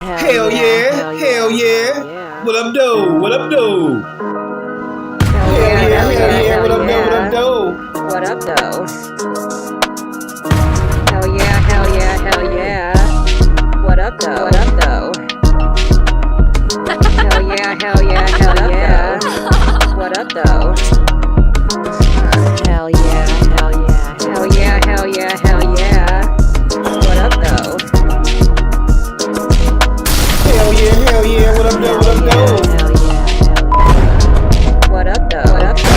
Hell yeah, hell yeah. What up, though? What up, though? Hell yeah. What up, though? What up, though? What up, though? Hell yeah. What up, though? What up, though? Hell yeah. What up, though? Hell yeah. What up, though? Hell yeah. What up, though? What up, though? What up, though? What up, though?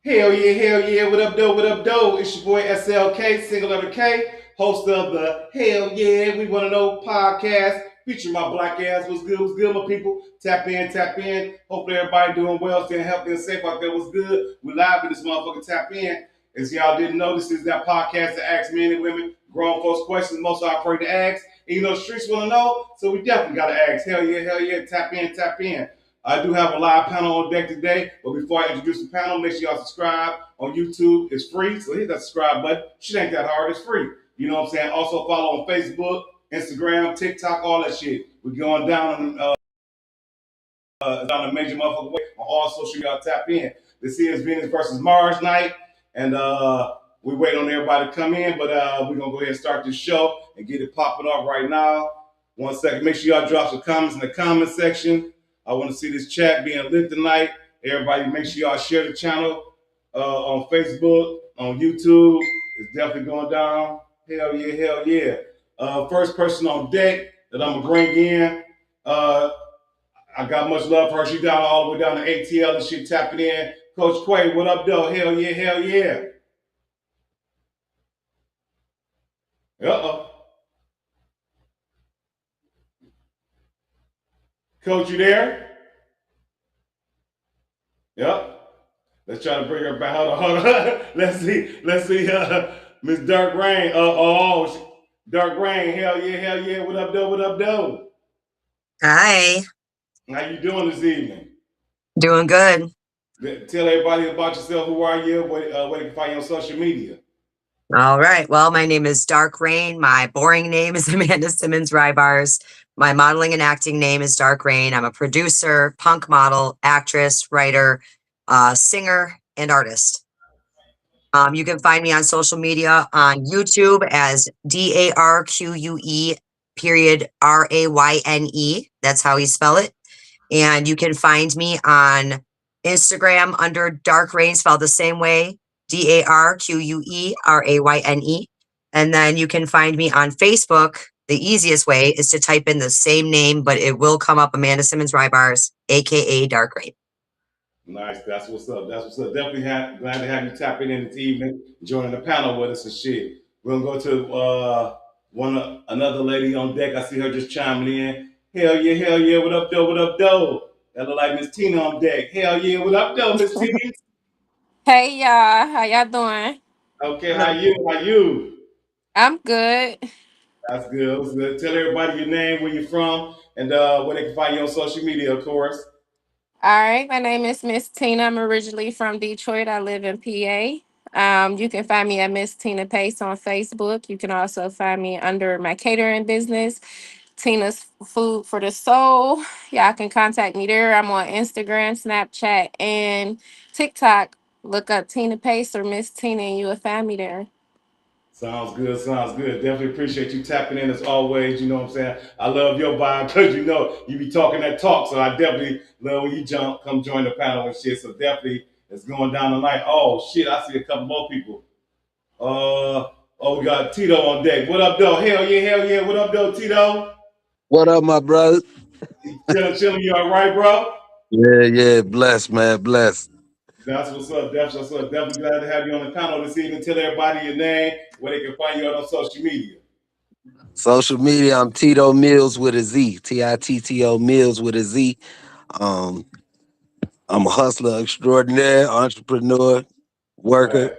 Hell yeah. What up, though? What up, though? It's your boy SLK, single letter K, host of the Hell Yeah, We Wanna Know podcast, featuring my black ass. What's good, my people? Tap in, tap in. Hopefully everybody doing well, staying healthy and safe out there. What's good? We live in this motherfucker. Tap in. As y'all didn't know, this is that podcast that asks men and women grown folks questions most are afraid to ask. And you know, the streets want to know, so we definitely got to ask. Hell yeah. Tap in, tap in. I do have a live panel on deck today, but before I introduce the panel, make sure y'all subscribe on YouTube. It's free, so hit that subscribe button. Shit ain't that hard. It's free. You know what I'm saying? Also follow on Facebook, Instagram, TikTok, all that shit. We're going down down a major motherfucker way on all social media. Tap in. This is Venus versus Mars night, and we wait on everybody to come in, but we're gonna go ahead and start this show and get it popping off right now. 1 second. Make sure y'all drop some comments in the comment section. I want to see this chat being lit tonight. Everybody, make sure y'all share the channel on Facebook, on YouTube. It's definitely going down. Hell yeah. First person on deck that I'm gonna bring in. I got much love for her. She down all the way down to ATL and she tapping in. Coach Quay, what up, though? Hell yeah. Uh-oh. Coach, you there? Yep. Let's try to bring her back. Hold on. Let's see. Miss Dark Rain. Dark Rain. Hell yeah. What up, though? What up, though? Hi. How you doing this evening? Doing good. Tell everybody about yourself. Who are you? Where you can find you on social media. All right. Well, my name is Dark Rain. My boring name is Amanda Simmons Rybars. My modeling and acting name is Dark Rain. I'm a producer, punk model, actress, writer, singer, and artist. You can find me on social media on YouTube as DARQUE period RAYNE. That's how you spell it. And you can find me on Instagram under Dark Rain, spelled the same way, DARQUERAYNE. And then you can find me on Facebook. The easiest way is to type in the same name, but it will come up Amanda Simmons Rybars, aka Dark Rain. Nice. That's what's up. Definitely glad to have you tapping in this evening, joining the panel with us and shit. We're gonna go to another lady on deck. I see her just chiming in. Hell yeah. What up, though? What up, though? That look like Miss Tina on deck. Hell yeah. What up, though, Miss Tina? Hey y'all, how y'all doing? Okay, how you? I'm good. That's good. That's good. Tell everybody your name, where you're from, and where they can find you on social media, of course. All right, my name is Miss Tina. I'm originally from Detroit. I live in PA. You can find me at Miss Tina Pace on Facebook. You can also find me under my catering business, Tina's Food for the Soul. Y'all can contact me there. I'm on Instagram, Snapchat, and TikTok. Look up Tina Pace or Miss Tina, and you will find me there. Sounds good. Definitely appreciate you tapping in as always. You know what I'm saying? I love your vibe because you know you be talking that talk. So I definitely love when you come join the panel and shit. So definitely it's going down tonight. Oh shit, I see a couple more people. We got Tito on deck. What up, though? Hell yeah. What up, though, Tito? What up, my brother? Chilling, you all right, bro? Yeah. Bless, man. Bless. That's what's up. Definitely glad to have you on the panel this evening. Tell everybody your name, where they can find you on social media. Social media, I'm Tito Mills with a Z. TITTO Mills with a Z. Um, I'm a hustler extraordinaire, entrepreneur, worker. Right.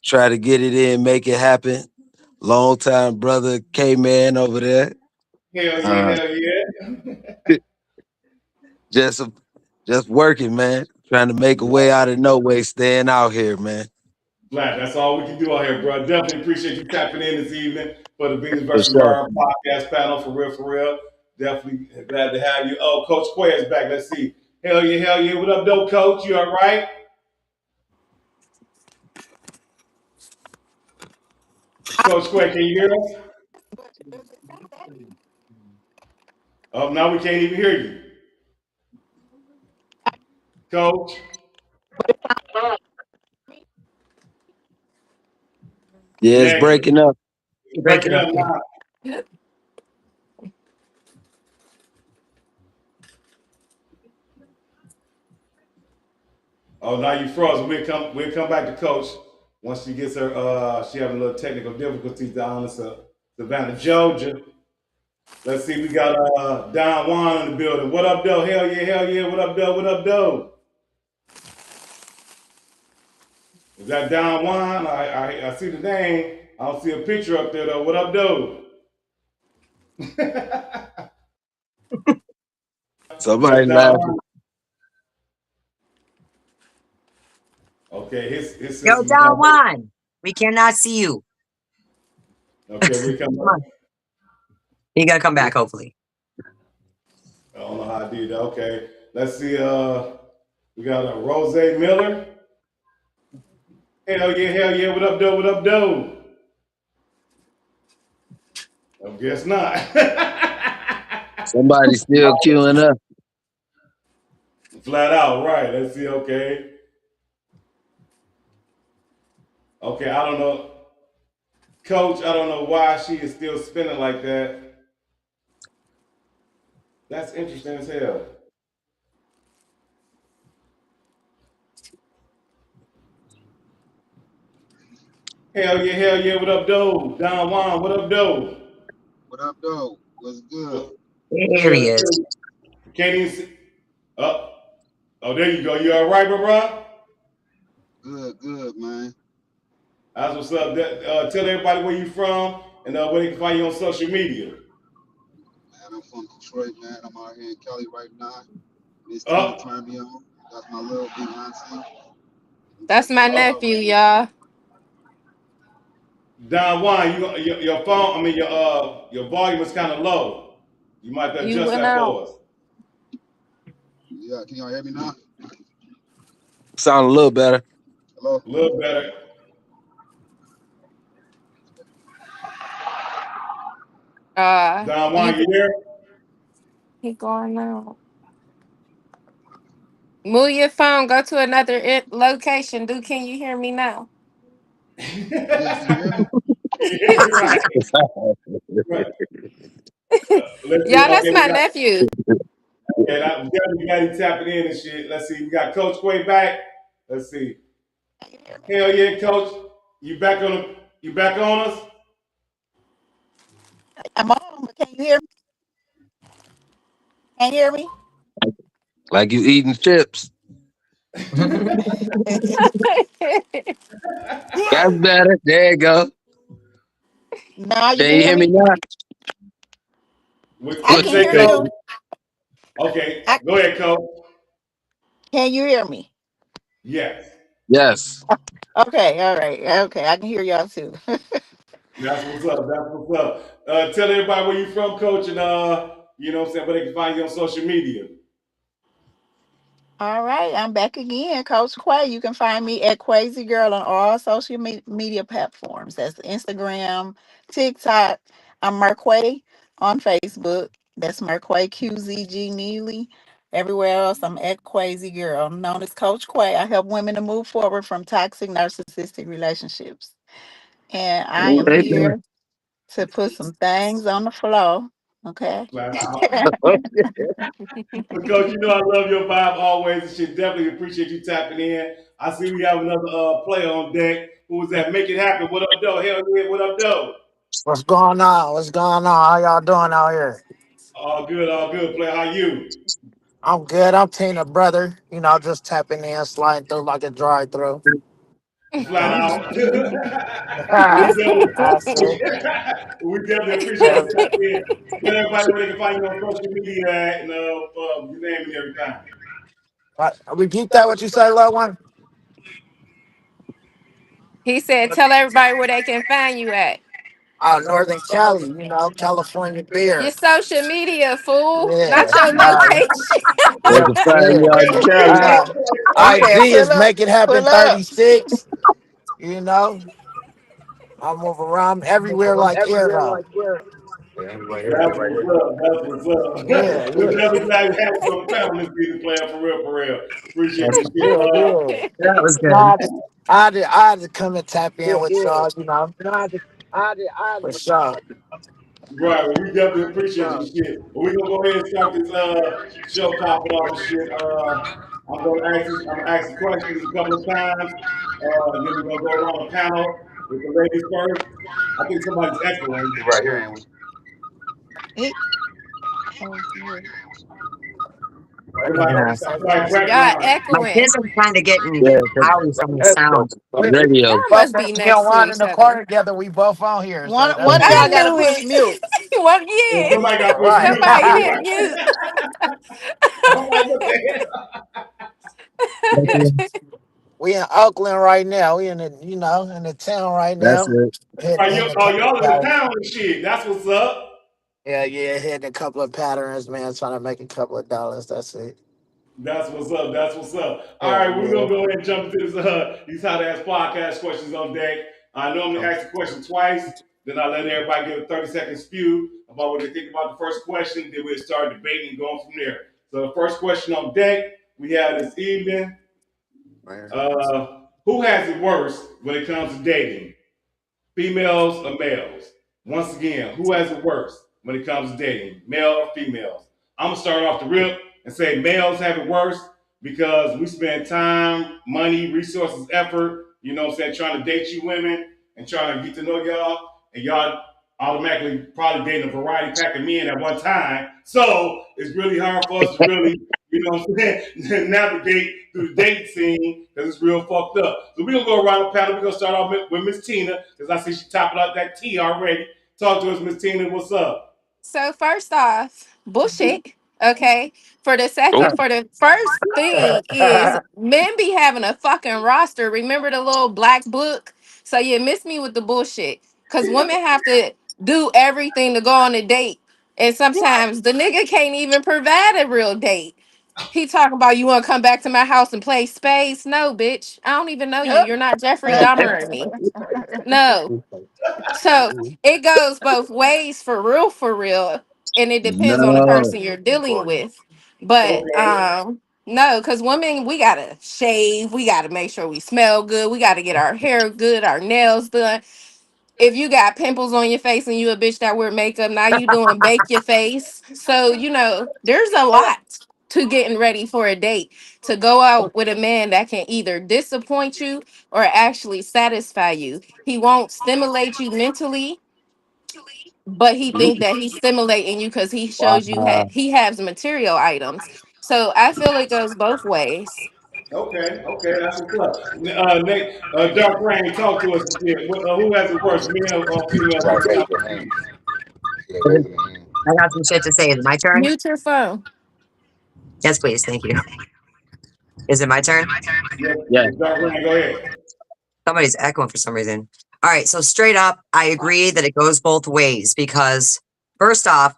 Try to get it in, make it happen. Long time brother K-Man over there. Hell yeah. Just working, man. Trying to make a way out of no way, staying out here, man. Flat. That's all we can do out here, bro. Definitely appreciate you tapping in this evening for the Venus For versus sure. Murder podcast panel. For real, for real. Definitely glad to have you. Oh, Coach Quay is back. Let's see. Hell yeah, hell yeah. What up, though, Coach? You all right? Coach Quay, can you hear us? Oh, now we can't even hear you. Coach. Yeah, it's Negative. breaking up. You're breaking Breaking up up there. now. Oh, now you froze. We'll come back to Coach once she gets her she having a little technical difficulties down in Savannah, Georgia. Let's see, we got Don Juan in the building. What up, though? Hell yeah, hell yeah. What up, though? What up, though? Is that Don Juan? I see the name. I don't see a picture up there though. What up, though? Somebody That's Don laughing. Juan. Okay, his Yo, system is Don not good. Juan, we cannot see you. Okay, we come Come up. on. You gotta come back, hopefully. I don't know how I did that. Okay, let's see. We got Rose Miller. Hell yeah, hell yeah. What up, though? What up, though? I guess not. Somebody still queuing up. Flat out, right. Let's see, okay. Okay, I don't know. Coach, I don't know why she is still spinning like that. That's interesting as hell. Hell yeah. What up, though? Don Juan, what up, though? What up, though? What's good? What, There he good, is. good. Can't even see. Oh, oh, there you go. You all right, bro? Good, man. That's what's up. Tell everybody where you from and where they can find you on social media. Man, I'm from Detroit, man. I'm out here in Cali right now. Miss Tina Up, turned me on. That's my little big auntie. We That's just my chilling up. out nephew, right now. y'all. Don Juan, your phone. I mean your volume is kind of low. You might have to You adjust went that out. for us. Yeah, can y'all hear me now? Sound a little better. Hello? A little better. Don You Juan, you there? he going out. Move your phone. Go to another location. Dude, can you hear me now? Yeah, can you hear me? Right, right. Let's see. Y'all, that's Okay, we my got. nephew. Okay, that, we definitely got you tapping in and shit. Let's see. We got Coach Quay back. Let's see. Hell yeah, Coach. You back on the, You back on us? I'm on, but can you hear me? Can you hear me? Like you eating chips. That's better. There you go. Now you Can can you hear hear me me? now? I What you can What's say, hear Coach? you. crazy? Okay, I, go ahead, Coach. can you hear me? Yes. Yes. Okay, all right. Okay, I can hear y'all too. That's what's up. That's what's up. Tell everybody where you from, Coach, and you know what I'm saying, where they can find you on social media. All right, I'm back again, Coach Quay. You can find me at Crazy Girl on all social media platforms. That's Instagram, TikTok. I'm Marquay on Facebook. That's Marquay QZG Neely. Everywhere else, I'm at Crazy Girl. I'm known as Coach Quay. I help women to move forward from toxic narcissistic relationships. And I am Right there. here to put some things on the floor. Okay. Flat out. But Coach, you know I love your vibe always and shit. Definitely appreciate you tapping in. I see we have another player on deck. Who was that? Make it happen. What up, though? Hell yeah, what up, though? What's going on? What's going on? How y'all doing out here? All good, player. How you? I'm good. I'm Tina, brother. You know, just tapping in, sliding through like a drive through. Flat out. we definitely, I see. we definitely appreciate Yeah. you tapping in. Tell everybody where they can find you on social media at and your name and everything. Repeat that. What you say, little one? He said, "Tell everybody where they can find you at." Northern Cali, you know, California beer. Your social media, fool, not Yeah. your location. They can find me Yeah. out in Cali. He IG said, is pull up, Make It Happen pull up. 36. You know, I move around everywhere like Arrow. Yeah, everybody here, That's everybody what's here. up. That's what's up. Yeah, We're yeah. definitely glad to have you on the panel, Miss Peter, playing for real, for real. Appreciate That's the shit. Yeah, yeah. that was No, good. I had to come and tap in with y'all, you know, for sure. Right, well, we definitely appreciate you shit. But we're gonna go ahead and start this show popping off and shit. I'm gonna ask the questions a couple of times. Then we're gonna go around the panel with the ladies first. I think somebody's echoing. We right here, ain't we? He, oh, yeah. Somebody, Yeah. somebody Y'all background. My echoing. kids are kind of getting Yeah, out from the sound. Y'all radio. must be We don't next to run in each the car other. together. We both on here, so One that's of I y'all good. got to knew push mute. it. Well, Yeah, yeah, somebody got to push Right. mute. somebody hit Right. mute. I'm like, what the We in Oakland right now. We in the, you know, in the town right That's now. it. Hitting, hell? hitting a Oh, couple y'all of in the patterns. town and shit. That's what's up. Yeah, yeah, hitting a couple of patterns, man. Trying to make a couple of dollars. That's it. That's what's up. That's what's up. All Yeah, right, we're yeah. gonna go ahead and jump into this. These how to ask podcast questions on deck. I normally ask the question twice, then I let everybody give a 30-second spew about what they think about the first question. Then we'll start debating and going from there. So the first question on deck we have this evening: Who has it worse when it comes to dating? Females or males? Once again, who has it worse when it comes to dating, male or females? I'm gonna start off the rip and say males have it worse because we spend time, money, resources, effort, you know what I'm saying, trying to date you women and trying to get to know y'all, and y'all automatically probably dating a variety pack of men at one time. So it's really hard for us to really, you know what I'm saying, navigate through the date scene because it's real fucked up. So we're gonna go around the panel. We're gonna start off with Miss Tina, because I see she topping out that tea already. Talk to us, Miss Tina. What's up? So first off, bullshit. Okay. Oh, For the first thing is men be having a fucking roster. Remember the little black book? So you miss me with the bullshit. Cause women have to do everything to go on a date. And sometimes the nigga can't even provide a real date. He talking about you want to come back to my house and play spades. No, bitch. I don't even know you. You're not Jeffrey Dahmer and me. No. So it goes both ways for real, and it depends on the no. person you're dealing with. But Okay. no, because women, we gotta shave, we gotta make sure we smell good, we gotta get our hair good, our nails done. If you got pimples on your face and you a bitch that wear makeup, now you doing bake your face. So there's a lot to getting ready for a date, to go out with a man that can either disappoint you or actually satisfy you. He won't stimulate you mentally, but he think that he's stimulating you because he shows you Wow. he has material items. So I feel it goes both ways. Okay. Okay. That's what's up. Nate, Dark Rain, talk to us. Shit. Who has it worse, men or You females when gotta it raise comes your to hand. dating? You gotta Is raise it- your hand. I got some shit to say. Is it my turn? Mute your phone. Yes, please. Thank you. Is it my turn? Yes, Yeah. Dark Rain, go ahead. Somebody's echoing for some reason. All right. So straight up, I agree that it goes both ways because first off,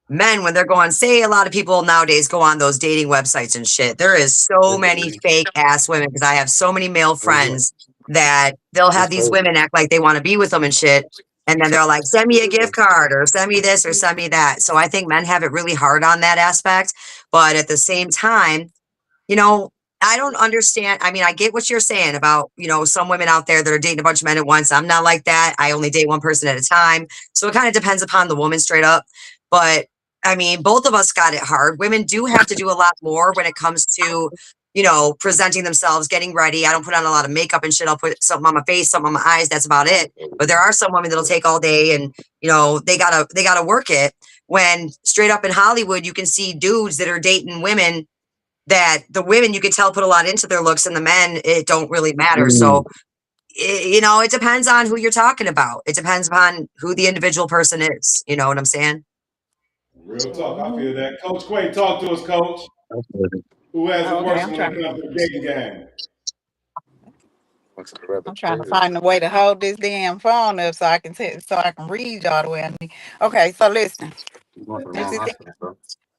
men, when they're going, say a lot of people nowadays go on those dating websites and shit. There is so many fake ass women because I have so many male friends that they'll have these women act like they want to be with them and shit. And then they're like, send me a gift card or send me this or send me that. So I think men have it really hard on that aspect. But at the same time, you know, I don't understand. I mean, I get what you're saying about, some women out there that are dating a bunch of men at once. I'm not like that. I only date one person at a time. So it kind of depends upon the woman straight up. But I mean, both of us got it hard. Women do have to do a lot more when it comes to, presenting themselves, getting ready. I don't put on a lot of makeup and shit. I'll put something on my face, something on my eyes. That's about it. But there are some women that'll take all day and, they gotta work it. When straight up in Hollywood, you can see dudes that are dating women that the women you could tell put a lot into their looks and the men it don't really matter. Mm. So it depends on who you're talking about. It depends upon who the individual person is. You know what I'm saying? Real talk. I Mhm. feel that. Coach Quay, talk to us, Coach. That's good. Who has Oh, it okay, worse I'm when it trying. comes to the dating game? I'm trying to find a way to hold this damn phone up so I can so I can read y'all the way I need. Okay, so listen. This is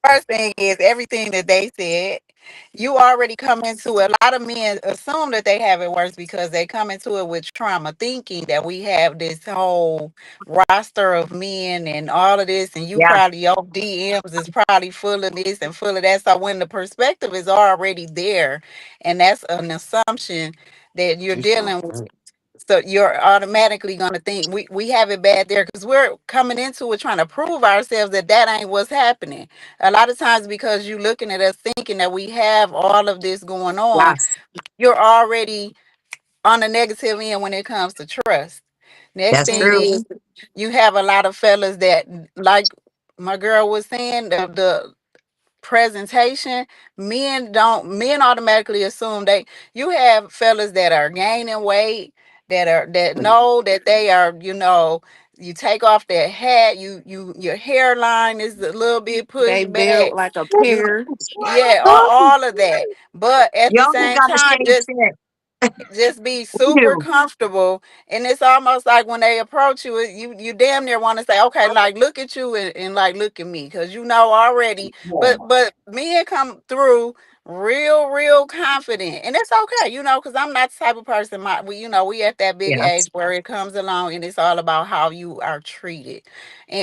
first thing is everything that they said. You already come into it. A lot of men assume that they have it worse because they come into it with trauma, thinking that we have this whole roster of men and all of this, and you Yeah, probably your DMs is probably full of this and full of that. So when the perspective is already there, and that's an assumption that you're dealing with, so you're automatically going to think we have it bad there because we're coming into it trying to prove ourselves that that ain't what's happening. A lot of times because you looking at us thinking that we have all of this going on, yes, you're already on the negative end when it comes to trust. Next that's thing true. is you have a lot of fellas that, like my girl was saying, the presentation, men automatically assume they, you have fellas that are gaining weight, that know that they are, you take off that hat, your hairline is a little bit They pushed built back. like a You pear. Yeah, all of that. But at the Y'all same got the time, same shit. just be We super do. comfortable, and it's almost like when they approach you, you damn near want to say, okay, like look at you and like look at me, because you know already. But men come through real confident, and it's okay, because I'm not the type of person, we at that big age Yes, where it comes along and it's all about how you are treated.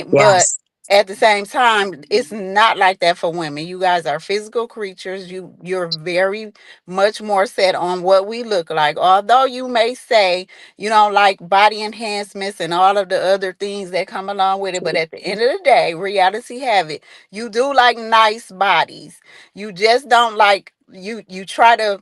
But yes, at the same time, it's not like that for women. You guys are physical creatures. You're very much more set on what we look like. Although you may say you don't like body enhancements and all of the other things that come along with it, but at the end of the day, reality have it, you do like nice bodies. You just don't like, you try to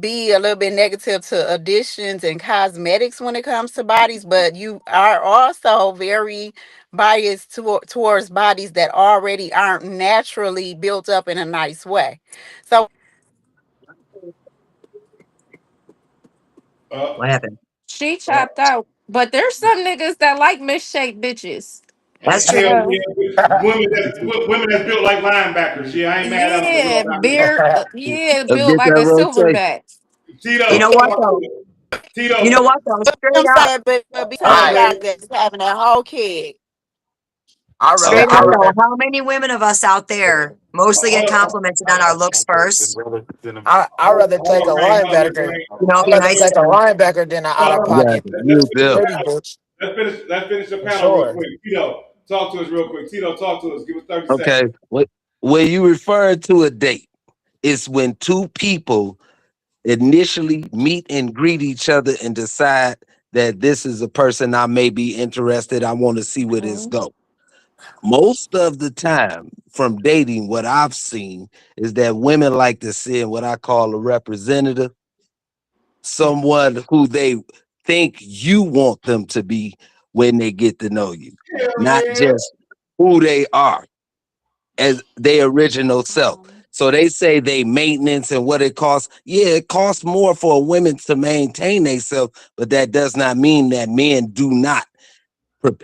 be a little bit negative to additions and cosmetics when it comes to bodies, but you are also very biased towards bodies that already aren't naturally built up in a nice way. So Uh, what happened? She uh, chopped out. But there's some niggas that like misshaped bitches. That's true. hell So yeah, women that's built like linebackers. Yeah, I ain't mad at them for yeah, doing that. beard, yeah, Let's built get like that a rotation. silverback. You know Tito, what talk to though? it. You know Tito, what though? Straight I'm up, saying, but be go telling ahead, you I guys baby. that having that whole kid. I rather straight Okay. I up though. rather How many women of us out there mostly get complimented on our looks first? I rather Hold take a on, Rain. Hold on, linebacker. Rain. You know, I be Hold on, rather nice take to a them. linebacker than an out of hold on. Yeah, pocket you Let's them. pretty bitch finish the for panel real sure. quick. Tito, talk to us real quick. Tito, talk to us. Give us 30 Okay. seconds. What when you refer to a date, it's when two people initially meet and greet each other and decide that this is a person I may be interested. I want to see where this Mhm. go. Most of the time, from dating, what I've seen is that women like to send what I call a representative, someone who they think you want them to be when they get to know you, Hell not yeah. just who they are as their original self. So they say they maintenance and what it costs. Yeah, it costs more for a woman to maintain themselves, but that does not mean that men do not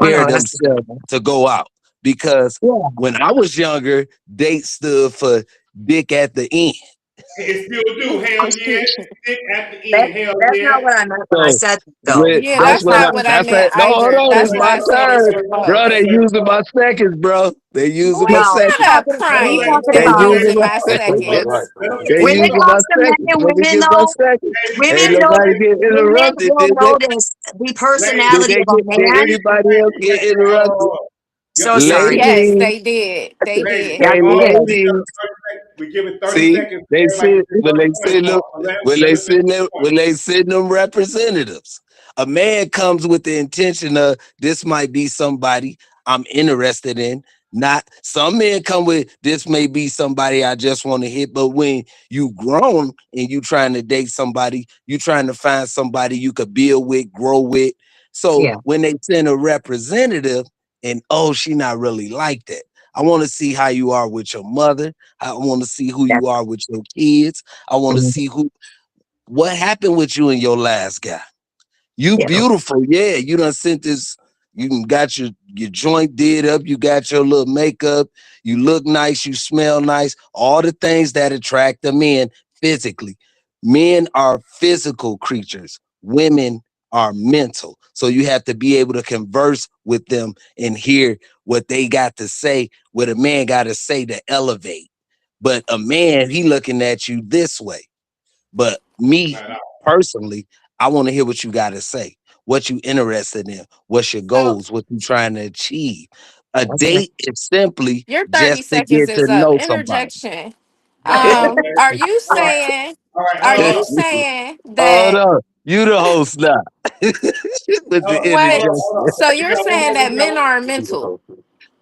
Oh no, prepare that's themselves to go out. Because yeah. when I was younger, date stood for dick at the end. It still do. Hell yeah. Stick at the That, end. Hell that's yeah. not what I meant when I So said though. when, Yeah, I was that's that's when I not talking what I that's meant like, no, hold either. on, That's it's Wait, why my I said it's turn. for Bro, both. they using my seconds, bro. They using Boy, my no. seconds. shut up hold We crying. crying. talking They They about using using my my seconds. seconds. Let them They when finish it using talking. my comes to men seconds. and Let me women get my though, seconds. Ain't women nobody notice get women interrupted, will did they? notice the Did personality they of a get did man. anybody else get Hold interrupted? on. So sorry. Yes, Ladies, they did. They Ladies, did. Yeah, hey we hold on. did. ladies. We give it 30 See, seconds they for everybody said to get when they their point send them off. Let them finish the point. when they send them representatives. A man comes with the intention of this might be somebody I'm interested in. Not some men come with this may be somebody I just want to hit. But when you grown and you trying to date somebody, you trying to find somebody you could build with, grow with. So Yeah. when they send a representative and oh, she not really like that. I want to see how you are with your mother. I want to see who That, you are with your kids. I want to mhm, see what happened with you and your last guy. You yeah. beautiful, yeah. You done sent this. You done got your joint did up. You got your little makeup. You look nice. You smell nice. All the things that attract the men physically. Men are physical creatures. women are mental. So you have to be able to converse with them and hear what they got to say, what a man got to say to elevate. But a man, he looking at you this way. But me Man, personally, I want to hear what you got to say, what you interested in, what's your So goals, what you trying to achieve. A Okay. date is simply your 30 just to seconds get to is up. know somebody. Interjection. okay. Are you All right. saying All right. are Hold on. you Hold on. saying Hold that on. You the host now. With the what interjection. Hold on. so We you're got one saying more. that men are mental?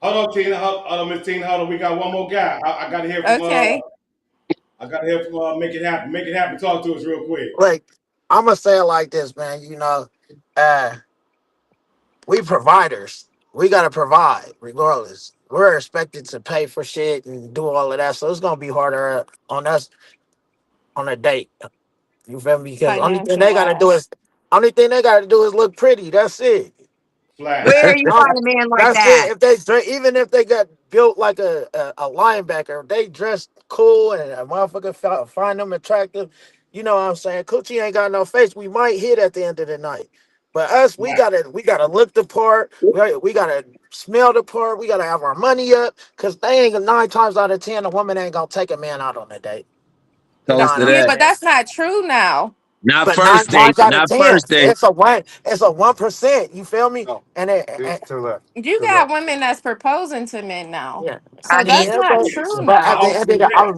Hold on, Tina. Hold on, Miss Tina. Hold on. We got one more guy. I got to hear from. Okay. I got to hear from. Make it happen. Make it happen. Talk to us real quick. Like, I'm gonna say it like this, man. You know, uh, we providers. We gotta provide regardless. We're expected to pay for shit and do all of that, so it's gonna be harder on us on a date. You feel me? Because Financial wise. only thing they gotta do is look pretty. That's it. Where Flat. you No, find a man like that's that? it. If even if they got built like a linebacker, if they dress cool and a motherfucker find them attractive, you know what I'm saying? Coochie ain't got no face. We might hit at the end of the night. But us, Flat. we gotta look the part. We gotta smell the part. We gotta have our money up. Cause they ain't 9 times out of 10, a woman ain't gonna take a man out on a date. You know Toast what to I'm Yeah, that. but saying? that's not true now. Not But first nine date. times out of Not ten, first date. it's a 1%. You feel me? No, You got women that's proposing to men now. yeah. I So that's mean, Yeah, not true but How at the now. often end of is the that?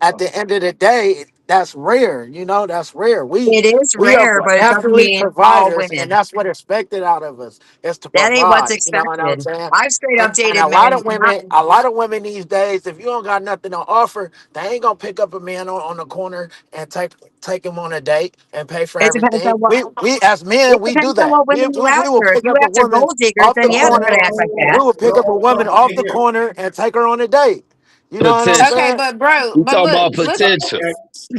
at the end of the day, that's rare. You know, that's rare. it is We are rare, but it doesn't naturally mean all providers, and women. that's what expected out of us is to That ain't what's provide. You know what I'm expected. saying? I've straight up And dated men. Not, a lot of women these days, if you don't got nothing to offer, they ain't gonna pick up a man on the corner and take him on a date and pay for it depends on everything. what. We as men, It we do depends on that. what women you We will after. If pick you up a after woman gold diggers, off then the yeah, they're corner. gonna act like We that. will pick up a woman Hold on, off the here. corner and take her on a date. You know what I'm Potential. Okay, saying? but bro, You but talking look, about look, potential. Okay.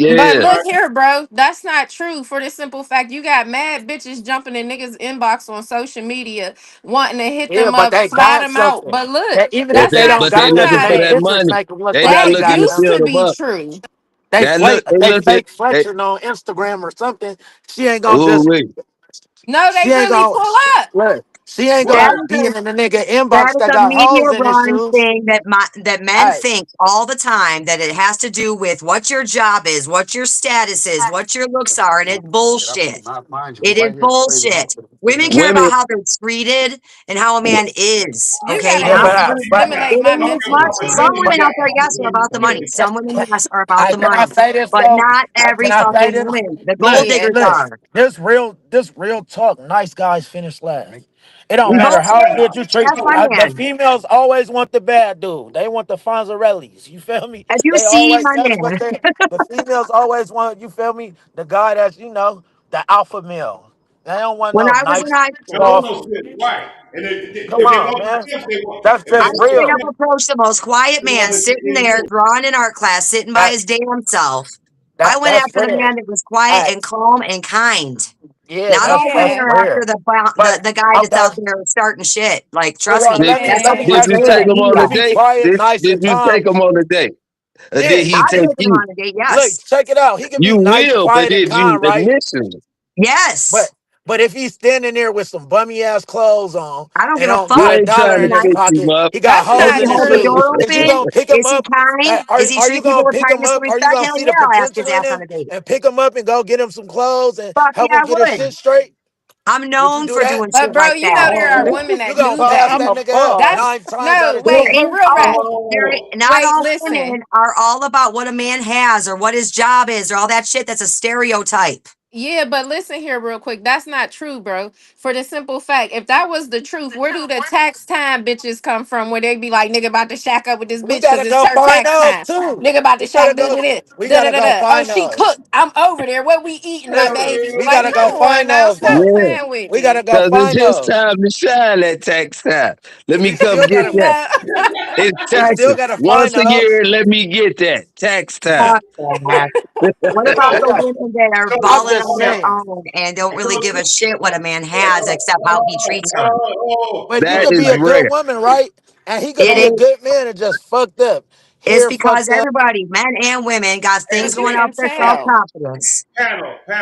but Yeah. All look right. here, bro. That's not true for the simple fact you got mad bitches jumping in niggas' inbox on social media wanting to hit Yeah, them but up, they fly got them out. something. But look, That even But if that's they they not don't but they got true looking nothing, for they that nowadays. bitches money. make them look They like not they That looking got to used something. build to them be up. true. That look they They looking fake they flexing on Instagram or something. She ain't gonna ooh just wee. No, they she ain't really gonna pull up. look. She ain't What? That gonna is be in a the nigga that inbox is that a got media holes in his run shoes. thing that men Hey, think all the time that it has to do with what your job is, what your status is, what your looks are, and it's bullshit. It is bullshit. Women care Women about how they're treated and how a man is. You Okay, gotta yeah, not help women. but stimulate It my ain't as much. mental. Some but women out there, yes, are about the money. Some women, yes, are about the can I money, say this but though? not Can every I say fucking this? woman. The gold Look, Yeah. diggers look, are. this real talk. Nice guys finish last. It don't matter how Bullshit. good you treat. That's my The man. females always want the bad dude. They want the Fonzarellis. You feel me? Have you They seen always my that's what man? they. The females always want. You feel me? The guy that's the alpha male. They don't want When no I was in nice, high They don't want school, soft. no shit. Right. And Come if they on, want the man. simp, they want. That's If I they just want straight the up real. simp, approached the most quiet they want man the sitting chicken there too. drawing in art class, sitting by That, his damn self. I went that's after the rare. man that was quiet Hey, and calm and kind. yeah, Not all women that's Yeah. are after rare. But the guy I'm that's out done. there starting shit. Like, Hold trust on, me, did, that's let only me did for ask you you social take this. them on You a media. be date? quiet, Did nice, did and you calm. take them on a date? Or did Yeah, he I've take taken him you? on a date, look, yes. check it out. He can be You nice, will, but quiet, and did you calm, right? initially? But Yes. if he's standing there with some bummy ass clothes on I don't and give a don't You got fuck. a ain't Is dollar trying he to in his nice? fix him pocket, up. he got That's Does holes he not in his hold the shoes. door true. Is you open? gonna pick him Is he up? kind? Is he Are you treat gonna people with pick him kindness and up? Are you respect? gonna Hell see the yeah, I'll ask his potential in ass on him a date. and pick him up and go get him some clothes and Fuck help yeah, him I get his shit would. straight? I'm Would you known do for that? doing But shit bro, like you know that. there are women You that gonna do pass that. that nigga up That's 9 times out no, of There wait, 10. but ain't real rap. all there. Oh, Not Wait, all listen. women are all about what a man has or what his job is or all that shit. That's a stereotype. Yeah, but listen here real quick. That's not true, bro. For the simple fact, if that was the truth, where do the tax time bitches come from? Where they be like, nigga about to shack up with this We bitch because gotta it's go her find tax those time. too. Nigga about to We shack gotta da go. da da We da da gotta da go da. Oh, find she those. cooked. I'm over there. What we eating, my baby? We Like, gotta go come on find now. those Stop though. Yeah, playing with We gotta me. go cause it's find his those. time to shine at tax time. Let me We come still get gotta that. No. It's we still taxes gotta once find a those. year. Let me get that tax time. Fuck that. What about We the got women that are I'm balling just on their saying. own and don't really give a shit what a man has except how he treats her? oh, But you That could is be a good rare. woman, right? And he could It be a is. good man and just fucked up. It's here because fucked up. everybody, men and women, got things But you going on can with their tell. self-confidence.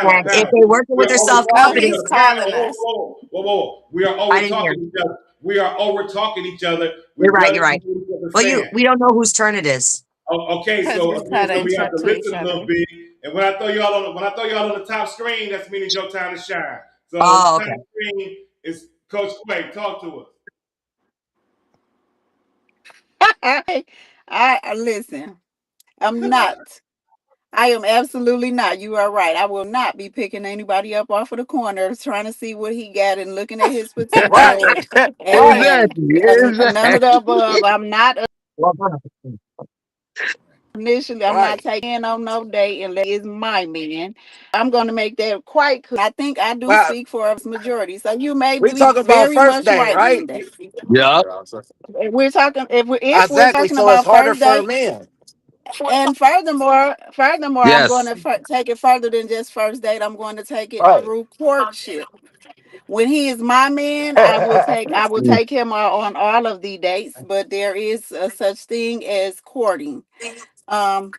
And if Panel. they working with We're their over Oh, talking each self-confidence, he's other. calling Whoa, us. whoa. We are I over didn't hear. talking each other. We are over talking each other. You're We right. barely You're can right. hear each other Well, saying. we don't know whose turn it is. Okay, Because so we again, try to so we have interrupt to to each listen a little other. bit. And when I throw y'all on the top screen, that's meaning it's your time to shine. So Oh, top okay. screen is Coach Quay. Talk to us. I listen. I'm not. I am absolutely not. You are right. I will not be picking anybody up off of the corner trying to see what he got and looking at his Right. potential Right. and none of the above. I'm not Well, initially. I'm not Right. taking on no date unless it's my man. I'm going to make that quite clear. I think I do Well, speak for a majority. So you may we be talking about very first much date, right right? in that. Yup. If we're talking, if we're Exactly. talking So it's about harder first for date. men. And furthermore, I'm going Yes. to take it further than just first date. I'm going to take it Right. through courtship. When he is my man, I will take him on all of the dates. But there is a such thing as courting. Um,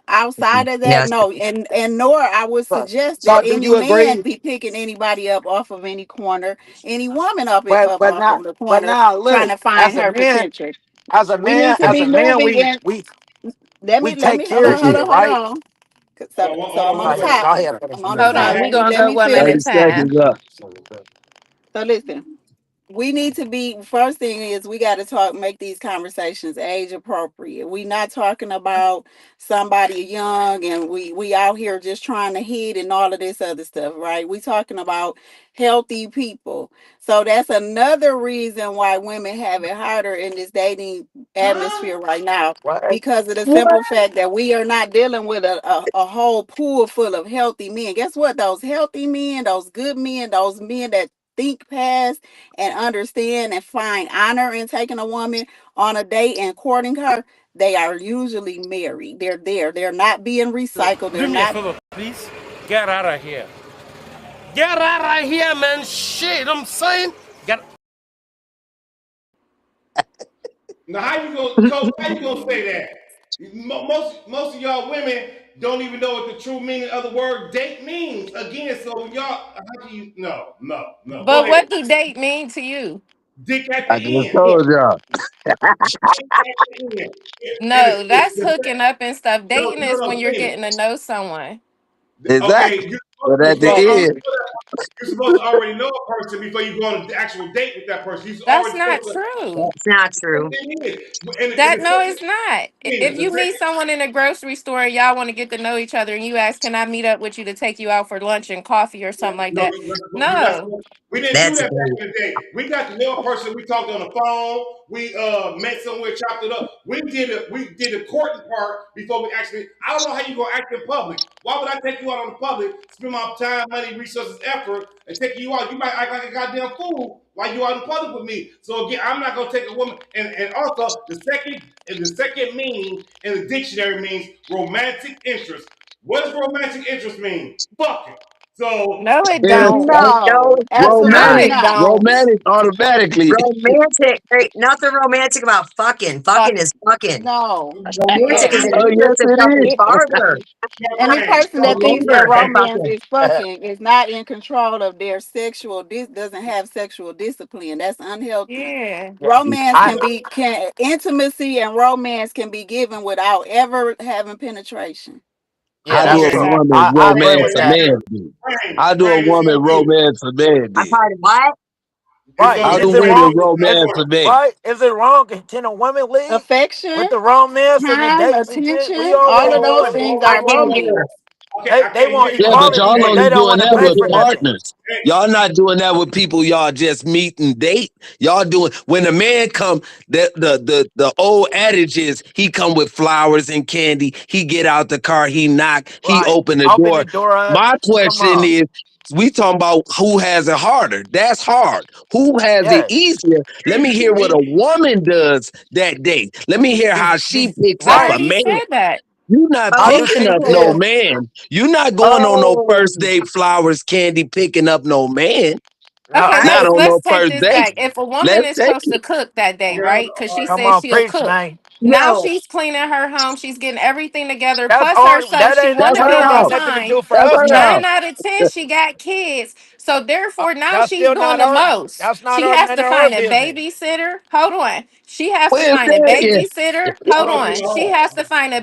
Outside of that, yes. no, and nor I would suggest So that do any you man agree? be picking anybody up off of any corner, any woman up But off not. of the But corner, now trying look, to find her potential. We need to as be a man, moving in. Let we me take hold care of on, hold shit, on, hold right? on. So So I'm hold on the on, Go wait. ahead. Go top. ahead. I'm on the Hold on. top. We Hey, Let me going to let go me one at a 30 finish. time. seconds up. So listen, we need to be first thing is we got to make these conversations age appropriate. We not talking about somebody young and we out here just trying to hit and all of this other stuff, right? We talking about healthy people. So that's another reason why women have it harder in this dating atmosphere right now, Right. because of the What? simple fact that we are not dealing with a whole pool full of healthy men. Guess what? Those healthy men, those good men, those men that think past and understand and find honor in taking a woman on a date and courting her, they are usually married. They're there. They're not being recycled. They're Do me a not. favor, please. Get out of here. Get out of here, man. Shit, I'm saying. Get. Now, how you gonna, Coach? How you gonna say that? Most of y'all women don't even know what the true meaning of the word date means. Again, so y'all, how do you? No. Go But ahead. what do date mean to you? Dick at the I just end. Yeah. told y'all. Dick at the end. And No, that's hooking up and stuff. Dating is no, when you're Tina. getting to know someone. Okay, Exactly. But at the supposed to, end, you're supposed to already know a person before you go on an actual date with that person. You're That's already not supposed to. true. That's not Yes, true. it is. And That the no, second, it's not. Tina, If the you meet second. someone in a grocery store and y'all want to get to know each other and you ask, "Can I meet up with you to take you out for lunch and coffee or something like No, that?" No. we didn't do That's that back great. in the day. We got to know a person. We talked on the phone. We met somewhere, chopped it up. We did the courting part before we actually. I don't know how you gonna act in public. Why would I take you out on the public, spend my time, money, resources, effort, and take you out? You might act like a goddamn fool while you out in public with me. So again, I'm not gonna take a woman. And also the second meaning in the dictionary means romantic interest. What does romantic interest mean? Fucking. So No, it it's don't. No, No, it's No, absolutely romantic. it not. don't. Romantic automatically. romantic. Ain't nothing romantic about fucking. Fucking is fucking. No. Romantic is Yes. an Oh, yes, interest in something it It, farther, Any person So that thinks deeper that than romance fucking. is fucking is not in control of their doesn't have sexual discipline. That's unhealthy. Yeah. is. Romance can intimacy and romance can be given without ever having penetration. Yeah, How that's do a okay, true. woman I agree romance with brain, a that. man do? How do a brain is woman on you. romance a man I'm do? sorry, what? It's Right. on How you, do Is it women wrong? brain. Is romance a man? right? Is it wrong? Can a woman lead Affection, with the romance and the time, dates and shit? We attention, already all of those know things I are can't romance. hear. Okay, I they can't hear want you. Yeah, but equality, y'all but only they don't doing want to that pay with for Hey, nothing. partners. Y'all not doing that with people y'all just meet and date. Y'all doing when a man come, the old adage is he come with flowers and candy. He get out the car, he knock, he Right. open the Open the door. door up. My Come question on. is, we talking about who has it harder. That's hard. Who has it Yes. easier? Let me hear what a woman does that day. Let me hear how she picks I up a Right. already man. said that. You not How Oh, do picking she up okay. no feel? man. You not going on no Oh, first date, flowers, candy, picking up no man. Okay, Not Right. let's on let's no take first this date. back. If a woman Let's is take supposed it. to cook that day, okay, right? Because she Come says on, she'll preach, cook. man. Now Yo, she's cleaning her home. She's getting everything together. That's Plus all. herself, That she ain't want That's to that her ain't build a got house. nothing to time. do for That's us her though. house. 9 out of 10, she got kids. So therefore, now That's she's still doing not the our. most. That's not She our has none to of our find a business. babysitter. Hold on. She has to Where's find a that? Yeah. babysitter. Hold on. She has to find a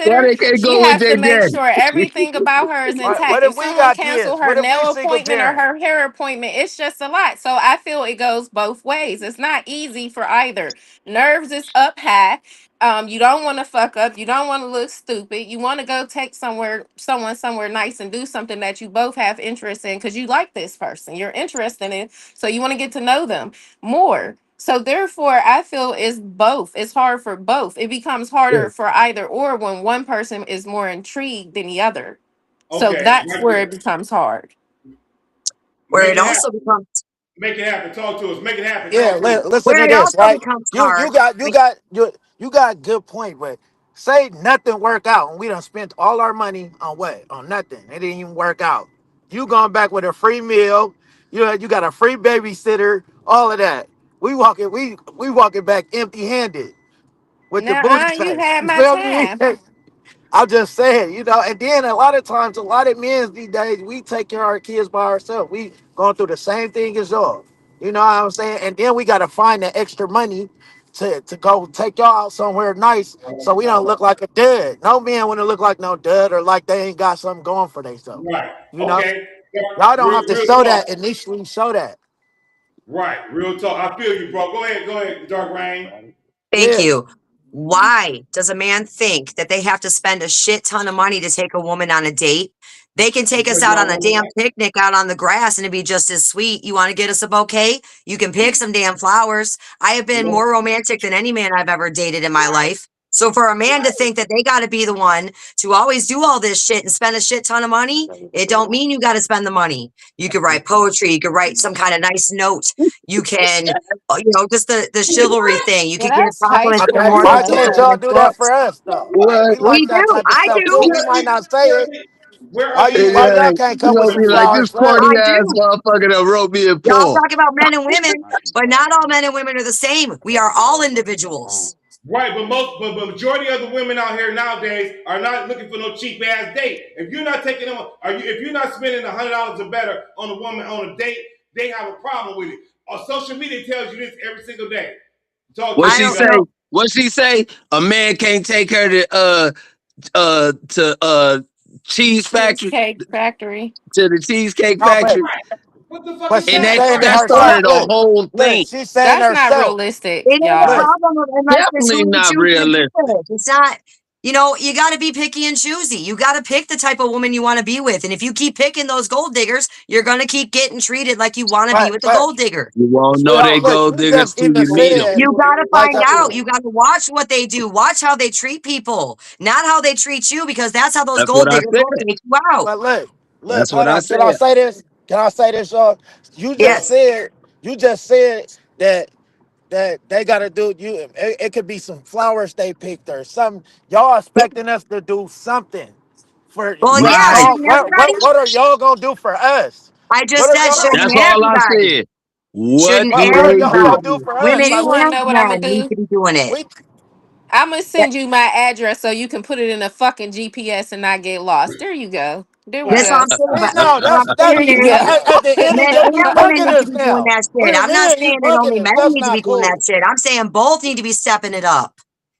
Why babysitter. they can't She go with has to their make daddy? sure everything about her is What intact. If if we someone got cancel kids? her What if we nail single appointment or parent? her hair appointment, it's just a lot. So I feel it goes both ways. It's not easy for either. Nerves is up high. You don't want to fuck up. You don't want to look stupid. You want to go take someone somewhere nice and do something that you both have interest in because you like this person. You're interested in, so you want to get to know them more. So therefore, I feel it's both. It's hard for both. It becomes harder for either or when one person is more intrigued than the other. So Okay, that's right where it there. becomes hard. where Make it it happen. also becomes Make it happen. Talk to us. Make it happen. Yeah, Talk to us. listen where to it this, also right? becomes You you hard. got you got you got a good point, but say nothing work out and we done spent all our money on what? On nothing. It didn't even work out. You gone back with a free meal, you got a free babysitter, all of that. We walking back empty handed with the booty Now you face. had You my feel me? time. I'm just saying, and then a lot of times, a lot of men these days, we take care of our kids by ourselves. We going through the same thing as y'all. You know what I'm saying? And then we got to find the extra money to go take y'all out somewhere nice so we don't look like a dud. No man want to look like no dud or like they ain't got something going for themselves. Right. You know? Okay. Y'all don't have to Real show talk. that initially, show that. Right. Real talk. I feel you, bro. Go ahead. Go ahead, Dark Rain. Thank Yeah. you. Why does a man think that they have to spend a shit ton of money to take a woman on a date? They can take us Because out y'all on a want damn picnic out on the grass and it'd be just as sweet. You want to get us a bouquet? You can pick some damn flowers. I have been to. more romantic than any man I've ever dated in my Right. life. So for a man to think that they got to be the one to always do all this shit and spend a shit ton of money, it don't mean you got to spend the money. You could write poetry. You could write some kind of nice note. You can, just the chivalry thing. You Well, could get that's compliments Why in the can't, morning why and get can't the y'all women's do that for books. us though? What? We We like that do. type of I stuff too. do. We might not say Where are it. these, where are these Why women? y'all Yeah, can't you come with gonna some be like this flowers for us? corny I ass do. motherfucker that wrote me a Y'all poem. talk about men and women, but not all men and women are the same. We are all individuals. Right, but majority of the women out here nowadays are not looking for no cheap ass date. If you're not taking them, if you're not spending $100 or better on a woman on a date, they have a problem with it. Social media tells you this every single day. Talk to What I me. she You don't got say? know. What she say? A man can't take her to cheese factory Cheesecake Factory. to the cheesecake No, factory, what the fuck but is and she's that? that saying to that Right. herself. started a Look, whole look, thing. she's saying That's not herself. realistic, It ain't a y'all. Look, problem unless it's who Definitely you not choose to be realistic. with. It's not, you got to be picky and choosy. You got to pick the type of woman you want to be with. And if you keep picking those gold diggers, you're going to keep getting treated like you want to be but with the but gold digger. You won't know they sweetheart, look, gold you diggers just till even you meet them. said You got to like find out. You got to watch what they do. Watch how they treat people, not how they treat you, because that's how those That's what gold I diggers said. will take you out. but look, That's what hold I on. said. Can I say this? Can I say this, y'all? You just Yes. said you just said that they gotta do it could be some flowers they picked or something. Y'all expecting us to do something for Well, yeah. Right. y'all. Shouldn't everybody? What are y'all gonna do for us? I What just are said, y'all gonna shouldn't That's do? all I everybody? said. What Shouldn't do What are they y'all do? gonna do everybody? for us? Women You Like want to and know what I'm gonna men need do? to be doing it. we I'm gonna That- send you my address so you can put it in a fucking GPS and not get lost. There you go. There we That's what go. I'm saying. see But no, what I'm There that's saying you is, go. at the end of men the day, and you women punking need to us be doing now. that shit. We're I'm not men, you saying that punking only us. men That's need to be not doing that cool. shit. I'm saying both need to be stepping it up.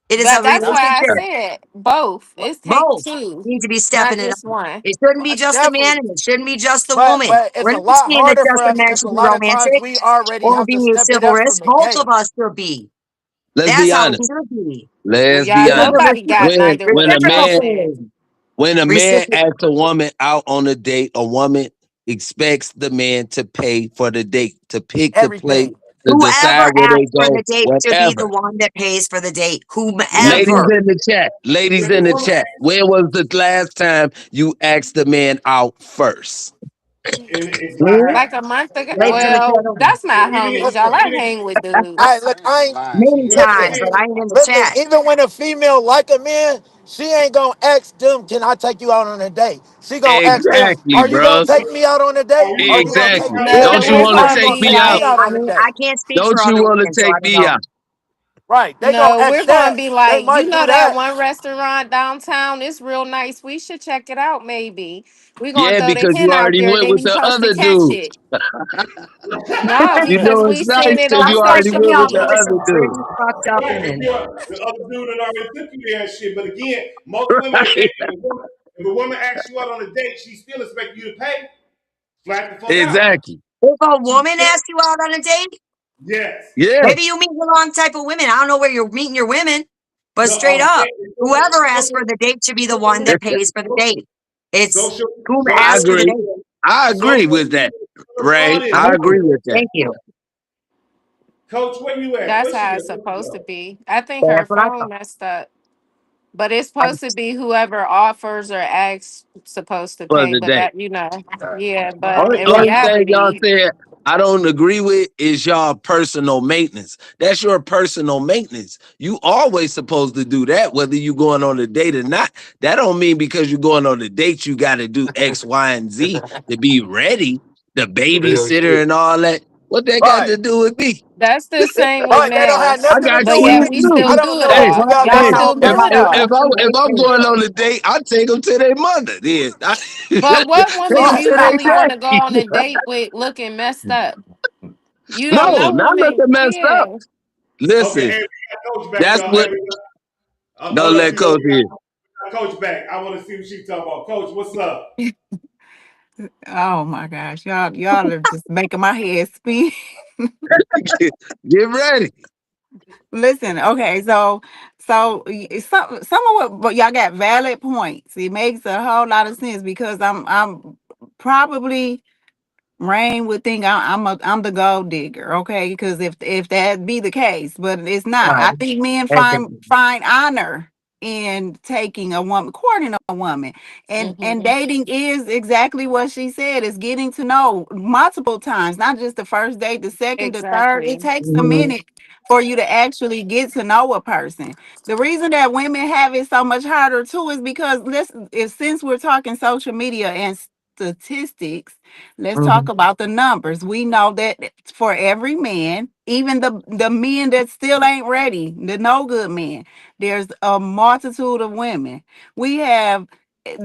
It is a But that's That's why I relationship. said both. It's take Both two, need to be not stepping it up. just one. It shouldn't be just the man definitely. and it shouldn't be just the woman. But it's We're a not lot saying that harder for just the us man because should a be lot of times romantic we already or have be to step it up chivalrous. from the Both of gate. us should be. Let's That's be how it honest. should be. Well, Let's be y'all, It's honest. a nobody got neither When one. a Y'all man said reciprocal. when a man Reciprocal. asks a woman out on a date, a woman expects the man to pay for the date, to pick the place, Everything. to Whoever decide where they asks for go, the date should be the whatever. one that pays for the date. Ladies Whomever. in the chat, ladies If the in the woman, chat. When was the last time you asked the man out first? it's not Hmm? like happening. a month ago. It's not Ladies in the happening. Well, chat only. that's my homies, y'all. I Even if, hang with I dudes. look, I ain't Many listen, times, but I ain't in the listen. chat. Even when a female like a man, she ain't gonna ask them, "Can I take you out on a date?" She gonna ask them, Exactly, "Are you gonna bro. take me out on a are date? you Are gonna you gonna go? take Exactly. me Are you there? No, Don't you gonna Well, it's want to Are I you gonna take gonna be me take me out? out like I on a mean, date?" I can't speak Don't for you other want to women, so take I don't me know. out? Right. They gonna No, we're X going to that. be They like, you might do know, that that. one restaurant downtown, it's real nice. We should check it out, maybe. We're going to Yeah, throw the because you hint out already there, went then with you the supposed to other catch dude. it. No, You because know we it's nice seen it because on you Don't already start social me went with off the with media. some other dude. pretty fucked up Right, women. the other dude that already took you there and shit. But again, most women, Right. if a woman asks you out on a date, she still expects you to pay. Flat the fuck out. Exactly. If a She woman still, asks you out on a date, yes. Yeah. maybe you meet the wrong type of women. I don't know where you're meeting your women, but No, straight I'm up, saying whoever asks for the date should be the one that pays for the date. It's social, who I asked social for the agree. date. media, I agree social with that, media is full of Ray. all this. I Thank agree you. with that. Thank you. Coach, where you at? That's Where she how at? it's Where she supposed to go? be. I think her That's what I phone thought. messed up. But it's supposed to be whoever offers or asks supposed to For pay. the But day. that, yeah. But Only in Yeah. only thing y'all reality, said I don't agree with is y'all personal maintenance. That's your personal maintenance. You always supposed to do that, whether you going on a date or not. That don't mean because you're going on a date you got to do X, Y, and Z to be ready. The Real babysitter shit. and all that. What that got Right. to do with me? that's the same with Right. They don't have males. I nothing to got do But with yeah, kids we me. too. I still don't do it know Hey, what you all. got Y'all hey, going still on, if do but it if all. if They I pay. if They I'm pay. going on a date, I take them to their mother. Then But what take woman them right. you to their really want to go daddy. on a date with looking messed up? You don't No, know not women. nothing messed up. Yeah. Okay, Listen, hey, we got Coach back, that's y'all. what. Hey, Don't hold up, let Tito. coach in. We got Coach back. I want to see what she talking about. Coach, what's up? Oh my gosh, y'all are just making my head spin. Get ready. Listen, okay, some of what, but y'all got valid points. It makes a whole lot of sense because I'm probably Rain would think I'm the gold digger, okay? Because if that be the case, but it's not. I No. think men Exactly. find honor in taking a woman, courting a woman, and Hmm. dating is exactly what she said. Is getting to know multiple times, not just the first date, the second, the third. It Exactly. takes a Mhm. minute for you to actually get to know a person. The reason that women have it so much harder too is because listen, if since we're talking social media and statistics, let's talk Mhm. about the numbers. We know that for every man, even the men that still ain't ready, the no good men, there's a multitude of women. We have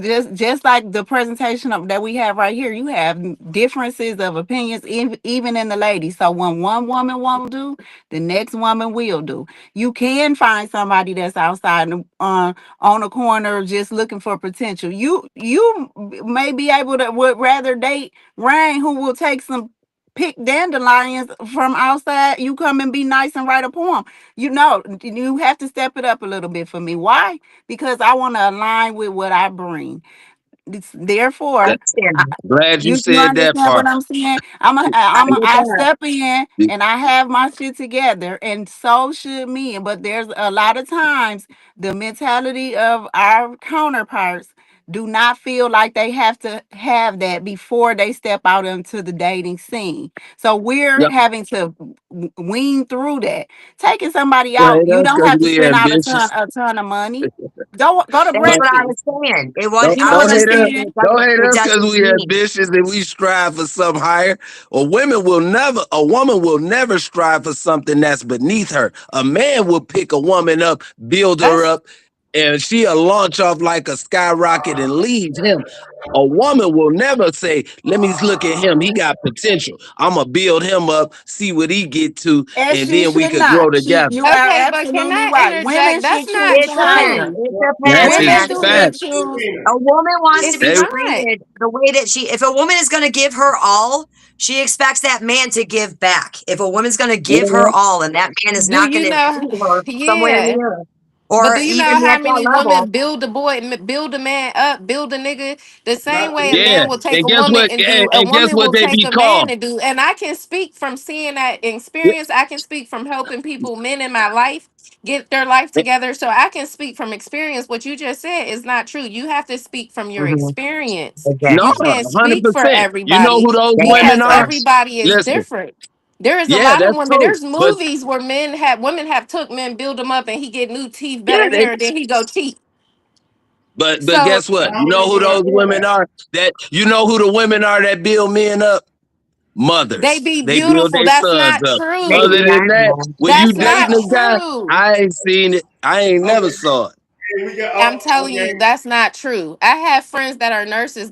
just like the presentation that we have right here, you have differences of opinions even in the ladies. So when one woman won't do, the next woman will do. You can find somebody that's outside on a corner just looking for potential. You may be able to would rather date Rain, who will take some pick dandelions from outside. You come and be nice and write a poem. You know, you have to step it up a little bit for me. Why? Because I want to align with what I bring. Therefore, Understand. Glad you you said that understand what part. I'm saying? I get I that. step in and I have my shit together, and so should me. But there's a lot of times the mentality of our counterparts do not feel like they have to have that before they step out into the dating scene. So we're Y'all having to wean through that. Taking somebody out, hate you us don't because have to we spend out ambitious. a ton of money. Go to That's But what I was breakfast. saying. It was. You I know was what don't I'm just hate us. saying saying? Don't hate it us because doesn't we mean. ambitious and we strive for something higher. A woman will never strive for something that's beneath her. A man will pick a woman up, build her That's up, and she'll launch off like a skyrocket and leave him. A woman will never say, let me look at him. He got potential. I'm going to build him up, see what he get to, As and she then we should could grow not. together. You are okay, but can absolutely I right. Women interject? That's should not choose It higher. depends. true. It That depends, is Women Amanda. do get fact. choose. A woman wants to It's be They, not. treated the way that if a woman is going to give her all, she expects that man to give back. If a woman's going to give her all and that man is Do not going you to know? treat her somewhere Yeah. near But or do you even know how at that many level, women build a boy, build a man up, build a nigga the same Not way a today. yeah. man will take And a guess woman what? and do, a And guess woman what will they take be a man called? and do. And I can speak from seeing that experience. I can speak from helping people, men in my life, get their life together. So I can speak from experience. What you just said is not true. You have to speak from your mhm, experience. No, You exactly. can't speak for 100%. You know everybody who those That's women because are? facts. everybody is Listen, different. There is a yeah, lot of that's women. true. There's But movies where women have took men, build them up, and he get new teeth, yeah, better hair, then he go cheat. but So guess what? How You many know who women are those doing women that? are? That you know who the women are that build men up? They Mothers. be They build beautiful. their That's sons not up. Maybe, Other true. than I don't that, know. when you That's Okay, not dating a guy, true. I ain't seen it. I ain't okay. never saw it. Hey, we got. I'm Oh, telling okay. you, that's not true. I have friends that are nurses,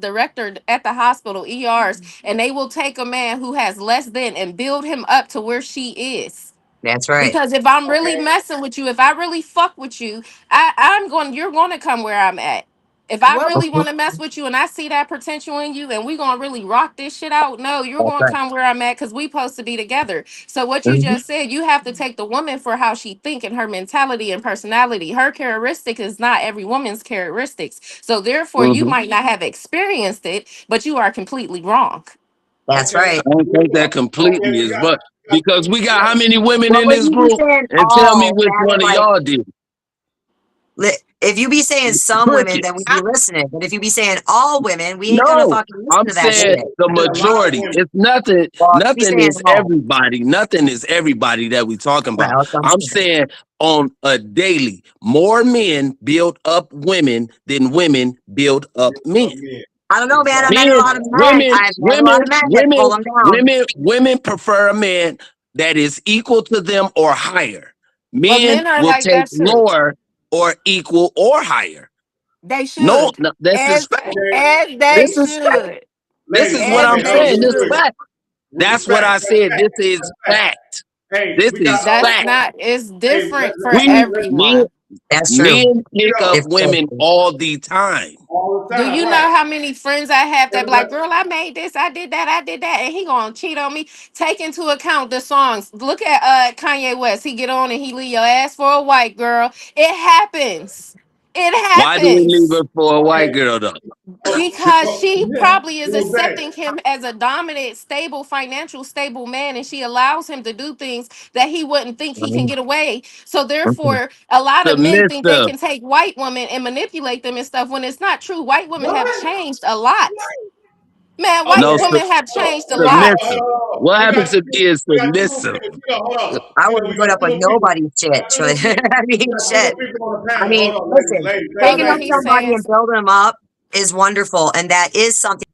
director at the hospital, ERs, and they will take a man who has less than and build him up to where she is. That's right. Because if I'm really Okay. messing with you, if I really fuck with you, you're going to come where I'm at. If I What really Mhm. want to mess with you and I see that potential in you and we going to really rock this shit out, no, you're That's going to right. come where I'm at because we supposed to be together. So what you Mhm. just said, you have to take the woman for how she think and her mentality and personality. Her characteristic is not every woman's characteristics. So therefore, you Hmm. might not have experienced it, but you are completely wrong. That's Okay. right. I don't think that Okay. completely We is, got. but We got because two. we We got got. how many women But in when this you be group, saying and tell me all, which that's one of like, y'all did if you be saying some women, then we crickets. be listening. But if you be saying all women, we ain't gonna No, fucking listen I'm to that saying shit. the There's a lot of majority. women. It's nothing. Well, if you be Nothing saying is all, everybody. Nothing is everybody that we talking about. well, some I'm shit. saying on a daily, more men build up women than women build up men. Men. I don't know, man. I met a Men, lot of Exactly. men. I've met a lot of men that pull them down. women prefer a man that is equal to them or higher. Well, Men men are will like take that too. lower or equal or higher. They No, should. no, this is As fact. Okay. as they This is fact. should. This Ladies, is what okay. As I'm they No, saying. real This quick. should. fact. That's what Fact. I That's said. fact. This is That's fact. fact. Hey, This we got. is Oh, That's fact. oh, not, it's hey, different for We men everyone. That's true. men pick yo, up It's so women true. all the time. all the Do time, you right? know how many friends I have that be Everybody, like, girl, I made this, I did that, and he gonna cheat on me? Take into account the songs. Look at Kanye West. He get on and he leave your ass for a white girl. It happens. It Why do we leave happens. her for a white okay. girl though? Because Because, she yeah, probably is Rose. accepting him as a dominant, stable, financial, stable man, and she allows him to do things that he wouldn't think he can Mhm. get away. So Mhm. therefore, a lot of men think they Submissive. can take white women and manipulate them and stuff when it's not true. White women have What? changed a lot. Man, white No, Okay. women have Hold changed a on, hold on, lot. hold submissive. on, hold on. What happens to be is We got two little submissive? people. Hold on. I You know, wouldn't we put got up two with little people. nobody's We shit. got two little people. I We mean, got two shit. little people on the I panel. mean, Hold on, ladies, listen, ladies, I ladies, picking know up ladies, he's ladies. somebody saying and building them up is wonderful, and that is something.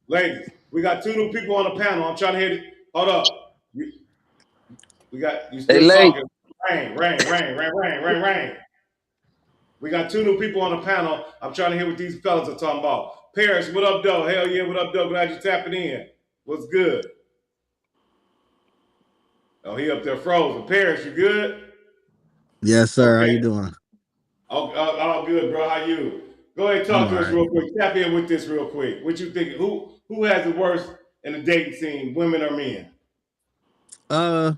Ladies, we got two new people on the panel. I'm trying to hear it. Hold up. We got you Hey, still late. talking. Rain. We got two new people on the panel. I'm trying to hear what these fellas are talking about. Paris, what up, though? Hell yeah, what up, though? Glad you tapping in. What's good? Oh, he up there frozen. Paris, you good? Yes, sir. How Okay. you doing? All good, bro. How you? Go ahead and I'm talk all to us right. real quick. Tap in with this real quick. What you think? Who has it worse in the dating scene, women or men? Uh,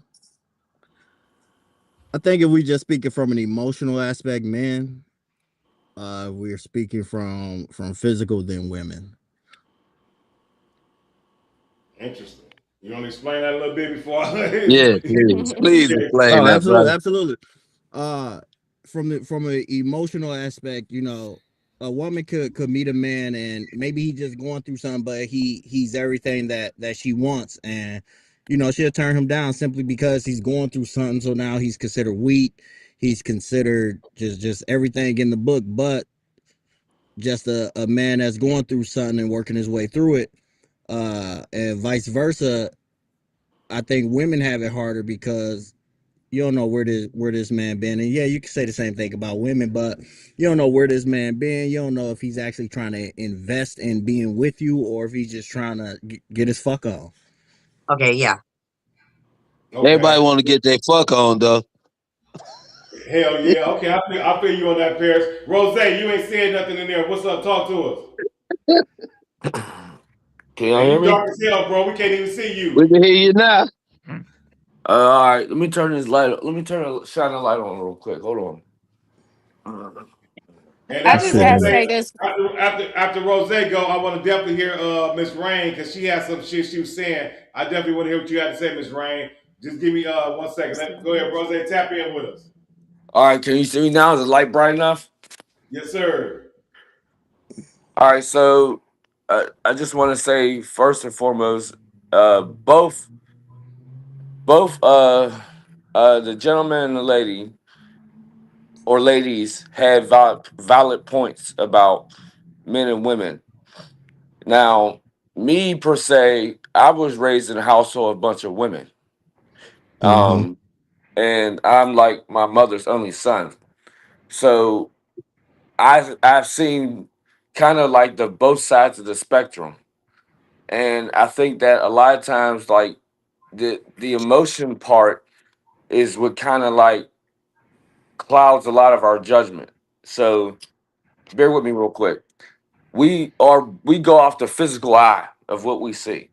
I think if we just speaking from an emotional aspect, men, we're speaking from physical than women. Interesting. You want to explain that a little bit before I Yeah, please. Please yeah. explain Oh, that, absolutely, brother. absolutely. Uh, from an emotional aspect, a woman could meet a man and maybe he just going through something, but he's everything that she wants, and she'll turn him down simply because he's going through something. So now he's considered weak. He's considered just everything in the book, but just a man that's going through something and working his way through it. And vice versa. I think women have it harder because you don't know where this man been. And yeah, you can say the same thing about women, but you don't know where this man been. You don't know if he's actually trying to invest in being with you or if he's just trying to get his fuck on. Okay, yeah. Okay. Everybody want to get their fuck on though. Hell yeah. Okay, I feel you on that, Paris. Rose, you ain't said nothing in there. What's up? Talk to us. Can y'all Hey, hear you me? dark as hell, bro. We can't even see We you. can hear you now. All right, let me turn this light. Let me shine the light on real quick. Hold on. And I after just Shit, gotta Rose, man. say this. after Rose go, I want to definitely hear Miss Rain because she has some shit she was saying. I definitely want to hear what you had to say, Miss Rain. Just give me 1 second. Go ahead, Rose. Tap in with us. All right, can you see me now? Is the light bright enough? Yes, sir. All right, so I just want to say first and foremost, both the gentleman and the lady or ladies had valid points about men and women. Now, me per se, I was raised in a household of a bunch of women. Mm-hmm. Um, and I'm like my mother's only son. So I've seen kind of like the both sides of the spectrum. And I think that a lot of times like the emotion part is what kind of like clouds a lot of our judgment. So bear with me real quick. We go off the physical eye of what we see.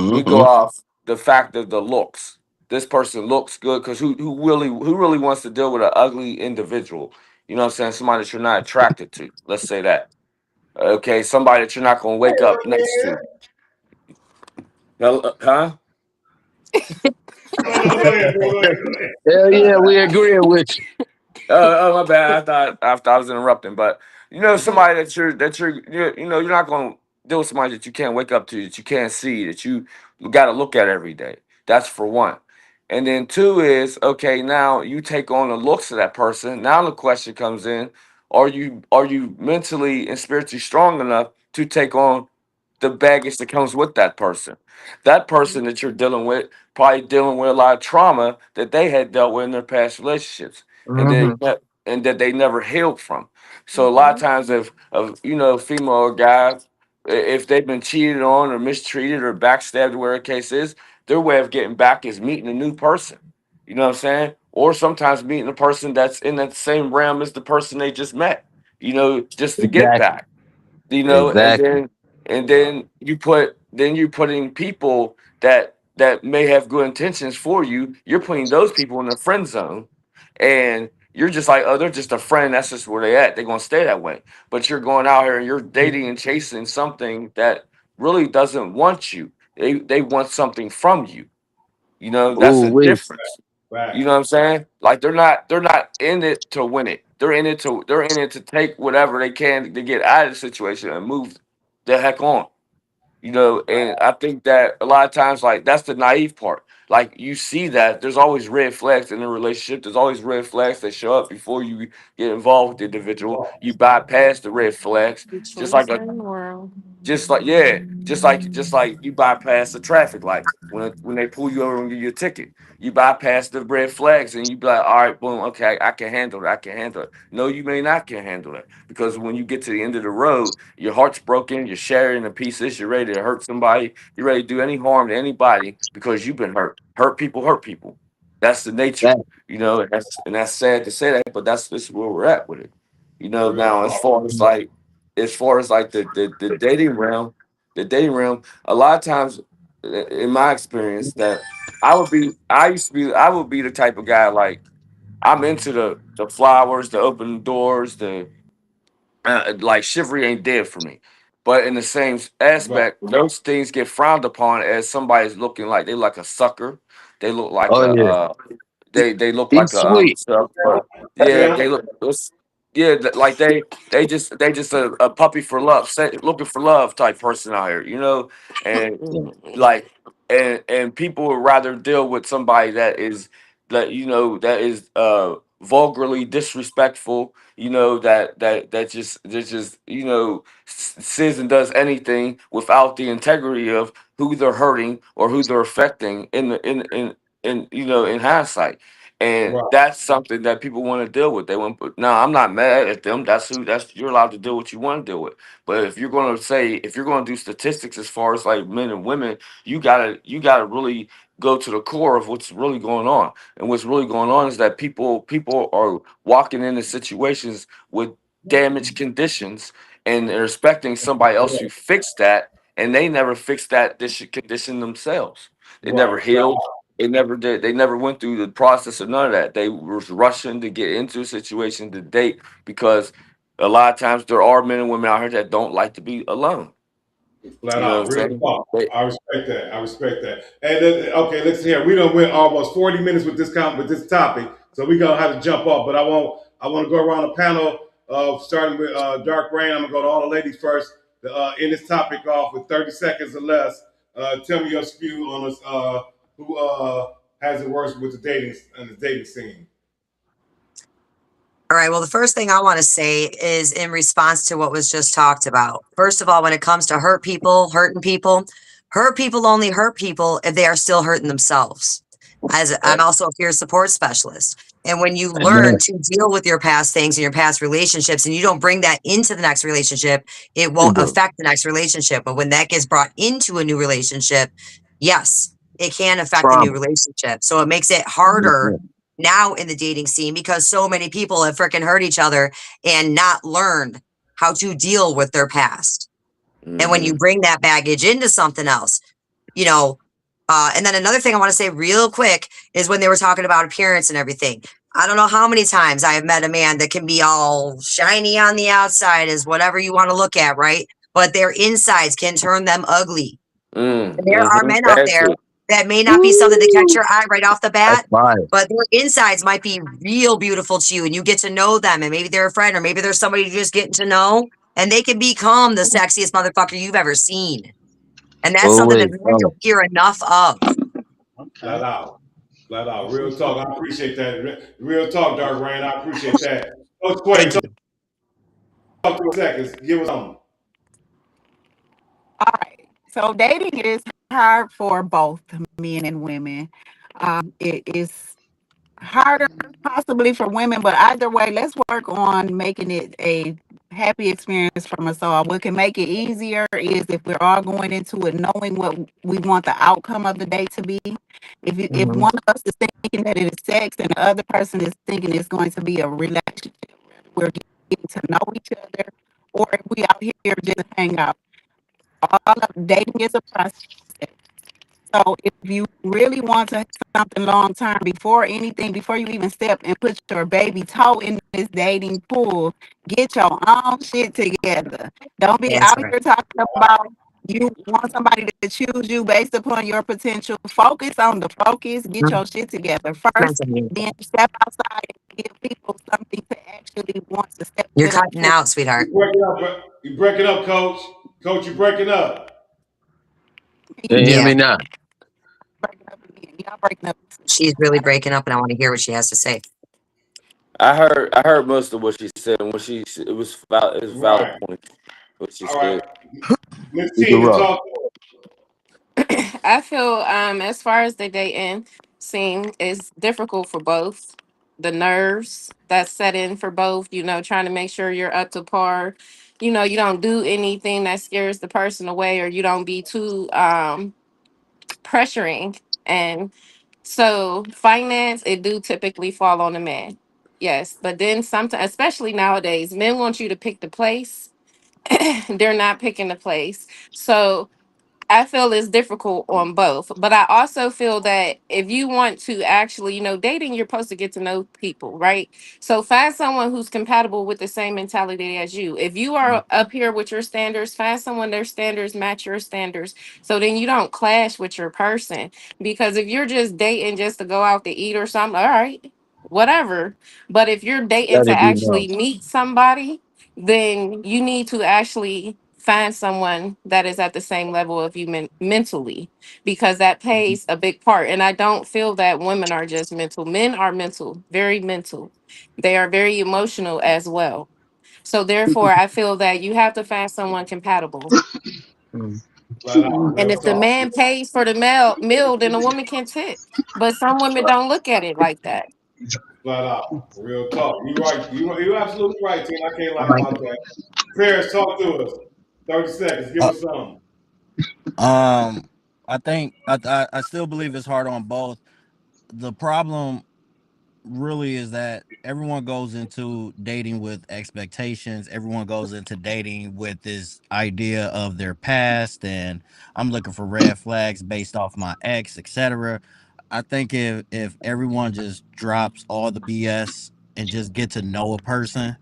We go Mm-hmm. off the fact of the looks. This person looks good because who really wants to deal with an ugly individual? You know what I'm saying? Somebody that you're not attracted to. Let's say that. Okay, somebody that you're not going to wake up next to. Huh? No, go ahead, bro. Go ahead. Go ahead. Hell yeah, we agree with you. Oh, my bad. I thought I was interrupting, but somebody you're not going to deal with somebody that you can't wake up to, that you can't see, that you got to look at every day. That's for one. And then two is okay. Now you take on the looks of that person. Now the question comes in: Are you mentally and spiritually strong enough to take on the baggage that comes with that person? That person that you're dealing with probably dealing with a lot of trauma that they had dealt with in their past relationships, and Mm-hmm. that they never healed from. So a lot of Mhm. times, if of female or guy, if they've been cheated on or mistreated or backstabbed, whatever the case is, their way of getting back is meeting a new person. You know what I'm saying? Or sometimes meeting a person that's in that same realm as the person they just met. Just to get Exactly. back. And Exactly. then you're putting people that may have good intentions for you. You're putting those people in the friend zone, and you're just like, oh, they're just a friend. That's just where they at. They're gonna stay that way. But you're going out here and you're dating and chasing something that really doesn't want you. They want something from you. That's Ooh a wee. difference. You Facts. know what I'm saying? Like they're not in it to win it. They're in it to take whatever they can to get out of the situation and move the heck on. And I think that a lot of times, like, that's the naive part. Like, you see that there's always red flags in a relationship. There's always red flags that show up before you get involved with the individual. You bypass the red flags, just Choice like in the world. just like you bypass the traffic light when they pull you over and give you a ticket. You bypass the red flags and you be like, all right, boom, okay, I can handle it. I can handle it. No, you may not can handle it, because when you get to the end of the road, your heart's broken, you're shattered into pieces, you're ready to hurt somebody, you're ready to do any harm to anybody because you've been hurt. Hurt people hurt people. That's the nature. That, And that's sad to say that, but this is where we're at with it. Real Now as far as like the dating realm, a lot of times, in my experience, that I would be the type of guy, like, I'm into the flowers, the open doors, the like, chivalry ain't dead for me. But in the same right. aspect, those things get frowned upon as somebody's looking like they like a sucker. They look like oh a yeah. they look like He's a sweet. stuff, but yeah, Yeah. they look yeah, like they just a puppy for love, looking for love type person out here, and like and people would rather deal with somebody that is vulgarly disrespectful, that just says and does anything without the integrity of who they're hurting or who they're affecting in hindsight. And Right. that's something that people want to deal with. They want. Now, I'm not mad at them. You're allowed to deal with what you want to deal with. But if you're going to do statistics as far as like men and women, you gotta really go to the core of what's really going on. And what's really going on is that people are walking into situations with damaged conditions, and they're expecting somebody else to fix that, and they never fixed that condition themselves. It Right. never healed. It never did. They never went through the process of none of that. They was rushing to get into a situation to date, because a lot of times there are men and women out here that don't like to be alone. Flat You know what out, I'm real saying? talk. I respect that. I respect that. And then, okay, listen here. We done went almost 40 minutes with this topic, so we gonna have to jump off. But I want to go around the panel, starting with Dark Rain. I'm gonna go to all the ladies first. End this topic off with 30 seconds or less. Tell me your spew on this. Who has it worse with the dating scene? All right. Well, the first thing I want to say is in response to what was just talked about. First of all, when it comes to hurting people, hurt people only hurt people if they are still hurting themselves. As I'm also a peer support specialist. And when you learn Amen. to deal with your past things and your past relationships, and you don't bring that into the next relationship, it won't affect the next relationship. But when that gets brought into a new relationship, yes, it can affect the new Trauma. relationship. So it makes it harder now in the dating scene because so many people have freaking hurt each other and not learned how to deal with their past. And when you Mm-hmm. bring that baggage into something else, you know, and then another thing I want to say real quick is when they were talking about appearance and everything. I don't know how many times I have met a man that can be all shiny on the outside as whatever you want to look at, right? But their insides can turn them ugly. And there are Mm-hmm. men out That there too. that may not be something to catch Woo! your eye right off the That's bat, fire. but their insides might be real beautiful to you and you get to know them and maybe they're a friend or maybe there's somebody you're just getting to know and they can become the sexiest motherfucker you've ever seen. And that's Oh something that wait, men don't hear enough of. Flat Okay. out. Flat out. That's Real what's up. talk. I appreciate that. Real talk, Dark Rain. I appreciate that. Coach Quay, Thank you. talk to us seconds. Give us something. All right. So dating is hard for both men and women. It is harder possibly for women, but either way, let's work on making it a happy experience from us all. What can make it easier is if we're all going into it knowing what we want the outcome of the date to be. If Mhm. one of us is thinking that it is sex and the other person is thinking it's going to be a relationship, we're getting to know each other, or if we out here just to hang out. All of dating is a process. So if you really want to have something long term, before anything, before you even step and put your baby toe in this dating pool, get your own shit together. Don't be That's out right. here talking about you want somebody to choose you based upon your potential. Focus on the focus. Get Mhm. your shit together first. Mental health. Then step outside and give people something to actually want to step You're to the cutting pool. out, sweetheart. You breaking up, you breaking up, Coach. Coach, you breaking up. Can you hear Yeah, me now? Breaking up again. Y'all breaking up. she's really breaking up and I want to hear what she has to say. I heard most of what she said, and it was valid Right. point what she All right. said. Miss keep it Tina, rolling. talk. I feel as far as the dating scene is difficult for both. The nerves that set in for both, trying to make sure you're up to par. You don't do anything that scares the person away or you don't be too pressuring. And so finance, it do typically fall on the man. Yes. But then sometimes, especially nowadays, men want you to pick the place. They're not picking the place. So I feel it's difficult on both, but I also feel that if you want to actually, dating, you're supposed to get to know people, right? So find someone who's compatible with the same mentality as you. If you are up here with your standards, find someone their standards match your standards. So then you don't clash with your person. Because if you're just dating just to go out to eat or something, all right, whatever. But if you're dating Let to it be known. actually meet somebody, then you need to actually find someone that is at the same level of you mentally because that plays a big part. And I don't feel that women are just mental. Men are mental, very mental. They are very emotional as well. So therefore, I feel that you have to find someone compatible. Mm. Flat out. And Real if the talk. man pays for the meal, then the woman can tip. But some women don't look at it like that. Flat out. Real talk. You right. You absolutely right, Tina. I can't I lie like about it. that. Paris, talk to us. 30 seconds. Give Uh, us something. I think I still believe it's hard on both. The problem really is that everyone goes into dating with expectations. Everyone goes into dating with this idea of their past and I'm looking for red flags based off my ex, etc. I think if everyone just drops all the BS and just get to know a person,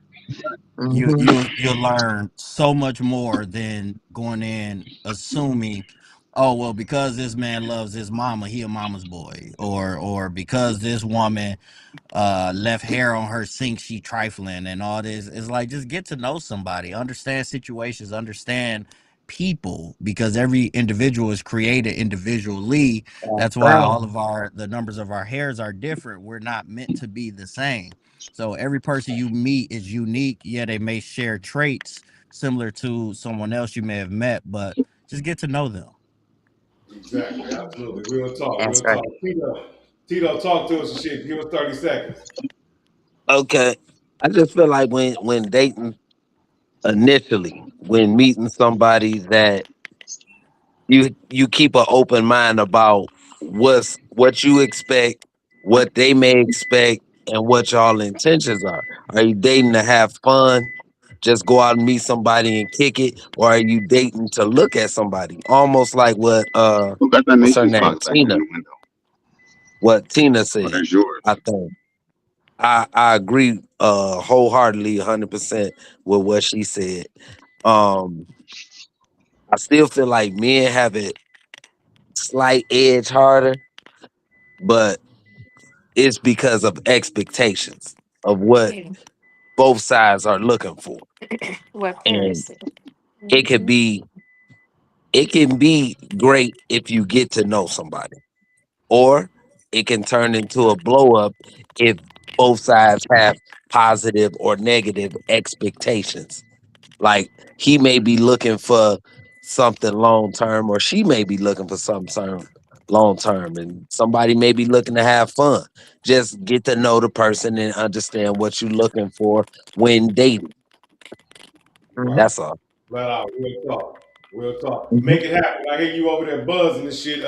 Hmm. you'll learn so much more than going in assuming, oh well, because this man loves his mama, he a mama's boy, or because this woman left hair on her sink, she trifling and all this. It's like just get to know somebody, understand situations, understand people, because every individual is created individually. That's That's why right. all of the numbers of our hairs are different. We're not meant to be the same. So every person you meet is unique. Yeah, they may share traits similar to someone else you may have met, but just get to know them. Exactly, absolutely. Real talk, That's real right. talk. Tito, talk to us and shit. Give us 30 seconds. Okay. I just feel like when dating initially, when meeting somebody that you keep an open mind about what you expect, what they may expect, and what y'all intentions are. Are you dating to have fun? Just go out and meet somebody and kick it, or are you dating to look at somebody? Almost like what Who got that what's her maintenance name? box back there in Tina. the window? What Tina Oh, said. that's yours. I think. I agree wholeheartedly 100% with what she said. Um I still feel like men have it slight edge harder, but it's because of expectations of what Yeah. both sides are looking for. What Paris And said. it could Mhm. be it can be great if you get to know somebody. Or it can turn into a blow up if both sides have positive or negative expectations. Like he may be looking for something long term, or she may be looking for something long term, and somebody may be looking to have fun. Just get to know the person and understand what you're looking for when dating. Right. Mhm. That's all. Flat out, real talk. Real talk. Mhm. Make it happen. I hear you over there buzzing and shit.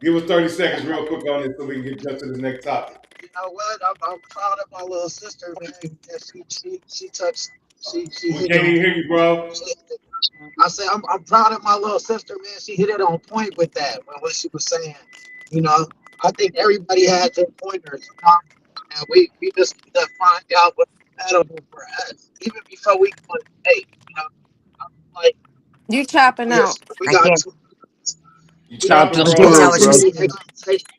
Give us 30 seconds real quick on this so we can get jump to the next topic. You know what? I'm proud of my little sister, man. And she touched, she We hit it can't on. even hear you, bro. She, I say I'm proud of my little sister, man. She hit it on point with that when what she was saying. You know, I think everybody had their pointers, you know, and we just need to find out what's compatible for us, even before we go on a date. You know, like You chopping out. we I got can't to, You we got chopping, too Chop can't bro. tell suey, what you're bro. many saying. expectations.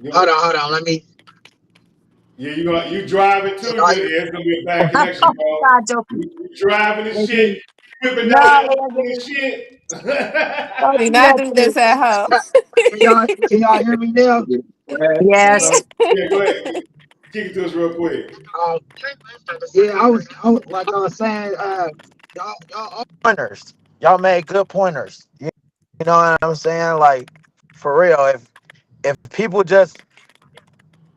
You, Hold on. Let me. yeah, you driving Can too. y'all hear me? It's gonna be a bad connection, bro. God, don't. You driving and shit, whipping down No, that and shit. We not do this at home. Can y'all hear me now? yes. Yeah, go ahead. Kick it to us real quick. Um, yeah, I was like I was saying, y'all all pointers. Y'all made good pointers. You know what I'm saying? Like for real, if people just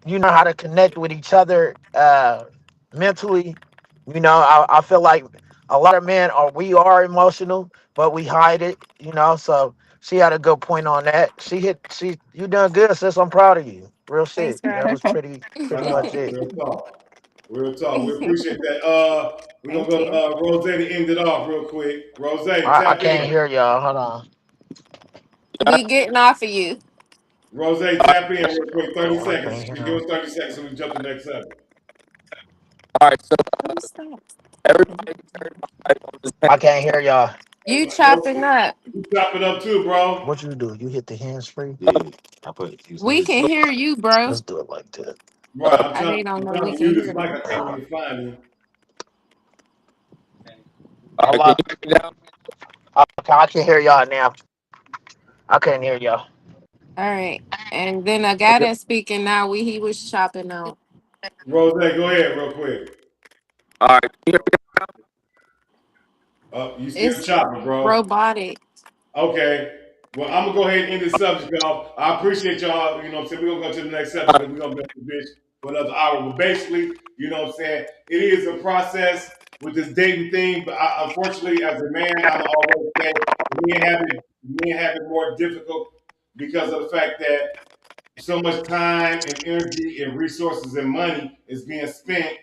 know how to connect with each other mentally, I feel like a lot of men we are emotional, but we hide it. So she had a good point on that. She you done good, sis. I'm proud of you. Real Thanks, shit. That bro. was pretty Flat much out. it. Real talk. Real talk. We appreciate that. We're gonna Thank go to you. Rose to end it off real quick. Rose, I tap can't in. hear y'all. Hold on. We getting off of you. Rose, tap in real quick. 30 Oh, I seconds. can't hear Give us him. 30 seconds so we can jump to the next subject. All right, so Who stopped? everybody on this I can't hear y'all. You Rose, chopping up. you chop it up too, bro. What you do? You hit the hands free? Yeah, I put use We hands can free. hear you, bro. Let's do it like that. Right, They don't I'm know trying we to can mute his hear mic. them. I can't even find him. all right, can Hello. you hear me now? Okay, I can hear y'all now. I can't hear y'all. All right. And then I got Okay. us speaking now. He was chopping out. Rose, go ahead real quick. All right, can you hear me? You still It's chopping, bro. robotic. Okay. Well, I'm gonna go ahead and end this subject off. I appreciate y'all. You know what I'm saying? We're gonna go to the next subject and we're gonna be on the bitch for another hour. But basically, you know what I'm saying? It is a process with this dating thing. But unfortunately, as a man, I'm always say men have it more difficult because of the fact that so much time and energy and resources and money is being spent,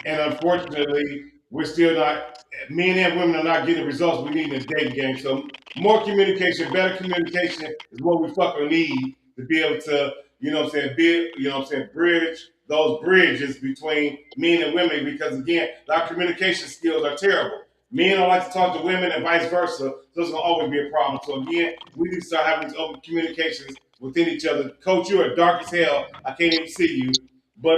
and unfortunately, we're still not. Men and women are not getting the results we need in the dating game. So more communication, better communication is what we fucking need to be able to, you know what I'm saying, bridge those bridges between men and women. Because again, our communication skills are terrible. Men don't like to talk to women and vice versa. So it's gonna always be a problem. So again, we need to start having these open communications within each other. Coach, you are dark as hell. I can't even see you. But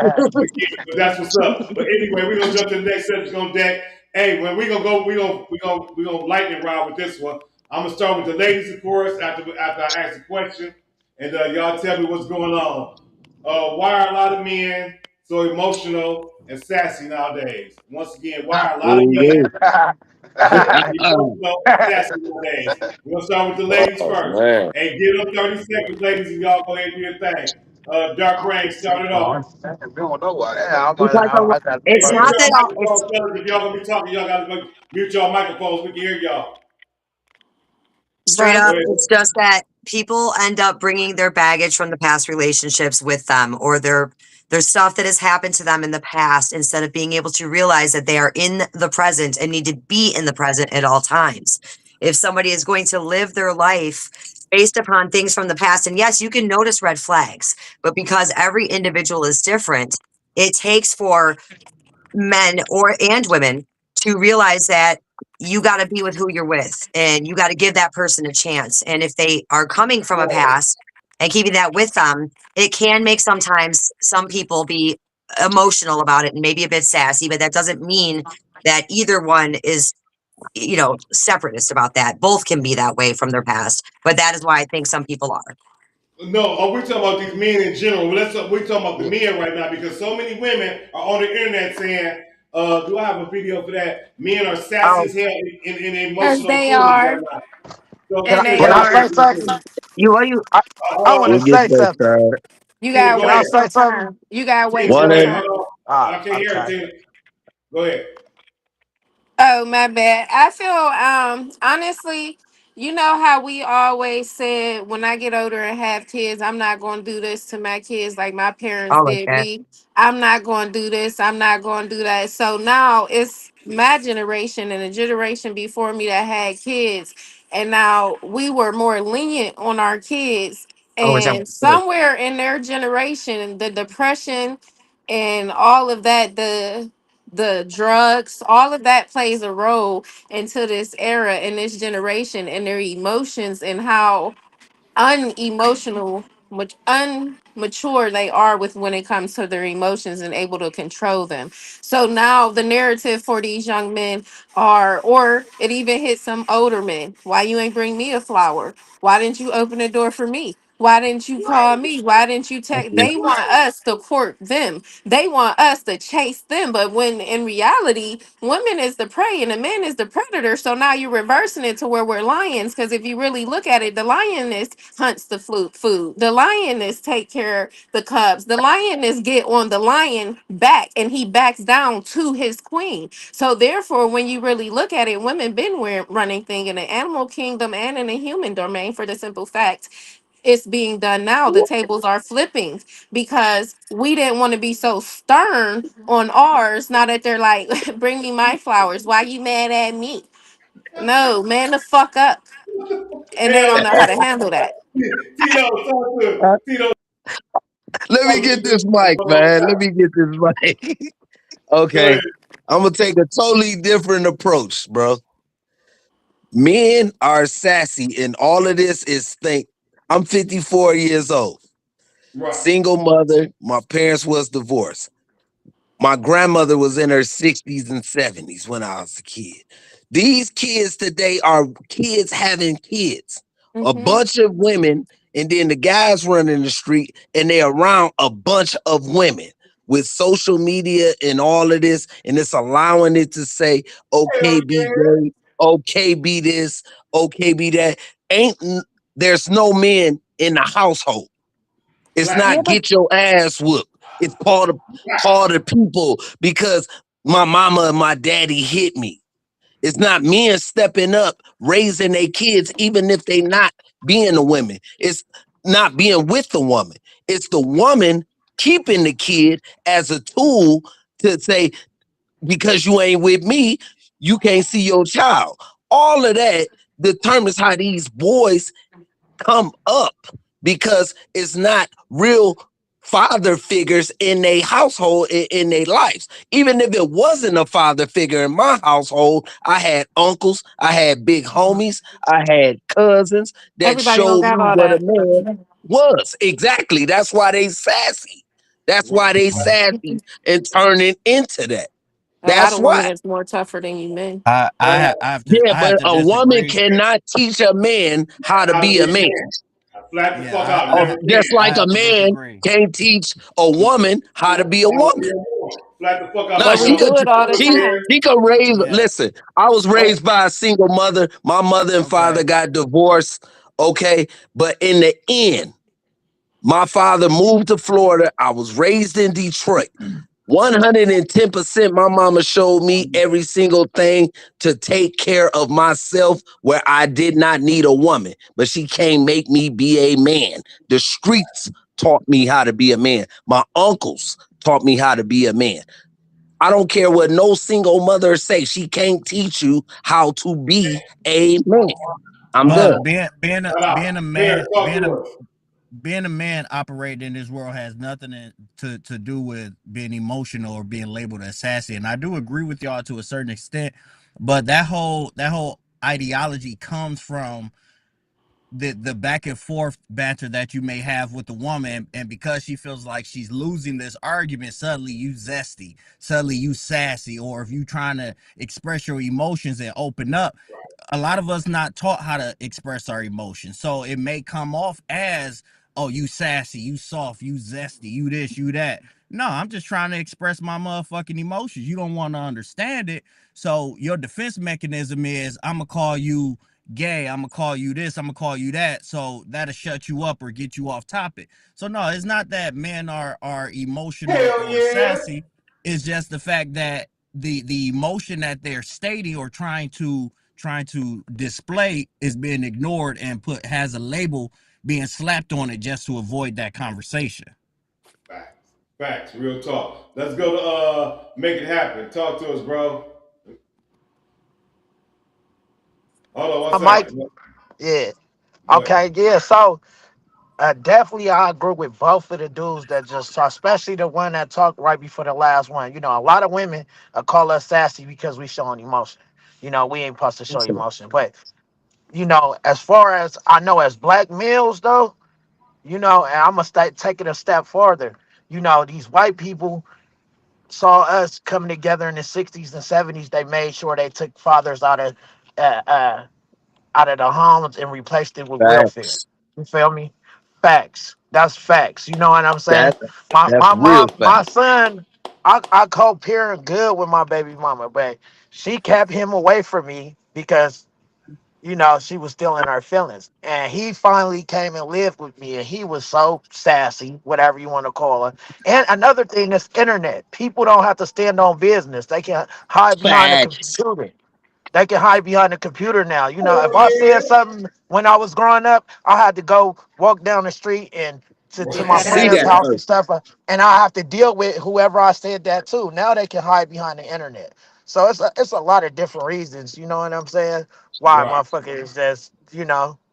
but, yeah, but that's what's up. But anyway, we're gonna jump to the next subject on deck. Hey, when we gonna go, we gonna lightning round with this one. I'm gonna start with the ladies, of course, after I ask the question, and y'all tell me what's going on. Why are a lot of men so emotional and sassy nowadays? Once again, why a lot of men Ooh, so wait. emotional and sassy nowadays? We're gonna start with the ladies Oh first. man. Hey, give them 30 seconds, ladies, and y'all go ahead and do your thing. Dark Rain, start it Oh, off. we don't know what. Yeah, Because I got Hey, it's mute not y'all that all, it's microphones, fellas. If y'all gonna be talking, y'all gotta go mute y'all microphones. We can hear y'all. straight Right. Go up, ahead. it's just that people end up bringing their baggage from the past relationships with them, or their stuff that has happened to them in the past, instead of being able to realize that they are in the present and need to be in the present at all times. If somebody is going to live their life based upon things from the past, and yes, you can notice red flags, but because every individual is different, it takes for men or and women to realize that you got to be with who you're with, and you got to give that person a chance. And if they are coming from a past and keeping that with them, it can make sometimes some people be emotional about it and maybe a bit sassy, but that doesn't mean that either one is, separatist about that. Both can be that way from their past, but that is why I think some people are. No, we're talking about these men in general. We're talking about the men right now because so many women are on the internet saying, do I have a video for that? Men are sassy Oh, as hell in Because emotional they feelings are. right now. So can go I And ahead, they can I Dark are. say Rain. something? You I, I Hold want to We'll on. get say that something. started. You Tina, gotta go Can I ahead. wait say your something? turn. You gotta Tina, wait go your One ahead. at turn. Hold on. Oh, I can't hear it, okay. Tina. Go ahead. Oh, my bad. I feel honestly, you know how we always said when I get older and have kids, I'm not going to do this to my kids like my parents All like did that. me. I'm not going to do this. I'm not going to do that. So now it's my generation and the generation before me that had kids, and now we were more lenient on our kids. Oh, which I'm And somewhere in their generation, the depression and all of that, the drugs, all of that plays a role into this era and this generation and their emotions and how unemotional, much unmature they are with when it comes to their emotions and able to control them. So now the narrative for these young men are, or it even hits some older men. Why you ain't bring me a flower? Why didn't you open the door for me? Why didn't you call me? Why didn't you text? okay. They want us to court them. They want us to chase them. But when in reality, women is the prey and the man is the predator. So now you're reversing it to where we're lions. Because if you really look at it, the lioness hunts the food. The lioness take care of the cubs. The lioness get on the lion back and he backs down to his queen. So therefore, when you really look at it, women been running thing in the animal kingdom and in the human domain for the simple fact it's being done now. The tables are flipping because we didn't want to be so stern on ours. Now that they're like, bring me my flowers. Why you mad at me? No, man, the fuck up. And they Hell don't know how to handle that. yeah. Tito, talk to Uh, Tito, Let me talk to get this this mic, one more man. Let time. me get this mic. Go ahead. Okay. I'm gonna take a totally different approach, bro. Men are sassy, and all of this is think. I'm 54 years old, Right. single mother. My parents was divorced. My grandmother was in her 60s and 70s when I was a kid. These kids today are kids having kids. A Mm-hmm. bunch of women, and then the guys running the street, and they around a bunch of women with social media and all of this, and it's allowing it to say, Hell okay, be yeah. gay, okay, be this, okay, be that. There's no men in the household. It's Black. Yeah, not but get your ass whooped. It's call the people because my mama and my daddy hit me. It's not men stepping up, raising their kids, even if they not being a woman. It's not being with the woman. It's the woman keeping the kid as a tool to say, because you ain't with me, you can't see your child. All of that determines how these boys come up because it's not real father figures in a household in their lives. Even if it wasn't a father figure in my household, I had uncles, I had big homies, I had cousins that everybody don't showed got me all what a that. man was. Exactly. That's why they sassy. That's why they sassy and turning into that. A lot That's of why. women is more tougher than you men. Uh, I Yeah, have but to a woman disagree. cannot teach a man how to how to be be a a man. man. Flat the Yeah, fuck out. Oh, Never just did. I like a have to man disagree. can't teach a woman how to be a woman. Flat the fuck out. No, But we she could do it all the she time. she could raise. Yeah. Listen, I was raised by a single mother. My mother and father Okay. got divorced. Okay, but in the end, my father moved to Florida. I was raised in Detroit. 110%, my mama showed me every single thing to take care of myself where I did not need a woman, but she can't make me be a man. The streets taught me how to be a man. My uncles taught me how to be a man. I don't care what no single mother say. She can't teach you how to be a man. I'm done. But being a Fair, man talk to us. being a man operating in this world has nothing to do with being emotional or being labeled as sassy. And I do agree with y'all to a certain extent, but that whole ideology comes from the back and forth banter that you may have with the woman, and because she feels like she's losing this argument, suddenly you zesty, suddenly you sassy, or if you trying to express your emotions and open up, a lot of us not taught how to express our emotions, so it may come off as, oh, you sassy, you soft, you zesty, you this, you that. No, I'm just trying to express my motherfucking emotions. You don't want to understand it, so your defense mechanism is, I'm gonna call you gay, I'm gonna call you this, I'm gonna call you that, so that'll shut you up or get you off topic. So no, it's not that men are emotional Hell or yeah. sassy. It's just the fact that the emotion that they're stating or trying to display is being ignored and put has a label being slapped on it just to avoid that conversation. Facts. Facts. Real talk. Let's go to make it happen. Talk to us, bro. Hold on one Mike. second. Yeah. Go ahead. Okay. Yeah. So definitely, I agree with both of the dudes that just talk, especially the one that talked right before the last one. You know, a lot of women call us sassy because we showing emotion. You know, we ain't supposed to show emotion. But, you know, as far as I know, as black males, though, you know, and I'm going to take it a step further. You know, these white people saw us coming together in the 60s and 70s. They made sure they took fathers uh, uh, out of the homes and replaced it with welfare. Facts. You feel me? Facts. That's facts. You know what I'm saying? That My that's my real mom, fact. my son, I co-parent good with my baby mama, but she kept him away from me because you know she was still in her feelings. And he finally came and lived with me, and he was so sassy, whatever you want to call her. And another thing is internet. People don't have to stand on business. They can hide behind a Facts. computer. They can hide behind the computer now. You know, Hell if I said yeah. something when I was growing up, I had to go walk down the street and to my See parents' that house and person. stuff, and I have to deal with whoever I said that to. Now they can hide behind the internet. So it's a lot of different reasons. You know what I'm saying? Why Right. motherfucker is just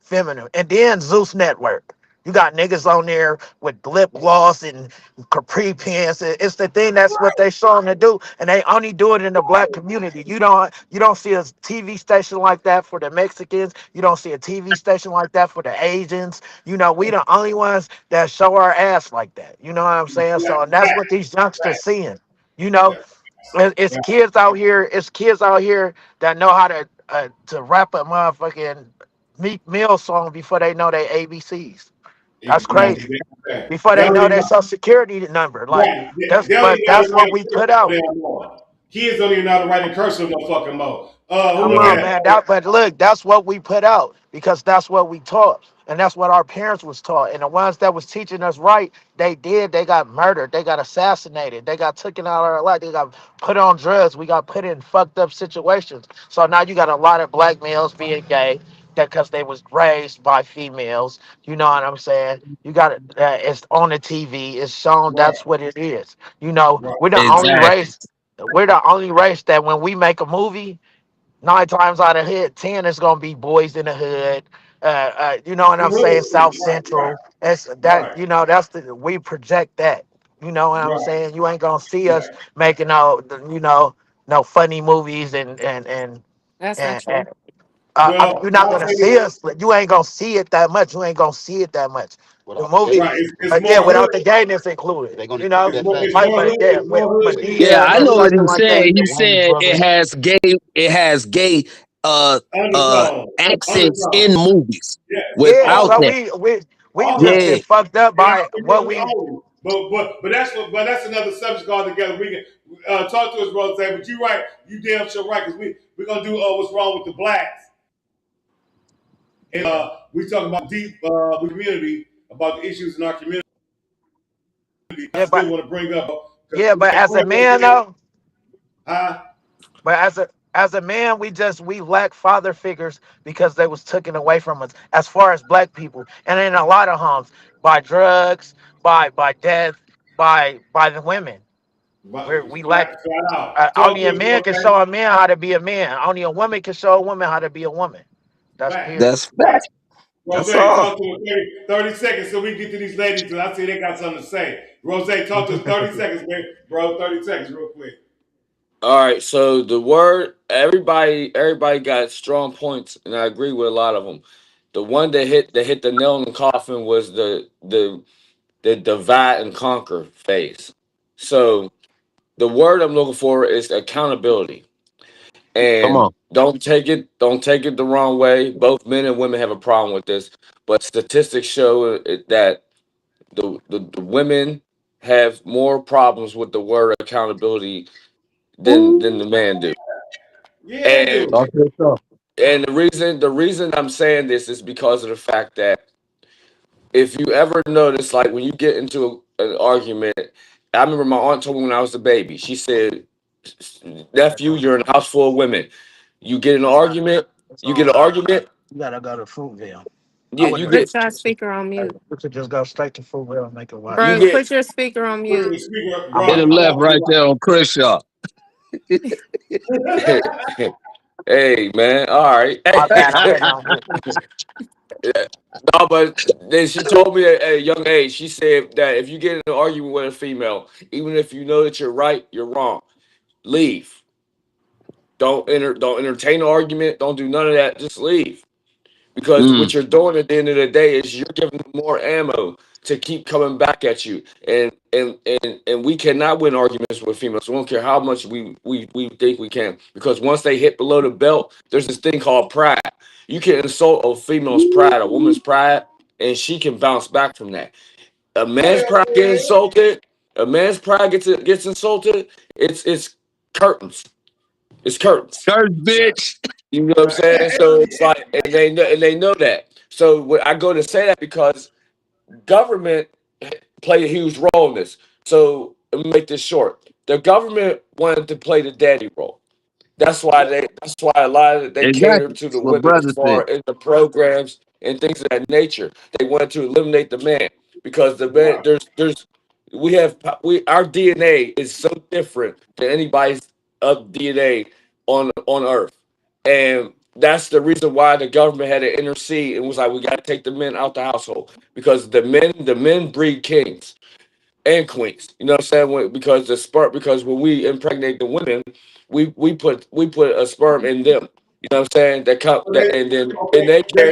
feminine. And then Zeus Network. You got niggas on there with lip gloss and capri pants. It's the thing that's what they showing to do, and they only do it in the black community. You don't see a TV station like that for the Mexicans. You don't see a TV station like that for the Asians. You know, we the only ones that show our ass like that. You know what I'm saying? So and that's what these youngsters seeing. You know, Yeah. it's kids out here. It's kids out here that know how to rap a motherfucking Meek Mill song before they know they ABCs. That's You know, crazy. Before they they don't know even their know. social security number. Like Right. that's They don't but even know how that's to write what in we put cursive out. no more. Kids don't even know how to write in cursive no fucking more. Who Come was on, that? man. But look, that's what we put out because that's what we taught. And that's what our parents was taught. And the ones that was teaching us right, they got murdered. They got assassinated. They got taken out of our life. They got put on drugs. We got put in fucked up situations. So now you got a lot of black males being gay that because they was raised by females. You know what I'm saying? You got it. It's on the TV. It's shown. Right. That's what it is. You know, Right. we're the only Exactly. race. We're the only race that when we make a movie, 9 times out of 10 is gonna be boys in the hood. You know what The I'm hood saying? South street. Right. Central. That's that. Right. You know, that's the we project that. You know what I'm Right. saying? You ain't gonna see us Right. making no funny movies That's not and true. Well, you're not I'll gonna say see this. us. You ain't gonna see it that much. You ain't gonna see it that much. The movie, Right. It's but yeah, more hood. without the gayness included. You know, It's like more hood. but yeah, It's with more hood than Yeah, Medea anything I or else. know what something he like said. that. He said it has gay uh Undertone. accents in Undertone. movies. Yeah, All Without so that, we We All of just them. Yeah, get fucked up They by are what females we. only. But that's another subject altogether. We can talk to us, Rose. But you right. You damn sure right. Because we're gonna do what's wrong with the blacks. And Yeah, we talk about deep with community about the issues in our community. I yeah, still want to bring up because yeah, but as a man though, huh? but as a man, we lack father figures because they was taken away from us. As far as black people, and in a lot of homes, by drugs, by death, by the women, where we lack. Flat out. Talk Only to a us, man can Rose. show a man how to be a man. Only a woman can show a woman how to be a woman. That's Facts. period. that's fact. Rose, That's all. talk to us 30 seconds so we can get to these ladies because I see they got something to say. Rose, talk to us 30 seconds, man. Bro, 30 seconds real quick. All right, so the word everybody got strong points, and I agree with a lot of them. The one that hit the nail in the coffin was the divide and conquer phase. So the word I'm looking for is accountability, Come and on. don't take it the wrong way. Both men and women have a problem with this, but statistics show that the women have more problems with the word accountability than the man do. Yeah, they And do. Talk to yourself. the reason I'm saying this is because of the fact that if you ever notice, like when you get into an argument, I remember my aunt told me when I was a baby. She said, "Nephew, you're in a house full of women. You get an It's not. argument. It's You get on. an argument. You gotta go to Fruitvale. I Yeah, would you have. get Put your speaker on mute. You could just go straight to Fruitvale and make it watch. you Bro, get." put your speaker on Put mute. the speaker up, I'm bro. Hit on. a I'm left right on there on Crenshaw. Hey man, all right. My bad. I didn't know. No, but then she told me at a young age, she said that if you get in an argument with a female, even if you know that you're right, you're wrong. Leave. Don't entertain the argument. Don't do none of that. Just leave. Because Mm. what you're doing at the end of the day is you're giving them more ammo to keep coming back at you. And we cannot win arguments with females. We don't care how much we think we can. Because once they hit below the belt, there's this thing called pride. You can insult a female's pride, a woman's pride, and she can bounce back from that. A man's Hell pride gets yeah. insulted. A man's pride gets insulted. It's curtains. It's curtains. Church Right. bitch. You know what I'm saying? So it's like, and they know that. So what I go to say that because government played a huge role in this. So let me make this short. The government wanted to play the daddy role. That's why Yeah. they. That's why a lot of it, they cater Exactly. to the That's what women as brother said. far as the programs and things of that nature. They wanted to eliminate the man because the man Right. there's we our DNA is so different than anybody's of DNA on Earth, and that's the reason why the government had to intercede and was like, we got to take the men out the household because the men breed kings and queens. You know what I'm saying? Because the sperm, because when we impregnate the women, we put a sperm in them. You know what I'm saying? That come So that, and then okay. and I'm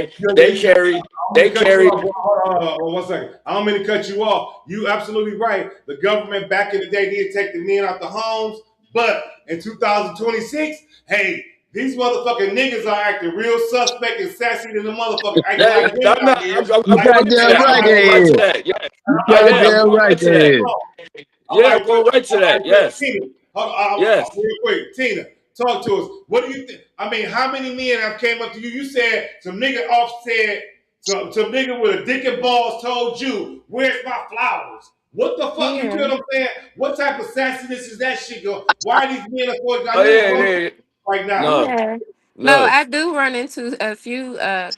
they gonna cut you carry. off. Hold on, 1 second. I don't mean to cut you off. You absolutely right. The government back in the day did take the men out the homes, but in 2026, hey, these motherfucking niggas are acting real suspect and sassy than the motherfucker acting Yeah, like women I'm out not. here. I'm You Like going what to the goddamn hell that. am I'm right I going they right doing? to is. that. Yeah, You All yeah. right, I'm goddamn going right right they to that. is. all Yeah, I'm right, going right to that. Yes, Tina, yes. real quick, Tina, talk to us. What do you think? I mean, how many men have came up to you? You said some nigga off said some nigga with a dick and balls told you, "Where's my flowers?" What the fuck? You Yeah. feel what I'm saying? What type of sassiness is that shit going? Why are these men are I Oh know it's yeah, one yeah. Yeah. right now. No, Yeah. No, no. I do run into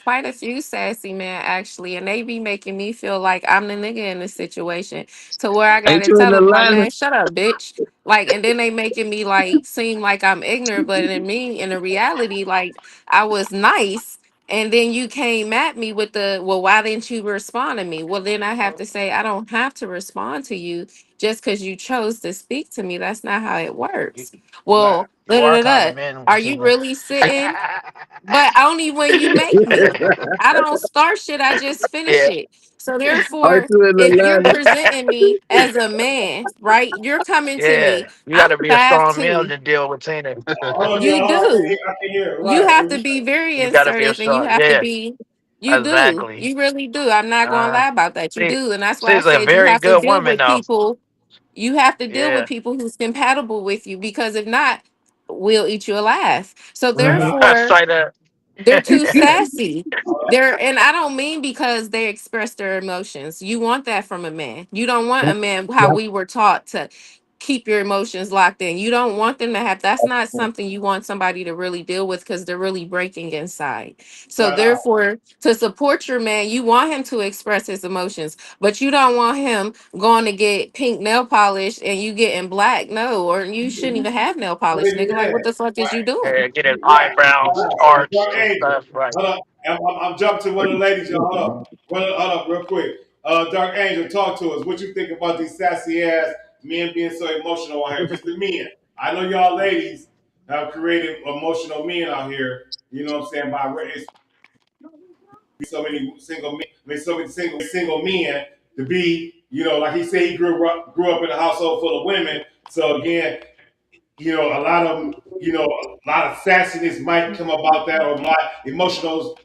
quite a few sassy men actually, and they be making me feel like I'm the nigga in the situation to where I Ain't gotta you in tell them, like, Atlanta? man, shut up, bitch. Like, and then they making me like seem like I'm ignorant, but in the reality, like I was nice, and then you came at me with well, why didn't you respond to me? Well, then I have to say I don't have to respond to you just because you chose to speak to me. That's not how it you, works. Right. Well, you da, da, are da, kind of da. men, Are you Tina. really sitting? But only when you make me. I don't start shit, I just finish Yeah. it. So Aren't therefore, you in if you're Atlanta? presenting me as a man, right? You're coming to me. Yeah. You got I'm to be a five strong man two. to deal with Tina. Hold on, You Tina. Hold on. do. I can hear it. You Right. have What to you be say? very You got to be a assertive, and you strong. have to Yeah. be You do. Exactly. You really do. I'm not going to Uh, lie about that. You she, do. And that's why I she's a said you very have to good deal woman, with though. people. You have to deal with Yeah. people who's compatible with you because if not, we'll eat you alive. So Nah, therefore, Straight up. they're too sassy. They're and I don't mean because they express their emotions. You want that from a man. You don't want a man how we were taught to keep your emotions locked in. You don't want them to have that's not something you want somebody to really deal with because they're really breaking inside. So nah. therefore, to support your man, you want him to express his emotions, but you don't want him going to get pink nail polish and you getting black. No, or you shouldn't even have nail What they polish, do nigga. Like that? what the fuck is Right, you doing? Yeah, get his right, eyebrows right. arched Dark and Angel. stuff. Right. Hold up. I'm jumping to one of the ladies, y'all. Hold up, real quick. Dark Angel, talk to us. What you think about these sassy ass men being so emotional out here? Just the men. I know y'all ladies have created emotional men out here. You know what I'm saying? By raising so many single men, I mean, so many single men to be, like he said, he grew up in a household full of women. So again, a lot of them, a lot of sassiness might come about that, or a lot of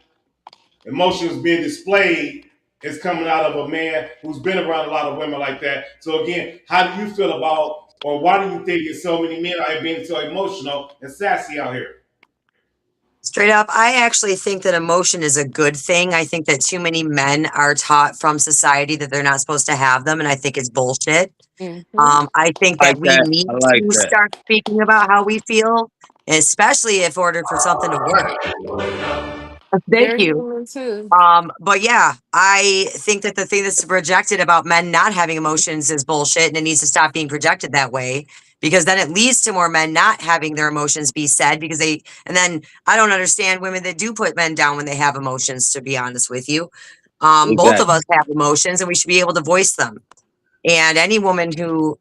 emotions being displayed is coming out of a man who's been around a lot of women like that. So again, how do you feel about, or why do you think there's so many men out here being so emotional and sassy out here? Straight up, I actually think that emotion is a good thing. I think that too many men are taught from society that they're not supposed to have them, and I think it's bullshit. Hmm. I think I that like we that. need I like to that. start speaking about how we feel, especially if ordered for something to work. Thank They're you. human too. But yeah, I think that the thing that's projected about men not having emotions is bullshit and it needs to stop being projected that way because then it leads to more men not having their emotions be said and then I don't understand women that do put men down when they have emotions, to be honest with you. Both of Exactly. us have emotions and we should be able to voice them. And any woman who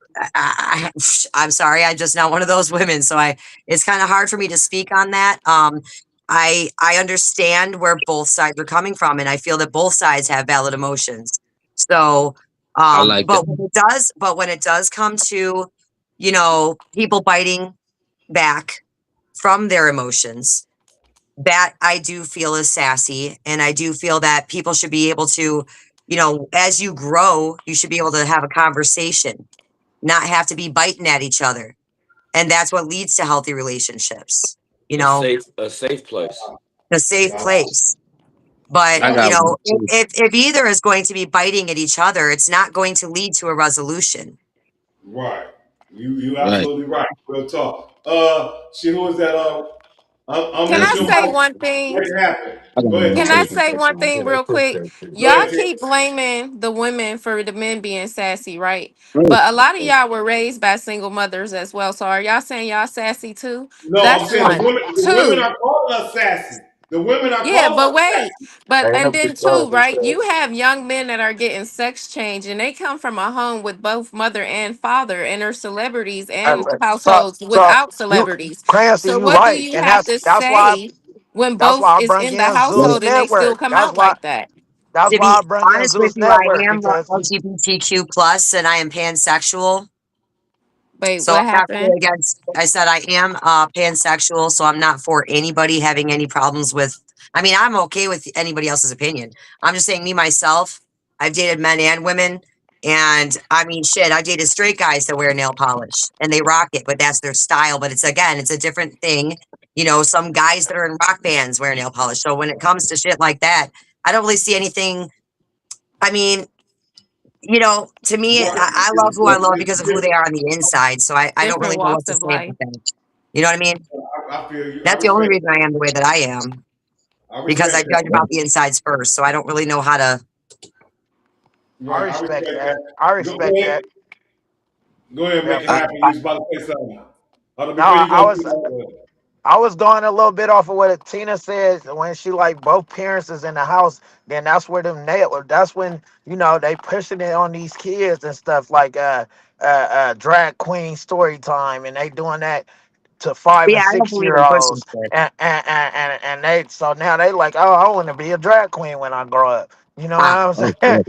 I'm sorry, I'm just not one of those women. So it's kind of hard for me to speak on that. I understand where both sides are coming from, and I feel that both sides have valid emotions. So, I like that. but when it does come to, people biting back from their emotions, that I do feel is sassy. And I do feel that people should be able to, as you grow, you should be able to have a conversation, not have to be biting at each other. And that's what leads to healthy relationships, A safe place. a safe place. But, I got one too. if either is going to be biting at each other, it's not going to lead to a resolution. Right. You Right. absolutely right. Real talk. Who is that? Can Unmute I your say mic. one thing? Make it happen. I got Go ahead, one Can Tina. I too. say one thing real quick? Go Y'all ahead, Tina. keep blaming the women for the men being sassy, right? Right. But a lot of y'all were raised by single mothers as well. So are y'all saying y'all sassy too? No, I'm That's saying one. the women Two. are calling us sassy. The women are Yeah, calling but us wait. sassy. But Ain't no and then two, disclosure. right? You have young men that are getting sex change and they come from a home with both mother and father and are celebrities and So, households so without you, celebrities. Clancy, So you what do right, you and have to say when that's both why I is bring in the in Zeus Well, household and they still Network. come out like that? That's to why be I bring in honest with Zeus you, I Network am because LGBTQ plus and I am pansexual. Wait, So what I'm not really happened? against, I said I am pansexual, so I'm not for anybody having any problems with, I mean, I'm okay with anybody else's opinion. I'm just saying, me, myself, I've dated men and women. And I mean, shit, I dated straight guys that wear nail polish and they rock it, but that's their style. But it's a different thing. Some guys that are in rock bands wear nail polish. So when it comes to shit like that, I don't really see anything. I mean, to me, Right. I love who I love because of who they are on the inside. So I don't Different really know what walks to of say life. about that. You know what I mean? I feel you. I That's the only respect reason I am the way that I am that. I because I respect judge that. about the insides first. So I don't really know how to. I Right. I respect respect that. that. I Go respect ahead. that. Go ahead and Yeah, make it but happen. You was about to say something. Hold on, no, before you I go. was going a little bit off of what Tina said when she like both parents is in the house. Then that's where them nail. That's when they pushing it on these kids and stuff like drag queen story time, and they doing that to five Yeah, and I don't six believe year in pushing olds, shit. and they so now they like, oh, I want to be a drag queen when I grow up. You know what Ah, I'm saying? Okay.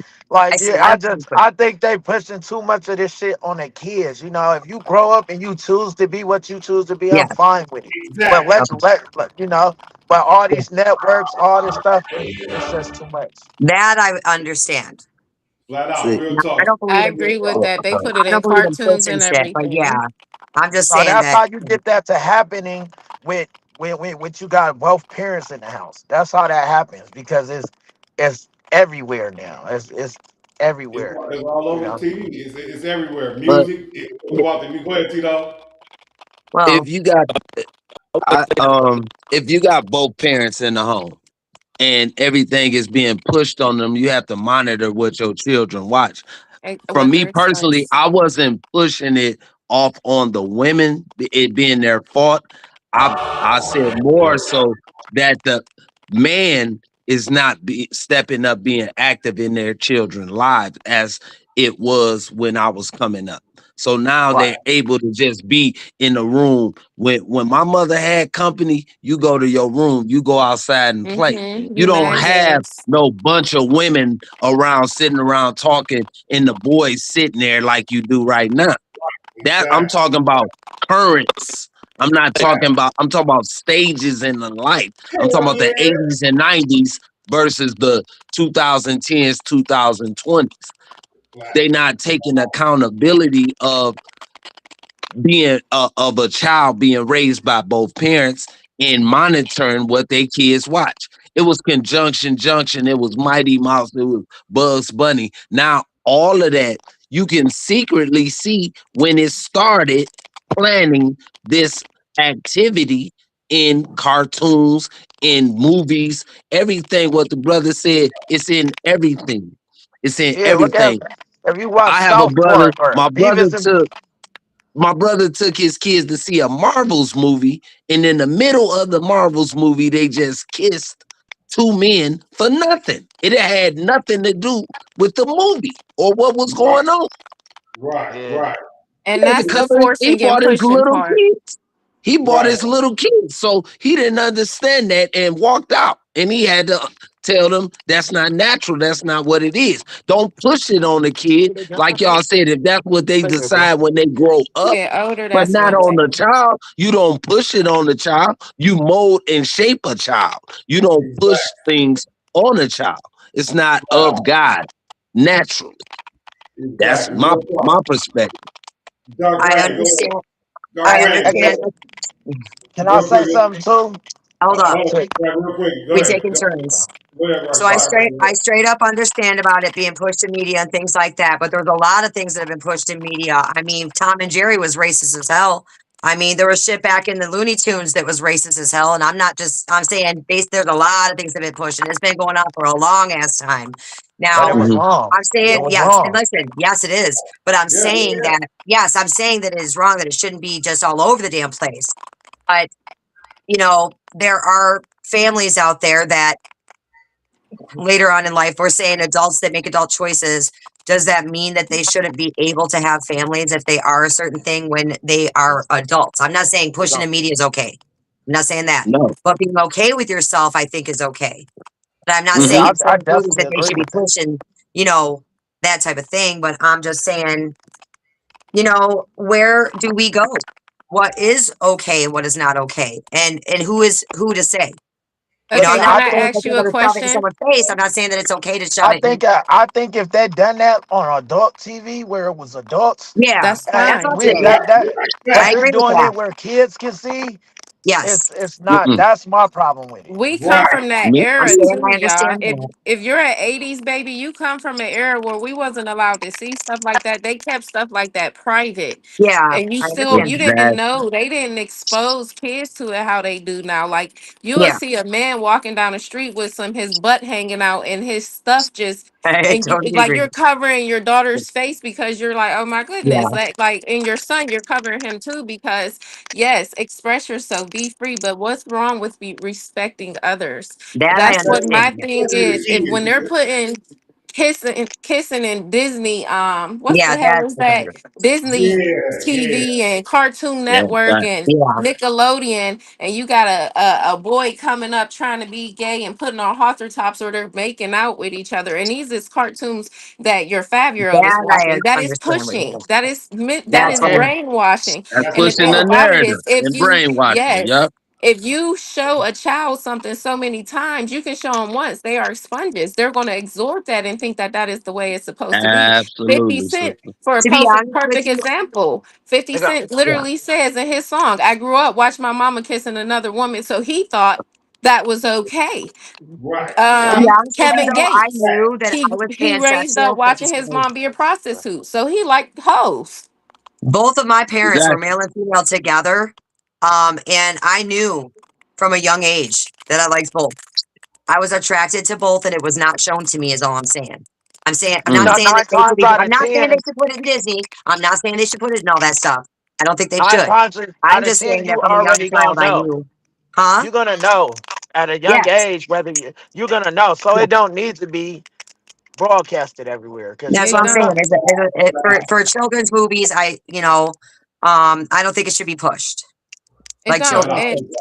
I Like, see. yeah, That's different. I think they pushing too much of this shit on the kids. You know, if you grow up and you choose to be what you choose to be, Yeah. I'm fine with it. But Exactly. you know, but all these networks, all this stuff, it's just too much. That I understand. Flat out, See, real No, I talk. don't believe I in. agree with that. They put it I in don't believe in cartoons pushing and shit, but everything. yeah, I'm just So saying that's that. how you get that to happening with with you got both parents in the house. That's how that happens because it's everywhere now. It's everywhere. It's all You over the know. TV. It's everywhere. but Music. Walter, go ahead, Tito. Well, if you got if you got both parents in the home and everything is being pushed on them, you have to monitor what your children watch. From What me their personally, strengths. I wasn't pushing it off on the women, it being their fault. I said more so that the man is not stepping up, being active in their children's lives as it was when I was coming up. So now Right. they're able to just be in the room. When my mother had company, you go to your room, you go outside and play. Mm-hmm. You You don't mind have games. no bunch of women around sitting around talking and the boys sitting there like you do right now. That I'm Exactly. talking about currents. I'm talking about stages in the life. I'm talking Hell about the yeah. 80s and 90s versus the 2010s, 2020s. Flat. They not taking accountability of a child being raised by both parents and monitoring what their kids watch. It was Conjunction Junction, it was Mighty Mouse, it was Bugs Bunny. Now all of that you can secretly see when it started planning this activity in cartoons, in movies, everything. What the brother said, it's in everything. It's in Yeah. Look at everything. if you watch I have a South brother. Park or My brother Beavis and took his kids to see a Marvels movie, and in the middle of the Marvels movie, they just kissed two men for nothing. It had nothing to do with the movie or what was Right. going on. Right. yeah. Right. And He had to that's the cover his, he forcing and bought his pushing little part. kids. He bought Right. his little kids. So he didn't understand that and walked out. And he had to tell them that's not natural. That's not what it is. Don't push it on the kid. Like y'all said, if that's what they decide when they grow up, Get older, but that's not one on the thing. child. You don't push it on the child. You mold and shape a child. You don't push Exactly. things on a child. It's not Flat of out. God naturally. That's Exactly. my Real my talk. perspective. Dark I Rain, go ahead. understand. Dark I Rain, understand. Can I real say quick. something too? Hold up. Hold on. Right, real quick. Go We ahead. taking turns. Go ahead, So right, Dark Rain. I straight up understand about it being pushed in media and things like that, but there's a lot of things that have been pushed in media. I mean, Tom and Jerry was racist as hell. I mean, there was shit back in the Looney Tunes that was racist as hell, and I'm saying there's a lot of things that have been pushed, and it's been going on for a long ass time. But it Now, was Mhm. wrong. I'm It saying was yes, and wrong. listen, yes, it is, but I'm Yeah, yeah, saying yeah. that yes, I'm saying that it is wrong, that it shouldn't be just all over the damn place. But there are families out there that later on in life, we're saying adults that make adult choices. Does that mean that they shouldn't be able to have families if they are a certain thing when they are adults? I'm not saying pushing the media is okay. I'm not saying that. No. But being okay with yourself, I think, is okay. But I'm not Yeah, Hmm. saying I certain movies definitely that they agree should be with that. pushing, that type of thing. But I'm just saying, where do we go? What is okay and what is not okay? And who to say? Okay, I'm Listen, not can I saying ask that you you're a going to shove it in question? someone's face. I'm not saying that it's okay to shove it in. I think if they done that on adult TV where it was adults, Yeah, That's that's what fine. I'm we saying. that I if you're agree with doing that. it where kids can see, Yes. it's not. Mm-mm. That's my problem with it. We come Right. from that Me. I'm era saying too, I y'all. understand If that. if you're an '80s baby, you come from an era where we wasn't allowed to see stuff like that. They kept stuff like that private, Yeah, and I you understand. didn't Exactly. know. They didn't expose kids to it how they do now. Like you will Yeah, see a man walking down the street with his butt hanging out and his stuff just. I And totally like agree. you're covering your daughter's face because you're like, oh my Yeah, goodness, like, and your son, you're covering him too because yes, express yourself, be free. But what's wrong with respecting others? that I That's what understand. my That's thing the is. If key. when they're putting kissing in Disney. What's Yeah, the hell that's is the that? thing. Disney Yeah, yeah. TV and Cartoon Yeah, Network right. and Yeah. Nickelodeon, and you got a boy coming up trying to be gay and putting on halter tops, or they're making out with each other. And these is cartoons that your 5 year old is That I watching. That is understand what you're pushing. saying. That That's is what Yeah. we brainwashing. That's And the pushing thing the about it narrative is, if and you brainwashing. yes, Yep. if you show a child something so many times, you can show them once. They are sponges. They're going to absorb that and think that that is the way it's supposed to be. 50 Absolutely, Cent, sister. for a to be perfect, honest with perfect you. example, 50 They got Cent Yeah. literally says in his song, I grew up watching my mama kissing another woman. So he thought that was okay. Right. To yeah. be honest with you Kevin though, I Gates, knew that I was he raised up pansexual watching since his mom be a prostitute. So he liked hoes. both of my parents were Exactly. male and female together. And I knew from a young age that I liked both. I was attracted to both, and it was not shown to me. Is all I'm saying. I'm You not Mm. know, saying that nine they should times be. out I'm of not saying they ten, should put it in Disney. I'm not saying they should put it in all that stuff. I don't think they nine should. times I'm out of just ten, saying that you from a young already child, gonna I know. knew. Huh? You're gonna know at a young Yes. age whether you're gonna know. So Yeah. it don't need to be broadcasted everywhere because That's It what I'm it's saying. not. don't. For children's movies, I don't think it should be pushed It like don't. children's No. movies.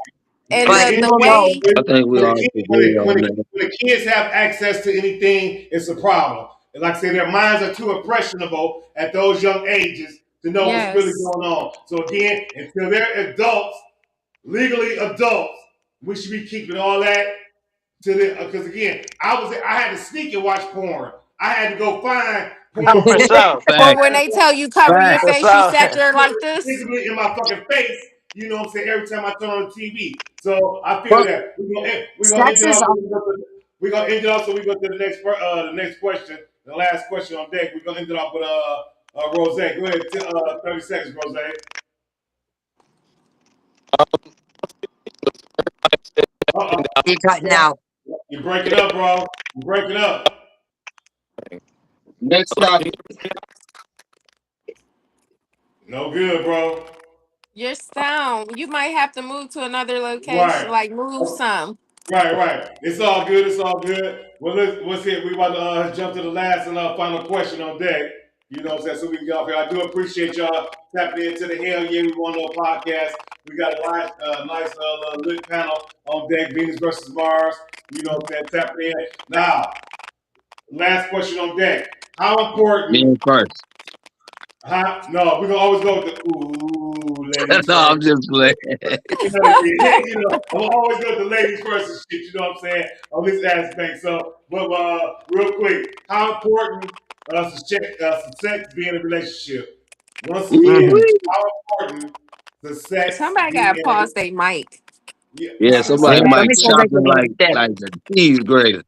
And And But again, the people know. way I think we all agree on that. when the kids have access to anything, it's a problem. And like I say, their minds are too impressionable at those young ages to know what's really yes. going on. So again, until they're adults, legally adults, we should be keeping all that to the because again, I had to sneak and watch porn. I had to go find porn For before sure. Or Fact. when they tell you cover your Fact. For face, you sure. sat there like this. visibly in my fucking face. You know what I'm saying? Every time I turn on the TV. So I feel Well, that we're gonna end sex it is off. We're gonna end it off. So we go to the next question, the last question on deck. We're gonna end it off with Rose. Go ahead, 30 seconds, Rose. Uh you cutting oh, out. you're breaking up, bro. You're breaking up. Next stop. No good, bro. Your sound, you might have to move to another location, Right. like move some. Right, right. It's all good. It's all good. Well, let's see. We about to jump to the last and final question on deck. You know what I'm saying? So we can get off here. I do appreciate y'all tapping into the Hell Yeah We Want to Know podcast. We got a nice lit panel on deck, Venus versus Mars. You know what I'm saying? Tapping in. Now, last question on deck. How Me important, and first. no, we're going to always go with the, ooh, ladies No, first. I'm just playing. I'm always go to the ladies first and shit. You know what I'm saying on this aspect. So, but real quick, how important sex be in a relationship? Once again, Mm. Ooh-wee. how important does sex Somebody be gotta in a pause their mic. yeah, Yeah, somebody Let might me tell chopping you this. like the cheese grater.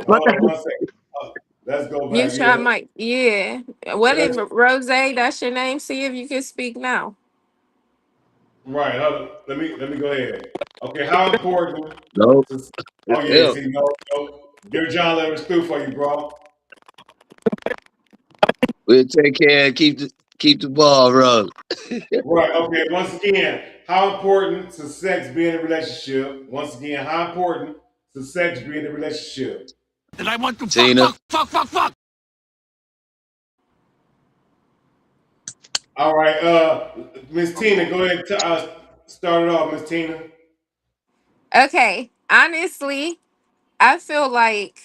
What hold on the? one second. Let's go back. Mute Yeah, your mic. Yeah. What if let's Rose? That's your name. See if you can speak now. right. Hold on. Let me go ahead. Okay, how important? No, To, oh it's yeah, ill. see, no. Dear John, let us through for you, bro. We'll take care and keep the ball rolling. Right. Okay. Once again, how important to sex be in a relationship? Once again, how important to sex be in a relationship? And I want to fuck, Tina, fuck, fuck, fuck, fuck. All right. Miss Tina, go ahead and start it off, Miss Tina. Okay. Honestly, I feel like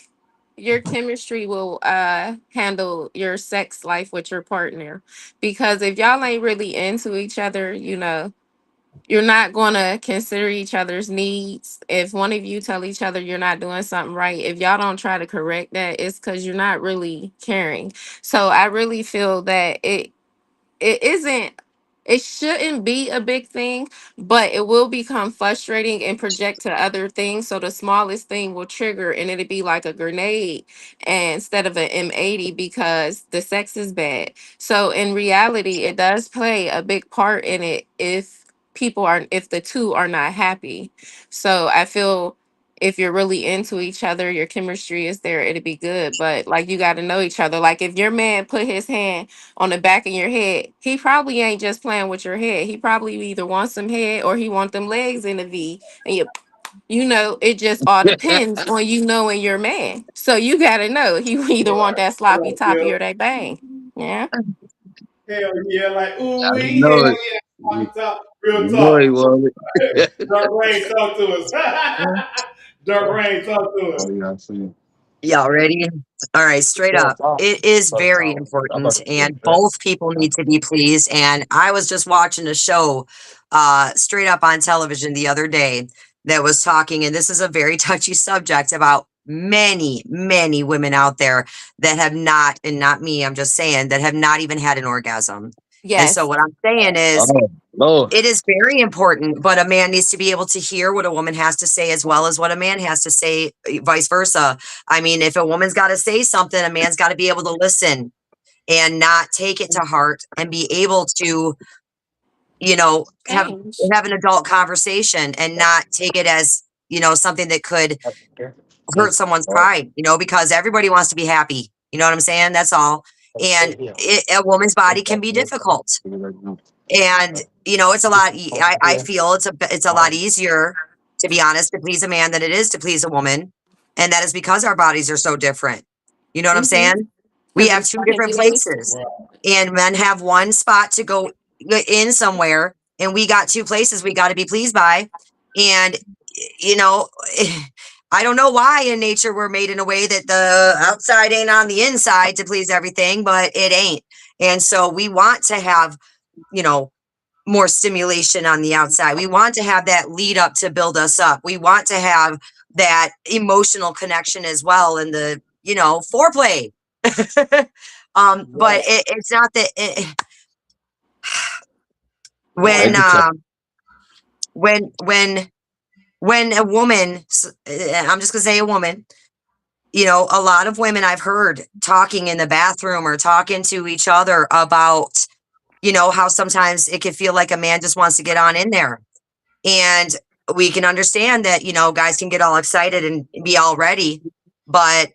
your chemistry will handle your sex life with your partner, because if y'all ain't really into each other, you're not going to consider each other's needs. If one of you tell each other you're not doing something right, if y'all don't try to correct that, it's because you're not really caring. So I really feel that it isn't it shouldn't be a big thing, but it will become frustrating and project to other things. So the smallest thing will trigger and it'll be like a grenade, and instead of an M80, because the sex is bad. So in reality, it does play a big part in it if the two are not happy. So I feel if you're really into each other, your chemistry is there, it'll be good. But like, you got to know each other. Like, if your man put his hand on the back of your head, he probably ain't just playing with your head. He probably either wants some head or he want them legs in a V, and you It just all depends on you knowing your man. So you gotta know he either want Right. that sloppy Right, toppy yeah. or that bang. Yeah. Hell yeah, like ooh I wee, know hell it. yeah, You talking talk, real know he talk. was Dark Rain, talk to us. Dark Rain, talk to us. Oh yeah, I see. Y'all ready? All right, straight up. It is very important, and both people need to be pleased. And I was just watching a show straight up on television the other day that was talking, and this is a very touchy subject about many, many women out there that have not, and not me, I'm just saying, that have not even had an orgasm. And so Yes. what I'm saying is, Oh Lord. it is very important, but a man needs to be able to hear what a woman has to say as well as what a man has to say, vice versa. I mean, if a woman's got to say something, a man's got to be able to listen and not take it to heart and be able to, you know, have Change. have an adult conversation and not take it as, something that could hurt someone's pride, because everybody wants to be happy. You know what I'm saying? That's all. And a woman's body can be difficult. And it's a lot. I feel it's a lot easier, to be honest, to please a man than it is to please a woman, and that is because our bodies are so different. You know what I'm Mm-hmm. saying? We Because have it's two different stimulation. places, and men have one spot to go in somewhere, and we got two places we got to be pleased by. And you know, I don't know why in nature we're made in a way that the outside ain't on the inside to please everything, but it ain't. And so we want to have, you know, more stimulation on the outside. We want to have that lead up to build us up. We want to have that emotional connection as well in the, foreplay. But it's not that Take when your time. when when when a woman, I'm just gonna say a woman, a lot of women I've heard talking in the bathroom or talking to each other about, how sometimes it can feel like a man just wants to get on in there. And we can understand that, guys can get all excited and be all ready, but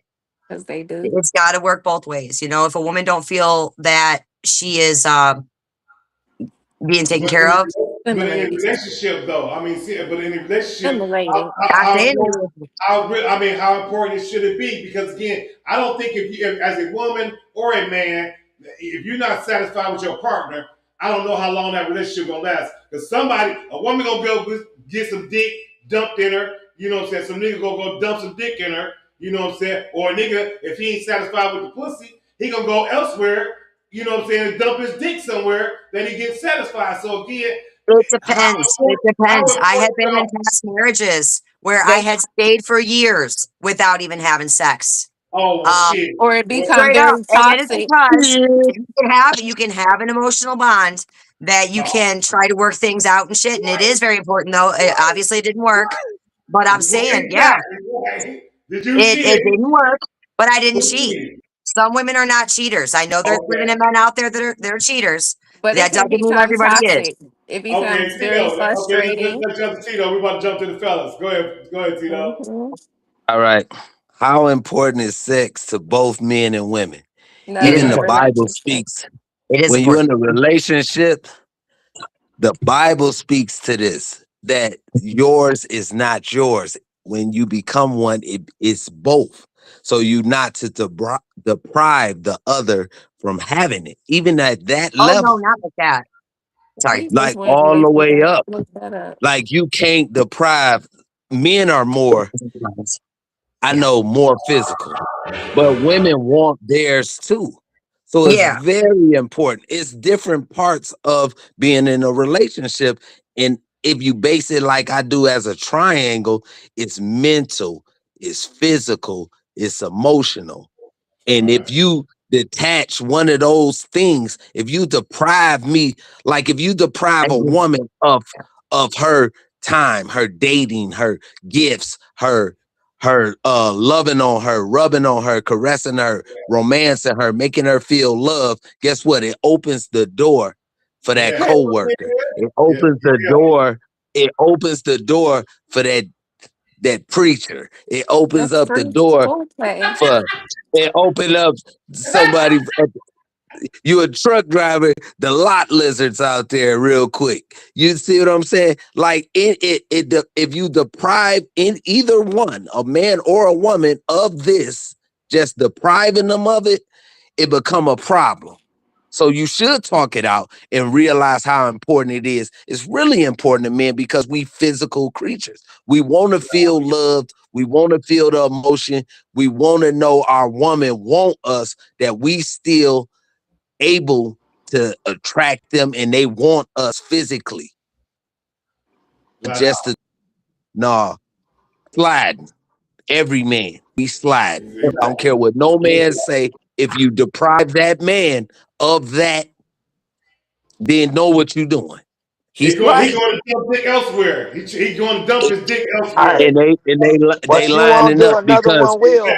Because they do. it's got to work both ways. If a woman don't feel that she is being taken But care of, but in a Stimulating. relationship though, I mean, see, but in a relationship, Stimulating. not how saying important, it I mean, how important it should it be? Because again, I don't think as a woman or a man, if you're not satisfied with your partner, I don't know how long that relationship gonna last. Because a woman gonna go get some dick dumped in her. You know what I'm saying? Some nigga gonna go dump some dick in her. You know what I'm saying? Or a nigga, if he ain't satisfied with the pussy, he gonna go elsewhere. You know what I'm saying? Dump his dick somewhere that he gets satisfied. So again, It how depends. It important, how depends. I had important been in past marriages where I They had stayed for years without even having sex. oh Um, shit. or it Well, become Straight up. very And it is toxic. because you can have an emotional bond that you can try to work things out and shit. And it is very important though. Obviously it didn't work, but I'm saying, yeah, exactly. Right. Did you it cheat? didn't work, but I didn't Who cheat. cheated? Some women are not cheaters. I know there's women Okay. and men out there that are cheaters. But it That can doesn't mean become everybody is. toxic. It Okay, becomes very Tito. Okay, frustrating. let's jump to Tito. We about to jump to the fellas. Go ahead. Go ahead, Tito. Hmm. All right. How important is sex to both men and women? It Not is in Even a the important. Bible relationship. speaks. It is When you're in important. a relationship, the Bible speaks to this that yours is not yours. When you become one, it's both. So you not to deprive the other from having it, even at that Oh no, level, not like that. Sorry. He just like went and all the looked it way up. up. Look that up. Like you can't deprive. Men are more, I Yeah. know, more physical, but women want theirs too. So it's Yeah. very important. It's different parts of being in a relationship. And if you base it like I do as a triangle, it's mental, it's physical, it's emotional. And Right. if you detach one of those things, if you deprive me, like if you I deprive a agree. woman of her time, her dating, her gifts, her loving on her, rubbing on her, caressing her, romancing her, making her feel love, guess what? It opens the door for that Yeah. coworker. It Yeah. opens the Yeah. door. It opens the door for that preacher. It opens That's up the free door foreplay. for it open up somebody. You a truck driver, the lot lizards out there real quick. You see what I'm saying? Like if you deprive in either one, a man or a woman, of this, just depriving them of it, it become a problem. So you should talk it out and realize how important it is. It's really important to men because we physical creatures. We want to feel loved. We want to feel the emotion. We want to know our woman want us, that we still able to attract them and they want us physically. Flat Just to, nah, sliding. Every man, we slide. I don't care what no man say. If you deprive that man of that, then know what you're doing. He's He sliding. going to dump dick elsewhere. He going to dump his dick All right. elsewhere. And they What you won't lining do, up another because, one will.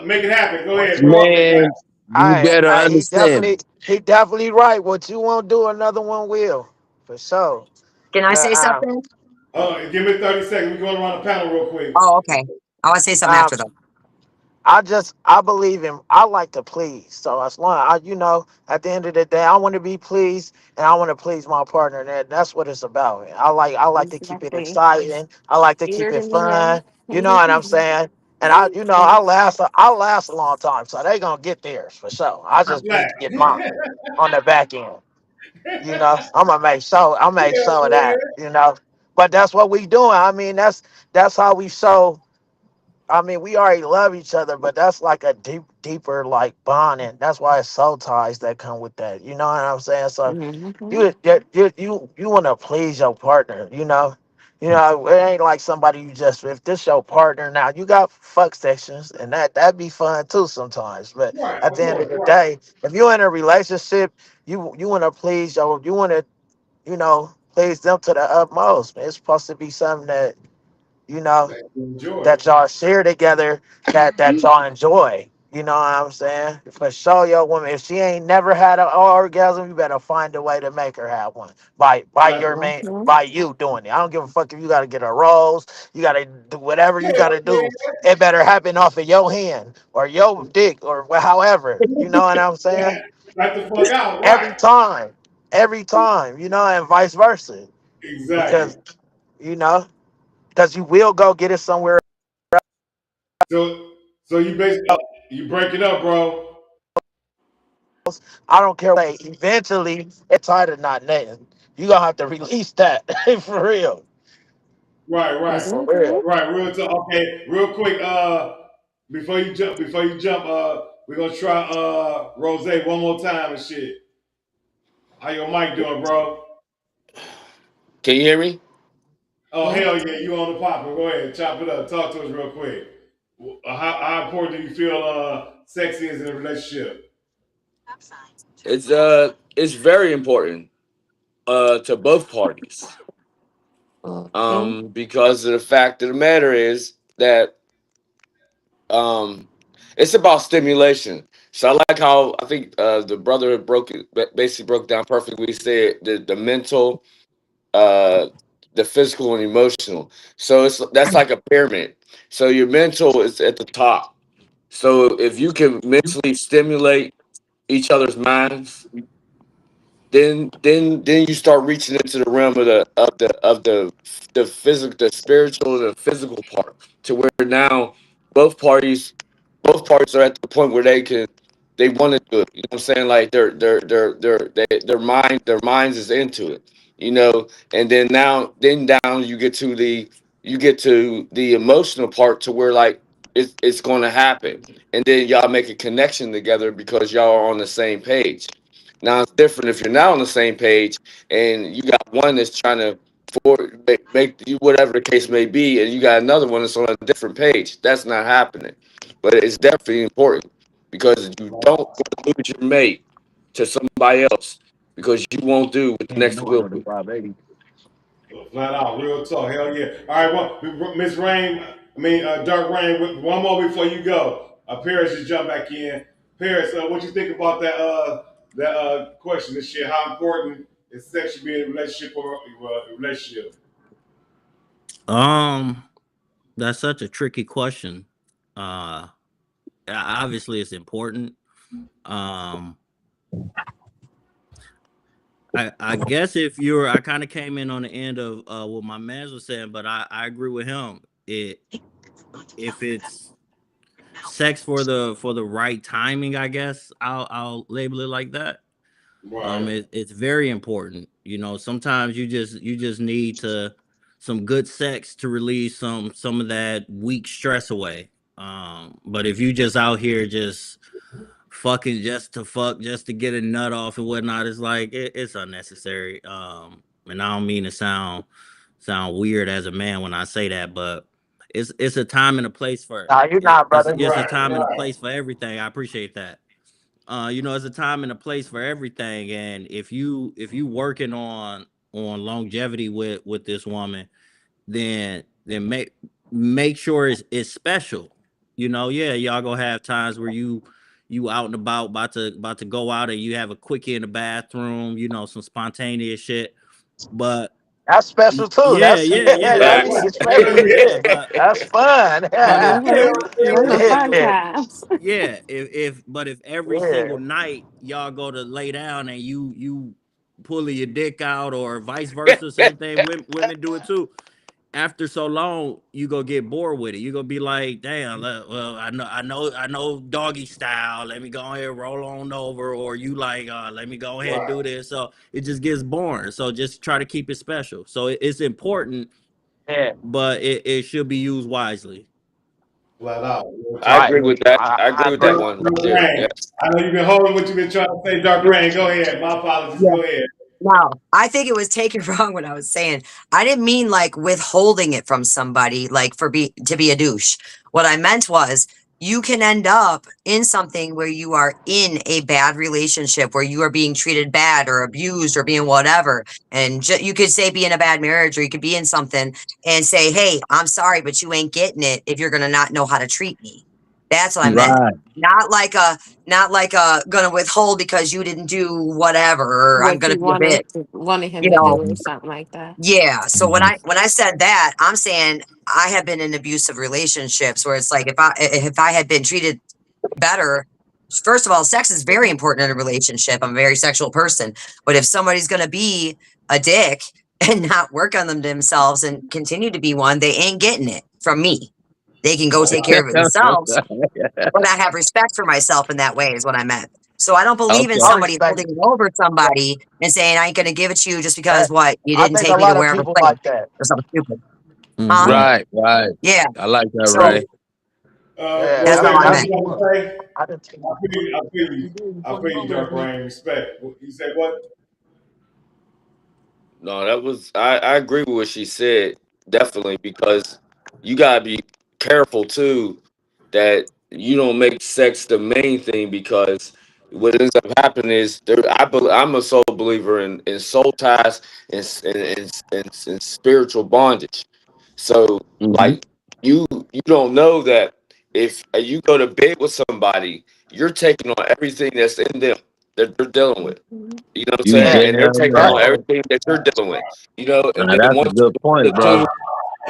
Make it happen. Go ahead, bro. I'm making it man, you better understand. He definitely right. What you won't do, another one will, for sure. Can I say But something? Give me 30 seconds. We're going around the panel real quick. Oh, okay. I want to say something um, after that. I believe in, I like to please. So as long at the end of the day, I want to be pleased and I want to please my partner. And that's what it's about. I like to keep it Exactly. exciting. I like to keep Spirit it in the air. fun. You know what I'm saying? And I last a long time. So they gonna get theirs for sure. I just need Black. to get mine on the back end. I'll make Yeah, sure of man. that. But that's what we doing. I mean, that's how we show. I mean, we already love each other, but that's like a deeper like bonding. That's why it's soul ties that come with that. You know what I'm saying? So Mm-hmm. you want to please your partner. It ain't like somebody you just, if this your partner now, you got fuck sections, and that'd be fun too sometimes. But Right, at of the end course. of the Right. day, if you're in a relationship, you want to please you want to please them to the utmost. It's supposed to be something that you know Enjoy. that y'all share together, that y'all enjoy. You know what I'm saying? For sure, your woman, if she ain't never had an orgasm, you better find a way to make her have one Right. by you doing it. I don't give a fuck if you got to get a rose, you got to do whatever you got Hell to yeah. do. It better happen off of your hand or your dick or however. You know what I'm saying? Right. Back the fuck out. Right. Every time, every time, and vice versa, Exactly. because you know, because you will go get it somewhere. So so you basically you break it up, bro. I don't care. Like, eventually, it's tired of not netting. You gonna have to release that for real. Right, right. For real. Right, real talk. Okay, real quick, before you jump, we're gonna try Rose one more time and shit. How your mic doing, bro? Can you hear me? Oh Yeah. hell yeah, you on the popper. Go ahead, chop it up. Talk to us real quick. How important do you feel sex is in a relationship? It's very important to both parties. Mm-hmm. Because of the fact of the matter is that um it's about stimulation. So I like how I think the brother basically broke down perfectly. He said the mental, uh the physical and emotional. So that's like a pyramid. So your mental is at the top. So if you can mentally stimulate each other's minds, then you start reaching into the realm of the physical, the spiritual, the physical part, to where now both parties both parties are at the point where they want to do it. You know what I'm saying? Like their minds is into it. And then down you get to the emotional part, to where like it's going to happen, and then y'all make a connection together because y'all are on the same page. Now it's different if you're not on the same page and you got one that's trying to make you whatever the case may be, and you got another one that's on a different page. That's not happening. But it's definitely important, because you don't want to lose your mate to somebody else because you won't do what the next will do. Flat out, real talk. Hell yeah. All right, Miss Rain, Dark Rain, one more before you go. Paris just jump back in. Paris, what you think about that question and shit? How important is sex should be in a relationship or a relationship? Um, that's such a tricky question. Obviously it's important. Um, I guess if you're, I kind of came in on the end of what my man was saying, but I agree with him. It If it's sex for the right timing, I guess I'll label it like that. Right. It's very important. You know, sometimes you just need to some good sex to release some of that weak stress away. But if you just out here just fucking just to fuck, just to get a nut off and whatnot, it's like it's unnecessary. And I don't mean to sound weird as a man when I say that, but it's a time and a place for Nah, you not, brother. it's a Right. time and a Right. place for everything. I appreciate that. You know, it's a time and a place for everything. And if you working on longevity with this woman, then make sure it's special. You know, yeah, y'all gonna have times where you out and about to go out and you have a quickie in the bathroom, you know, some spontaneous shit. But That's special too. yeah, That's yeah, yeah, that's yeah, Facts. Hell special. yeah. yeah. That's fun. But if Hell Mm-hmm. Those are yeah. fun Yeah, times. yeah, if every yeah, single night y'all go to lay down and you pulling your dick out or vice versa, same thing. Women do it too. After so long, you gonna get bored with it. You gonna be like, damn, well, I know doggy style. Let me go ahead and roll on over, or you like, let me go ahead and Right. do this. So it just gets boring. So just try to keep it special. So it's important, yeah. but it should be used wisely. Flat out. Real I talk. Right. agree with that. I I agree with that agree. one right Dark there. Rain. Yes. I know you've been holding what you've been trying to say, Dark Rain. Go ahead. My apologies. Yeah. Go ahead. No, I think it was taken wrong when I was saying I didn't mean like withholding it from somebody, like for be to be a douche. What I meant was you can end up in something where you are in a bad relationship, where you are being treated bad or abused or being whatever. And you could say be in a bad marriage, or you could be in something and say, "Hey, I'm sorry, but you ain't getting it if you're gonna not know how to treat me." That's what I meant. Right. Not like a gonna withhold because you didn't do whatever, or I'm What gonna you be a bitch, wanted him you to do know. or something like that. Yeah. So Mhm. when I said that, I'm saying I have been in abusive relationships where it's like if I had been treated better, first of all, sex is very important in a relationship. I'm a very sexual person. But if somebody's gonna be a dick and not work on them themselves and continue to be one, they ain't getting it from me. They can go take care of it themselves, but I have respect for myself in that way is what I meant. So I don't believe in Okay. I somebody respect holding it. over somebody and saying I ain't gonna give it to you just Uh, because what you I didn't think a take me to lot of wherever people place like that. or something stupid. Huh? Hmm. Right, right. Yeah. I like that, So Ray. So, Yeah, that's well, all Wiz, I what that's meant. you want to say? I just I feel you. I feel you, Dark Rain. Respect. You said what? No, that was I agree with what she said, definitely, because you gotta be careful too that you don't make sex the main thing, because what ends up happening is I'm a soul believer in soul ties and and spiritual bondage. So Hmm. like you don't know that if you go to bed with somebody, you're taking on everything that's in them that they're dealing with. Mhm. You know what I'm You saying? yeah, And they're damn taking on right. definitely. everything that you're dealing with. You know, and Now then that's a good point, the bro. two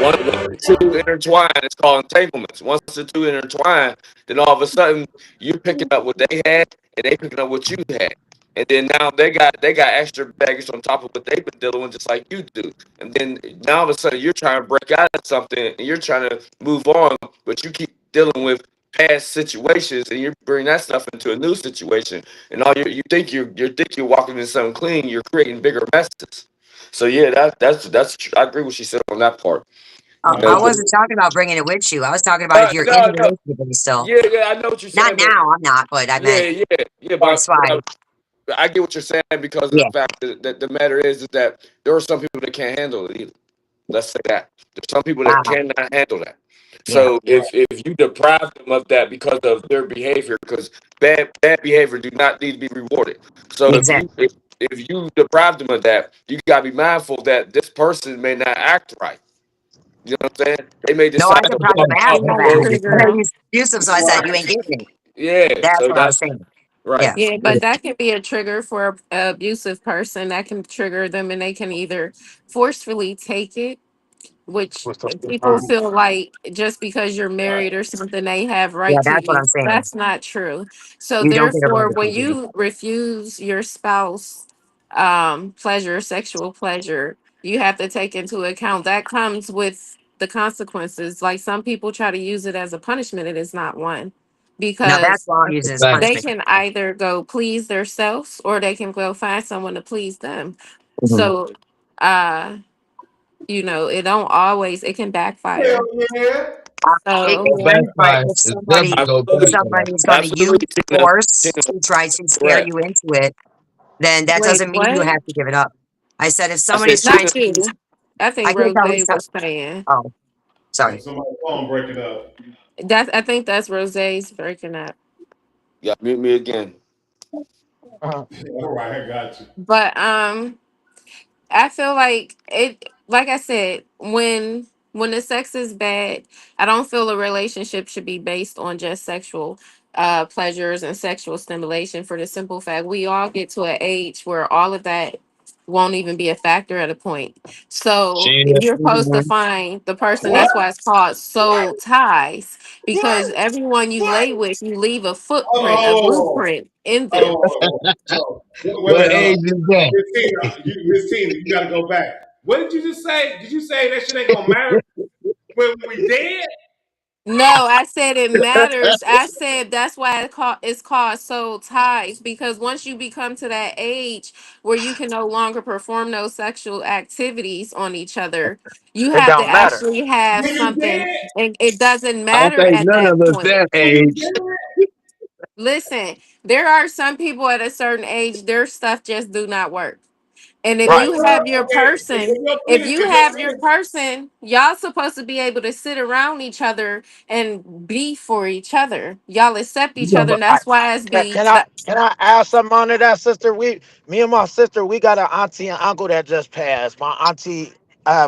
once the two intertwine, it's called entanglements. Once the two intertwine, then all of a sudden you're picking up what they had and they picking up what you had. And then now they got extra baggage on top of what they've been dealing with, just like you do. And then now all of a sudden you're trying to break out of something and you're trying to move on, but you keep dealing with past situations and you bring that stuff into a new situation. And all you think you think you're walking into something clean, you're creating bigger messes. So yeah, that's I agree with what she said on that part. You Right. know, I but wasn't talking about bringing it with you. I was talking about if you're in a no, no, relationship and still. yeah, yeah, I know what you're Not saying, but now, I'm not, but I meant yeah, that's why. I get what you're saying because of the Yeah. fact that the matter is that there are some people that can't handle it either. Let's say that there's some people that Wow. cannot handle that. Yeah. So if you deprive them of that because of their behavior, because bad behavior do not need to be rewarded. So Exactly. if you deprive them of that, you gotta be mindful that this person may not act right. You know what I'm saying? They may No, decide I to deprived walk them of out. asking for Not that. Well, And trigger then 'em. Yusuf, so I said, you Right. ain't getting it. yeah. That's So what I was that's saying. right. Yeah. Yeah, but that can be a trigger for a abusive person. That can trigger them, and they can either forcefully take it, which What's up? people feel like just because you're married or something, they have Yeah, right to that's what you. I'm saying. That's not true. So You don't get a therefore, right when to do you refuse your spouse pleasure, sexual pleasure, you have to take into account that comes with the consequences. Like some people try to use it as a punishment, it is not one. Now that's Because wrong using as Exactly. they punishment. can either go please themselves or they can go find someone to please them. Mhm. So uh it don't always, it can Hell backfire. yeah. It So It can, but backfires. if It's definitely gonna backfire. somebody's going to use Absolutely, Tina. force Tina's to try to scare correct. you into it, then that wait, doesn't mean you what? have to give it up. I said if I someone said is trying Tina. Not to use, you. I I think can't Rose tell who's. was saying Oh, Oh, sorry. somebody's phone breaking up. that. I think that's Rose's breaking up. Yeah, mute me again. Uh-huh. All right, I got you. But I feel like it, like I said, when the sex is bad, I don't feel a relationship should be based on just sexual pleasures and sexual stimulation, for the simple fact we all get to an age where all of that won't even be a factor at a point. So Shit. you're supposed to Mhm. find the person. What? That's why it's called soul ties, What? because everyone you What? lay with, you leave a Hold on, footprint, a hold on, blueprint in hold on, them. hold on, hold on. Wait, What wait, hold age on. is that? Miss Tina, you gotta go back. What did you just say? Did you say that shit ain't gonna matter when we dead? No, I said it matters. I said that's why it's called soul ties, because once you become to that age where you can no longer perform those sexual activities on each other, you It have to don't matter. actually have When you something, dead? and it doesn't I don't matter think at none that of us point. that When you age. dead? Listen, there are some people at a certain age, their stuff just do not work. And if What Right. the you fuck? have your Okay, person, if you if your have your penis, person, y'all supposed to be able to sit around each other and be for each other. Y'all accept You each other, know, and that's why it's Can, be can I can I add something on to that, sister? Me and my sister, we got an auntie and uncle that just passed. My auntie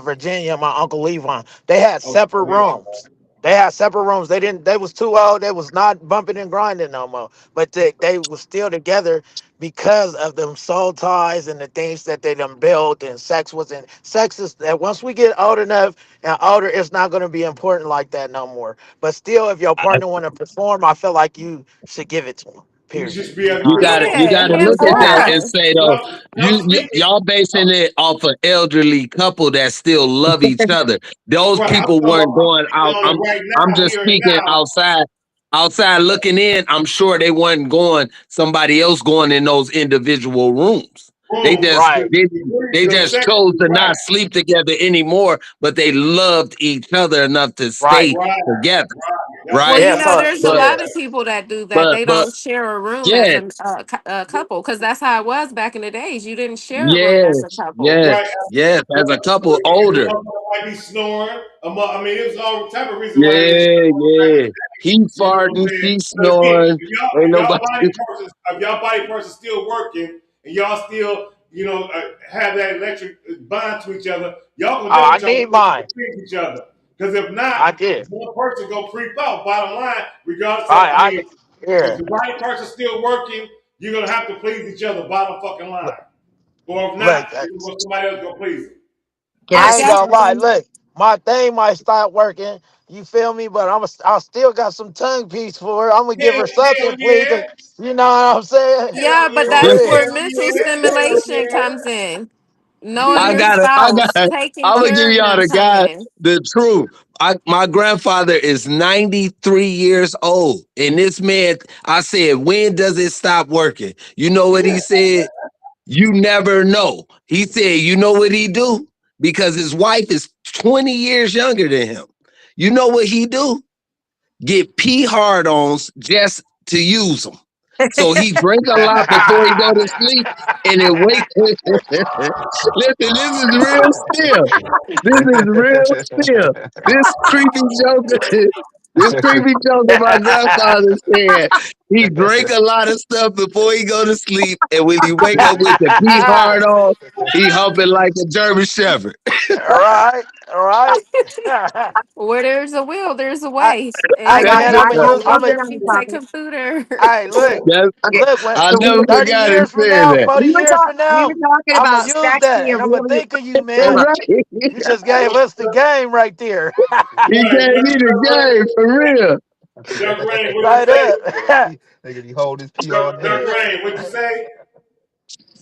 Virginia, my uncle Levon. They had oh, separate rooms. They had separate rooms. They didn't. They was too old. They was not bumping and grinding no more. But they was still together because of them soul ties and the things that they done built. And sex is that once we get old enough and older, it's not going to be important like that no more. But still, if your partner want to perform, I feel like you should give it to them. you Period. just be able You to got to y'all, you yeah, got to him look y'all at or that speak, and her. say though, y'all speak. y'all basing it off an elderly couple that still love each other. Those Right, people weren't I'm going speaking out. on I'm it right I'm now, just here and speaking now. outside looking in. I'm sure they wasn't going somebody else going in those individual rooms. They Boom, just the, they, they the just sex chose is to right, not sleep together anymore, but they loved each other enough to Right. stay right, together, right. That's Well, what right? I'm Yeah. trying to So there's a say. But lot Yeah. of people that do that. but They but don't share a room as yeah, a couple, because that's how it was back in the days. You didn't share a room as a yes, couple. yes, Right. yes. Right. As a couple The older. motherfucker might be snoring. I mean, it was all type of reason why they didn't Yeah, snore back in yeah. the He day. You know what I'm farting, saying? she But again, snoring. Ain't nobody. if y'all body person still working and y'all still, have that electric bond to each other, y'all gonna I definitely try to need mine. treat each other. Because if not, I did. one person gonna creep out. Bottom line, regardless of, I if yeah. the body person's still working, you're gonna have to please each other. Bottom fucking line. Look, Or if not, look, somebody else gonna please them. Can I I ain't say gonna lie. something? Look, my thing might start working. You feel me? But I still got some tongue piece for her. I'm gonna give her Hell something, please. yeah. You know what I'm saying? Yeah, Hell but yeah. that's This, Yeah. where Hell mental yeah. Hell stimulation yeah. comes in. Knowing Yeah. your spouse, taking I'm gonna care give of y'all them the come guy in. the truth. My grandfather is 93 years old, and this man, I said, when does it stop working? You know what he said? You never know. He said, you know what he do? Because his wife is 20 years younger than him. You know what he do? Get pee hard-ons just to use them. So he drink a lot before he go to sleep, and then wake. Listen, this is real still. This is real still. This creepy joker. This creepy joker. My grandfather said. He drink a lot of stuff before he go to sleep, and when he wake up with the pee hard on, he humping like a German Shepherd. All right, all right. Where there's a will, there's a I, way. I And I man, just I'm if gonna got a use. I'm something gonna. woman on can the take topic. a fooder. Hey, look, That's, Okay, look. When I so never 30 forgot him years from saying now, that. 40 years from we now, were talking I'm about gonna use sex that, being and I'm gonna really think of you, man. Right. You just gave us the game right there. He Right. gave me the game for real. Duck Rain, what you Right say? up. Duck Rain, what you say?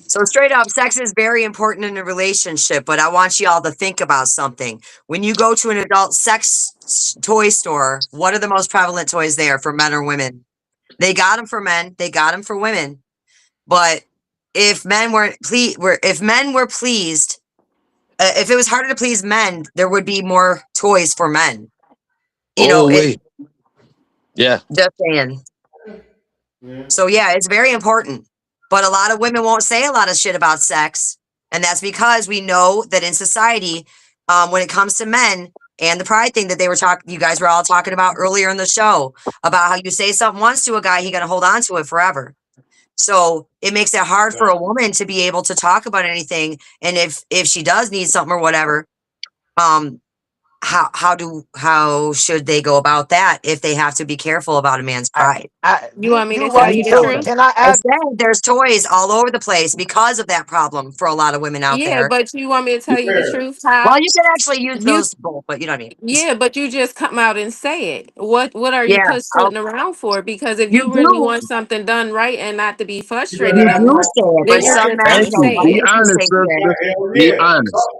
So straight up, sex is very important in a relationship, but I want you all to think about something. When you go to an adult toy store, what are the most prevalent toys there for men or women? They got them for men, they got them for women. But if men if men were pleased, if it was harder to please men, there would be more toys for men. You know, Oh wait, yeah. just saying. Yeah. So yeah, it's very important. But a lot of women won't say a lot of shit about sex. And that's because we know that in society, when it comes to men and the pride thing that you guys were all talking about earlier in the show, about how you say something once to a guy, he gonna hold on to it forever. So it makes it hard for a woman to be able to talk about anything. And if she does need something or whatever, um, how should they go about that if they have to be careful about a man's pride? You want me Do to tell what you you the do. Something. truth? Can I I ask? said there's toys all over the place because of that problem for a lot of women out Yeah, there. but you want me to tell you the Yeah. truth? Well, How you can actually use you? those both, but you know what I mean. Yeah, but you just come out and say it. What are you Yeah, sitting around for? Because if you you really do. want something done right and not to be You better frustrated You have no do more, say it, but then right. you're some just men Thank gonna you. don't say like Be it. what you honest, say here. sister. Hell Be yeah. honest.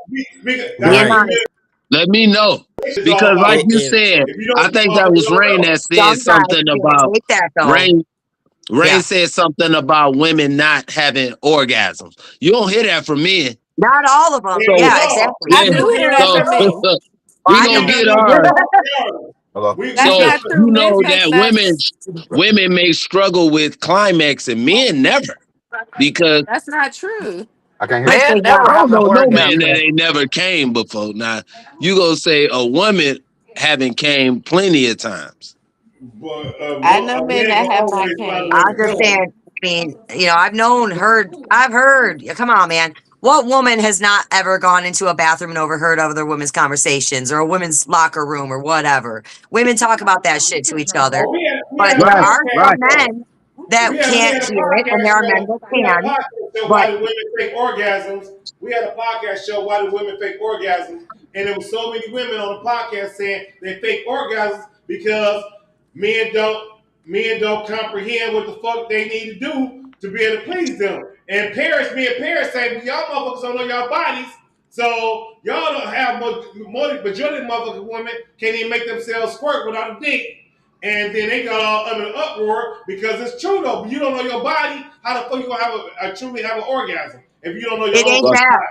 That's Being what Right. we honest. live Let me know. is all Because like about. you And said, If you don't I think that motherfucker was don't Rain know. that said Some guys something can't about take that though. Rain. Rain Yeah. said something about women not having orgasms. You don't hear that from men. Not all of them. Hell So Yeah, no. exactly. I yeah. do hear that So from men. Well, we I We gonna don't. got get no ours. motherfucking we That's So not got true. you Men know take that sex. women may struggle with climax and men never. Because That's not true. Man, Listen, never I guys. don't have an know no man that orgasm. ain't never came before. Now you gonna say a woman haven't came plenty of times. but I know men men that gonna have not always find a came. way I'm to just come. saying, I mean, I've heard, yeah, come on, man. What woman has not ever gone into a bathroom and overheard other women's conversations or a women's locker room or whatever? Women talk about that shit to each other, Oh, we but had a there Right, are podcast some right. show. men that We can't had a hear it, and there podcast are men show. that We had a can. podcast show But why do women fake orgasms. We had a podcast show why do women fake orgasms, and there was so many women on the podcast saying they fake orgasms because men don't men don't comprehend what the fuck they need to do to be able to please them. And parents, me and parents say, well, y'all motherfuckers don't know y'all bodies, so y'all don't have majority of motherfucking women can't even make themselves squirt without a dick. And then they got all under an uproar because it's true though. But you don't know your body. How the fuck you gonna truly have an orgasm if you don't know your it own ain't Right. fucking that. body?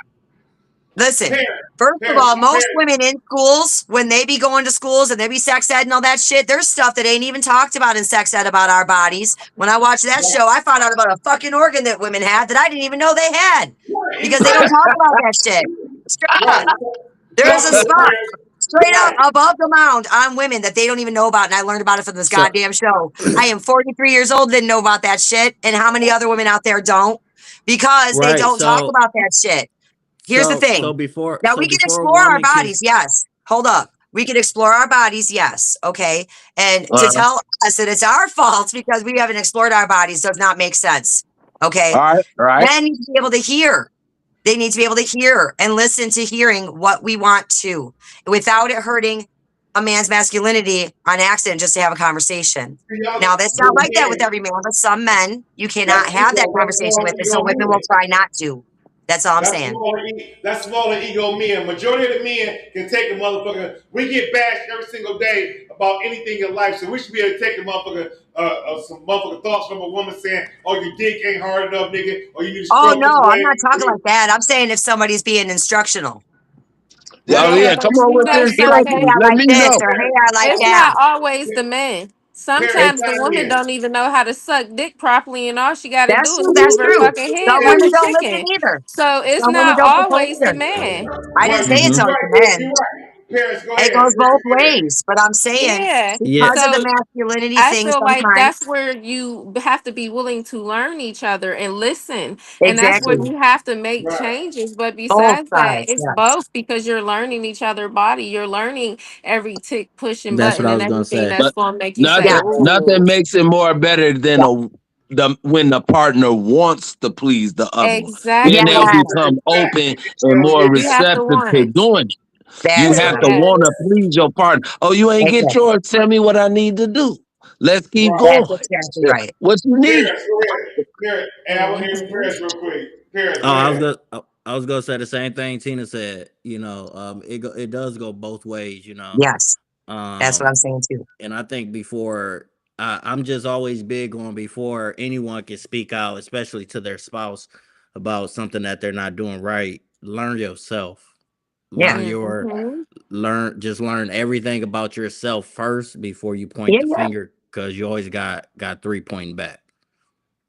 Listen, Parents, first of parents, all, most parents. women in schools, when they be going to schools and they be sex ed and all that shit, there's stuff that ain't even talked about in sex ed about our bodies. When I watched that show, I found out about a fucking organ that women had that I didn't even know they had Right, because they don't talk exactly. about that shit. Straight up. Right. There is Talk a to the spot parents. straight up Right. above the mound on women that they don't even know about. And I learned about it from this so goddamn show. I am 43 years old, didn't know about that shit. And how many other women out there don't? Because they right, don't talk about that shit. Here's the so thing. before Now we can a explore our woman can bodies, yes. Hold up. We can explore our bodies, yes. Okay. And to All right. tell us that it's our fault because we haven't explored our bodies does not make sense. Okay. All right. All right. Men need to be able to hear. They need to be able to hear and listen to hearing what we want to without it hurting a man's masculinity on accident just to have a conversation. Now, that's not like that with every man, but some men you cannot That's have that ego. That's conversation smaller with, and so ego women will men. try not to. That's all I'm That's saying. smaller ego men. Majority of the men can take a motherfucker. We get bashed every single day about anything in life, so we should be able to take a motherfucker, some motherfucker thoughts from a woman saying, "Oh, your dick ain't hard enough, nigga," or you need to Oh stroke no, this I'm way. not talking like that. I'm saying if somebody's being instructional. Well, Oh no, yeah, Yeah, that's come but on you with the gotta Be see, like, hey, okay, instructions. I Let like me this, know. or hey, I like it's that. not always the men. parents, Sometimes the not woman men. don't even know how to suck dick properly, and all she got to That's do is true. move That's her true. fucking head Some like women a don't listen chicken. either. So it's Some women not don't control always the either. man. I didn't Right, say it's Hmm. you're always right, the Chris, you're men. right. Paris, go It ahead. goes both ways, but I'm saying Yeah. Yeah. because of the So masculinity I thing feel like that's sometimes. where you have to be willing to learn each other and listen. And that's where Exactly. you have to make Right. changes. But Both besides that, sides, it's yes. both because you're learning each other body. You're learning every tick, pushing That's what button, I and was gonna everything say. that's But going to make you say, Yeah, nothing ooh. makes it more better than yeah, the when the partner wants to please the other one. Then they'll Exactly. yes, become open and true. more You have to receptive want to it. doing it. You That's have true. to Right. want to Yes. please your partner. Oh, you ain't get Exactly. yours. Tell me what I need to do. Let's keep Right. That's going. exactly right. What you need? Paris, go ahead. Paris, and I want to hear Hmm. Paris real quick. Paris, Oh, go ahead. I was gonna say the same thing Tina said. It does go both ways. Yes, that's what Um, I'm saying too. and I think before I'm just always big on before anyone can speak out, especially to their spouse about something that they're not doing right. Learn yourself. Yeah, Hmm. Learn everything about yourself first before you point yeah, the yeah. finger, because you always got three pointing back.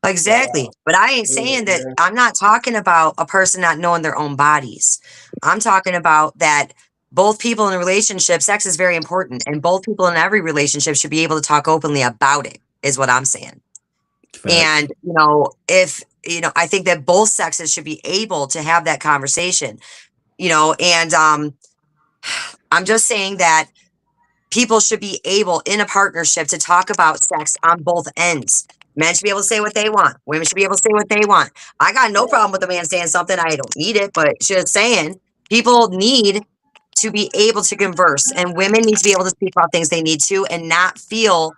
Exactly. But I ain't saying that. Yeah. I'm not talking about a person not knowing their own bodies. I'm talking about that both people in a relationship, sex is very important, and both people in every relationship should be able to talk openly about it, is what I'm saying. Facts. And, if, I think that both sexes should be able to have that conversation, and I'm just saying that people should be able in a partnership to talk about sex on both ends. Men should be able to say what they want. Women should be able to say what they want. I got no problem with a man saying something. I don't need it, but just saying people need to be able to converse, and women need to be able to speak about things they need to and not feel,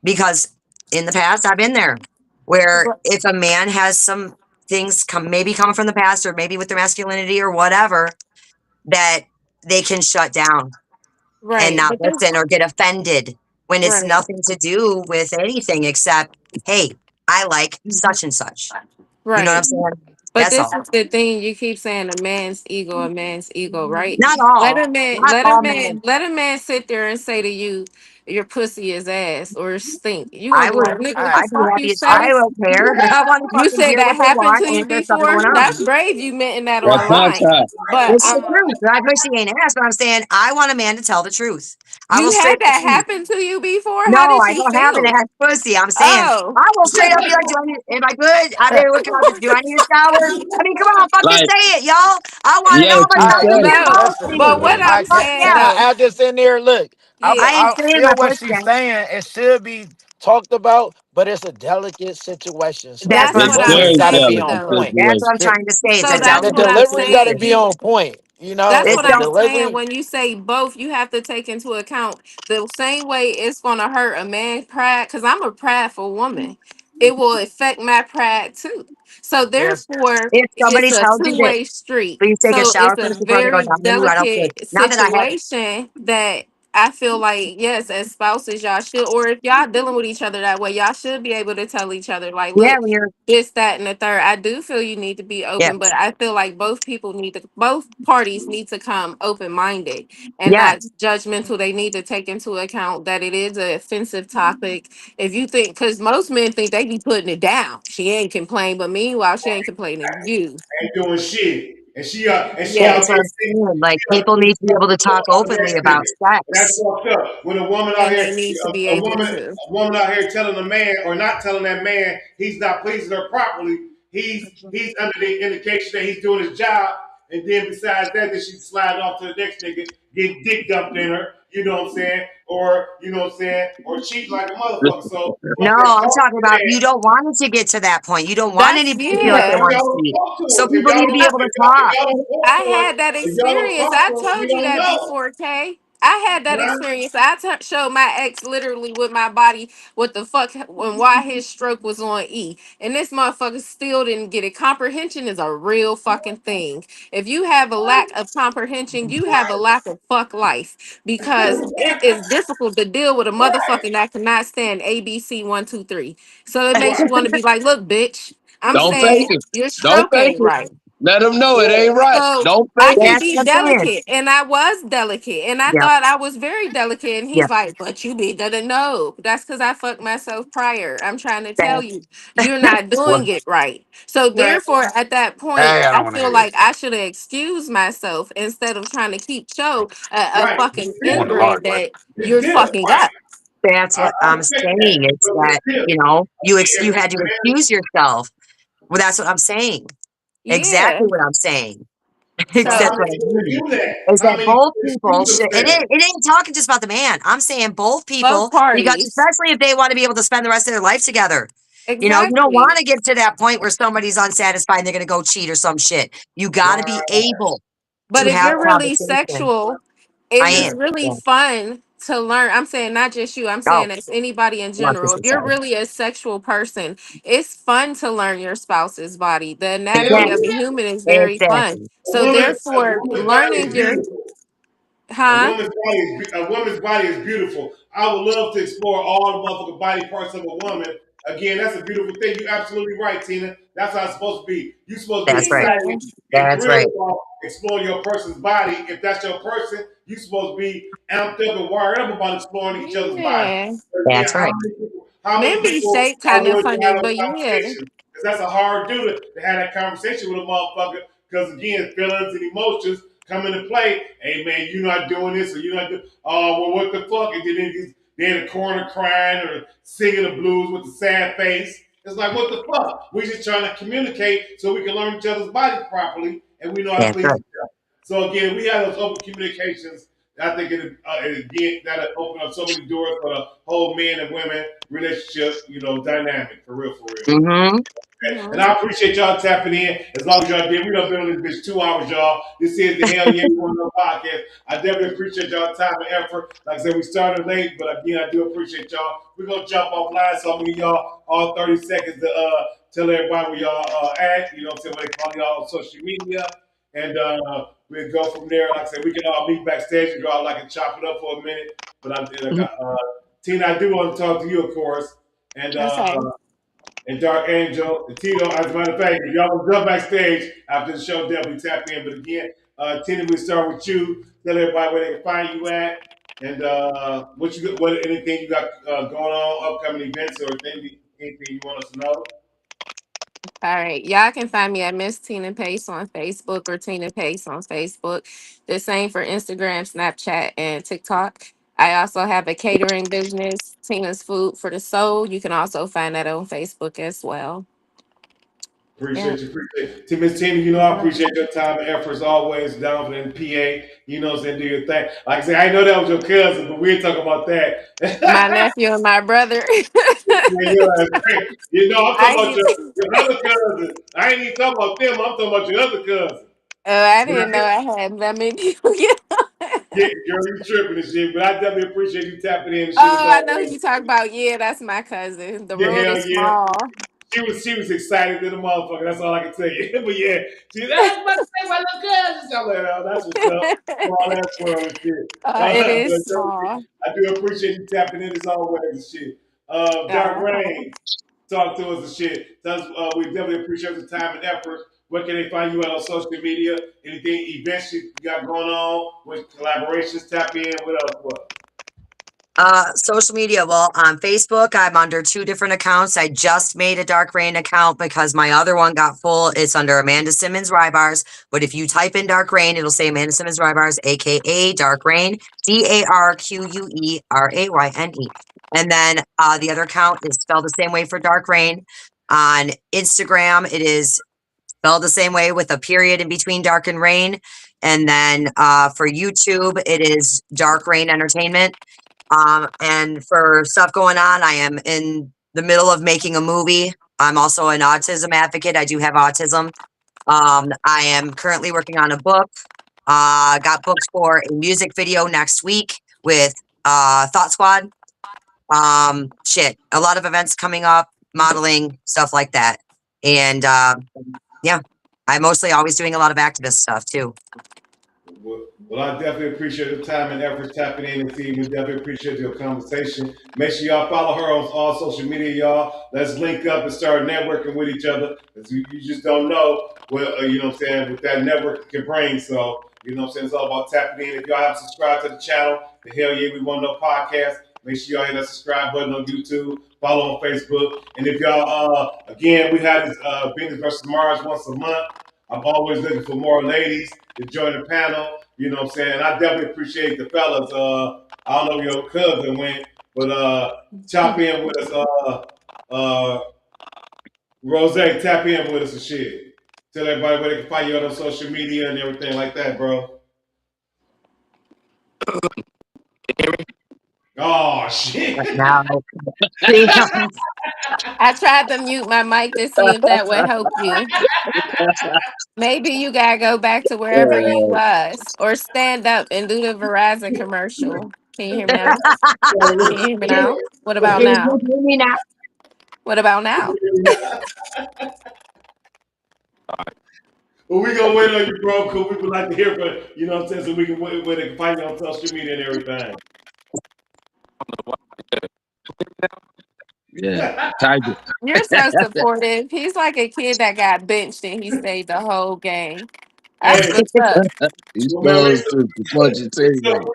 because in the past I've been there, where if a man has some things maybe coming from the past or maybe with their masculinity or whatever, that they can shut down and Right. not But this, listen or get offended when it's right. nothing to do with anything except, hey, I like such and such. You know what I'm Right. saying? But That's this all. is the thing. You keep saying a man's ego, right? Not Let all. a man, Not all men. let a man sit there and say to you, your pussy is ass or stink. You gonna I be would, like, nigga, what the I'd be fuck you happy. I say? don't care. I want to You fucking said hear what that they happened want to and you if there's something before? going on. That's brave. You meant that That's online. But It's the truth. I pussy ain't ass, but I'm saying I want a man to tell the truth. I will you straight had up that see. happen to you before? No, How did I you don't have an feel? ass pussy. I'm saying Oh, I will straight up be like, am I good? I mean, what can I do? Do I need a shower? I mean, come on, fucking like, say it, y'all. I want to know yes, if I he start said looking it. at no. both Listen, But things. what I'm can saying I Yeah, though, add this in there? Look, I yeah. I ain't saying my feel what pussy. she's saying. It should be talked about, but it's a delicate situation. So the That's That's what I'm what It's trying I'm to delivery's very got to say. be saying on delicate though. point. That's what situation. I'm trying to say. It's So a that's The delicate what I'm delivery got to situation. be saying. on point. You know, That's It's if what the I'm del- saying. delivery, When you say both, you have to take into account the same way it's going to hurt a man's pride, because I'm a prideful woman. It will affect my pride too. So yes, therefore, if somebody it's a tells you that, two-way street. please take a So shower it's a first before they go very down the loo. I don't care. delicate Not that I have. situation that I feel like, yes, as spouses, y'all should, or if y'all dealing with each other that way, y'all should be able to tell each other, like, Yeah, look, when you're. this, that, and the third. I do feel you need to be open, but Yes, I feel like both parties need to come open minded and not yes, judgmental. They need to take into account that it is an offensive topic. If you think, because most men think they be putting it down, she ain't complaining, but meanwhile, she ain't complaining to you. Ain't doing shit. And she yeah. out That's Yes, what here I'm saying. Like out people here need to be able to talk fucking openly ass about niggas. That's sex. fucked up. When a woman out and here, they need to be a able woman, to. a woman out here telling a man or not telling that man he's not pleasing her properly, he's under the indication that he's doing his job. And then besides that, then she slide off to the next nigga, get dick dumped in her. You know what I'm saying? Or you know what I'm saying? Or cheat like a motherfucker. So No, fuck that. I'm Talk to talking the about man. you don't want it to get to that point. You don't want That's, anybody to feel like Yeah, they yeah. if want to y'all don't see. talk to So us, if people y'all need to don't, be No, able to if talk. y'all don't talk I to us, had that if y'all don't experience. talk I to us, we told you don't that know. before, Kay. I had that Huh? experience. Showed my ex literally with my body what the fuck and why his stroke was on E. And this motherfucker still didn't get it. Comprehension is a real fucking thing. If you have a lack of comprehension, you have a lack of fuck life, because it is difficult to deal with a motherfucker that cannot stand ABC 1 2 3. So it makes you want to be like, look, bitch, I'm Don't fake saying it. your Don't stroke fake ain't it. right. Let them know it Yeah. ain't right. So Don't I fake can it. That's be what I'm saying. delicate, and I was delicate, and I Yep. thought I was very delicate. And he's Yep. like, "But you be didn't know. That's because I fucked myself prior. I'm trying to tell That's you, you're not Well, doing it right." So Right. therefore, at that point, Hey, I don't I want to feel hear like this. I should have excused myself instead of trying to keep show a Right. fucking I want the inbred large. that It's you're them. fucking Right. up. that's I what I'm respect that. saying. It's But that, it's them. you know, you If had to it's excuse yourself. Well, that's what I'm saying. Yeah. Exactly what I'm saying. But So That's how what many I people mean. do that? Is How that many both people people excuse should, themselves? it ain't talking just about the man. I'm saying both both people, because parties, especially if they want to be able to spend the rest of their life together. You know, you don't exactly. want to get to that point where somebody's unsatisfied and they're going to go cheat or some shit. You got to be Right. able But to if have you're really conversation. sexual, I it Yeah. is am. really Yeah. fun to learn. I'm saying not just you, I'm Oh, saying it's anybody in general. If 100%. you're really a sexual person, it's fun to learn your spouse's body. The Hell anatomy of Exactly. a yeah. human is very fun. Exactly. So A therefore, woman's body is learning your beautiful. huh? A woman's body is beautiful. I would love to explore all the motherfucking body parts of a woman. Again, that's a beautiful thing. You're absolutely right, Tina. That's how it's supposed to be. You're supposed to be That's right. Yeah. excited and That's thrilled right. about exploring your person's body. If that's your person, you're supposed to be amped up and wired up about exploring each other's body. Yeah. But again, That's right. how many Men be people shaped are kind of willing to funny, have those but yeah. conversations? Because that's a hard do to have that conversation with a motherfucker. Because again, feelings and emotions come into play. Hey man, you're not doing this or you're not doing. Oh well, what the fuck? And then they're in the corner crying or singing the blues with the sad face. It's like what the fuck? We're just trying to communicate so we can learn each other's bodies properly and we know how to That's please right. each other. So again, we have those open communications. I think again that'll open up so many doors for the whole man and women relationship, dynamic for real, for real. Mm-hmm. And Mhm. I appreciate y'all tapping in. As long as y'all did, we done been on this bitch 2 hours, y'all. This is the Hell Yeah We Want to Know podcast. I definitely appreciate y'all time and effort. Like I said, we started late, but again, I do appreciate y'all. We're gonna jump offline, so I'm gonna give y'all all 30 seconds to tell everybody where y'all at. You know what I'm saying? Where they follow y'all on social media, and we'll go from there. Like I said, we can all meet backstage and y'all like and chop it up for a minute. But Tina, I do want to talk to you, of course, and. Okay. Dark Angel, and Tito. As a matter of fact, if y'all will jump backstage after the show, definitely tap in. But again, Tina, we start with you. Tell everybody where they can find you at, and what anything you got going on, upcoming events, or anything you want us to know. All right. Y'all can find me at Miss Tina Pace on Facebook or Tina Pace on Facebook. The same for Instagram, Snapchat, and TikTok. I also have a catering business, Tina's Food for the Soul. You can also find that on Facebook as well. Yeah. Appreciate you, appreciate you. Miss Tina, I appreciate your time and efforts always down in PA. You know what I'm saying? Do your thing. Like I said, I know that was your cousin, but we ain't talking about My that. nephew and my brother. Man, your ass crazy. I'm I talking about ain't- your other cousin. I ain't even talking about them. I'm talking about your other cousin. I But I didn't know I had that many people. Yeah. get girl, you tripping and shit. But I definitely appreciate you tapping in and shit as Oh, I know who always. you talk about. Yeah, that's my cousin. The Yeah, world hell is yeah. small. She was excited to the motherfucker. That's all I can tell you. But yeah, that's my little cousin. I'm like, oh, that's what's up. All that world and shit. It is But small. I do appreciate you tapping in as always and shit. Dark Uh-huh. Rain, talk to us and shit. Tell us, we definitely appreciate the time and effort. Where can they find you at on social media? Anything, events you got going on? With collaborations, tap in. What else? What? Social media. Well, on Facebook, I'm under two different accounts. I just made a Dark Rain account because my other one got full. It's under Amanda Simmons Rybars. But if you type in Dark Rain, it'll say Amanda Simmons Rybars, aka Dark Rain, DarqueUeraYne. And then the other account is spelled the same way for Dark Rain. On Instagram, it is spelled the same way with a period in between Dark and Rain. And then for YouTube, it is Dark Rain Entertainment. And for stuff going on, I am in the middle of making a movie. I'm also an autism advocate. I do have autism. I am currently working on a book. Got booked for a music video next week with Thought Squad. A lot of events coming up, modeling, stuff like that. And yeah, I'm mostly always doing a lot of activist stuff too. Well, I definitely appreciate the time and effort tapping in this evening. Definitely appreciate your conversation. Make sure y'all follow her on all social media, y'all. Let's link up and start networking with each other. 'Cause you just don't know what you know what I'm saying, what that network can bring. So, you know what I'm saying? It's all about tapping in. If y'all haven't subscribed to the channel, the Hell Yeah We Want to Know podcast, make sure y'all hit that subscribe button on YouTube, follow on Facebook. And if y'all again, we have this Venus versus Mars once a month. I'm always looking for more ladies to join the panel. You know what I'm saying? I definitely appreciate the fellas. I don't know if your cousin went, but chop in with us. Rose, tap in with us and shit. Tell everybody where they can find you on social media and everything like that, bro. Oh shit! Now, see, I tried to mute my mic to see if that would help you. Maybe you gotta go back to wherever you was, or stand up and do the Verizon commercial. Can you hear me now? Can you hear me now? What about now? What about now? Well, we gonna wait on you, bro. Cause we would like to hear from you know what I'm saying, so we can wait where they can find you on social media and everything. Yeah. Tiger. You're so supportive. He's like a kid that got benched and he stayed the whole game. That's Hey, what's up. You well, man, supposed to support your teammate.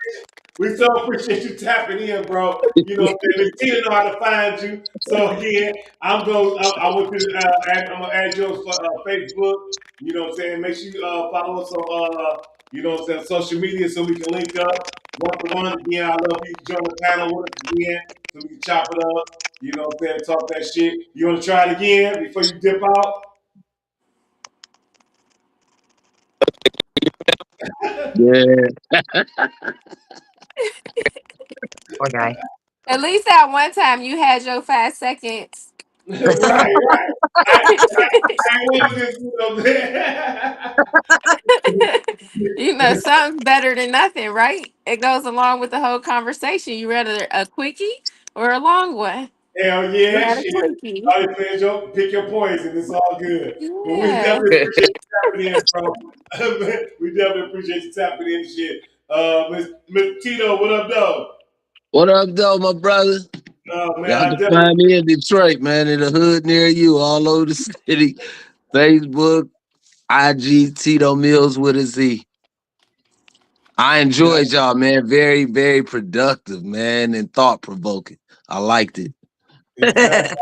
we so appreciate you tapping in, bro. You know what I'm saying? Miss Tina know how to find you. So again, I want you to I'm gonna add you on Facebook. You know what I'm saying? Make sure you follow us on you know what I'm saying, social media so we can link up one to one. Again, I love you to join the panel with us again so we can chop it up. You know what I'm saying? Talk that shit. You want to try it again before you dip out? Yeah. okay. At least that one time you had your 5 seconds. Right. I wanted this, you know what I'm saying? You know, something's better than nothing, right? It goes along with the whole conversation. You rather a quickie or a long one? Hell You yeah, had a shit. quickie. All you playing your pick your poison. It's all good. But we Yeah. definitely appreciate you tapping in, bro. We definitely appreciate you tapping in and shit. Miss Tito, what up, though? What up, though, my brother? Oh man, Y'all I can definitely find me in Detroit, man, in the hood near you, all over the city. Facebook, IG, Tito Mills with a Z. I enjoyed y'all, man. Very, very productive, man, and thought provoking. I liked it. exactly.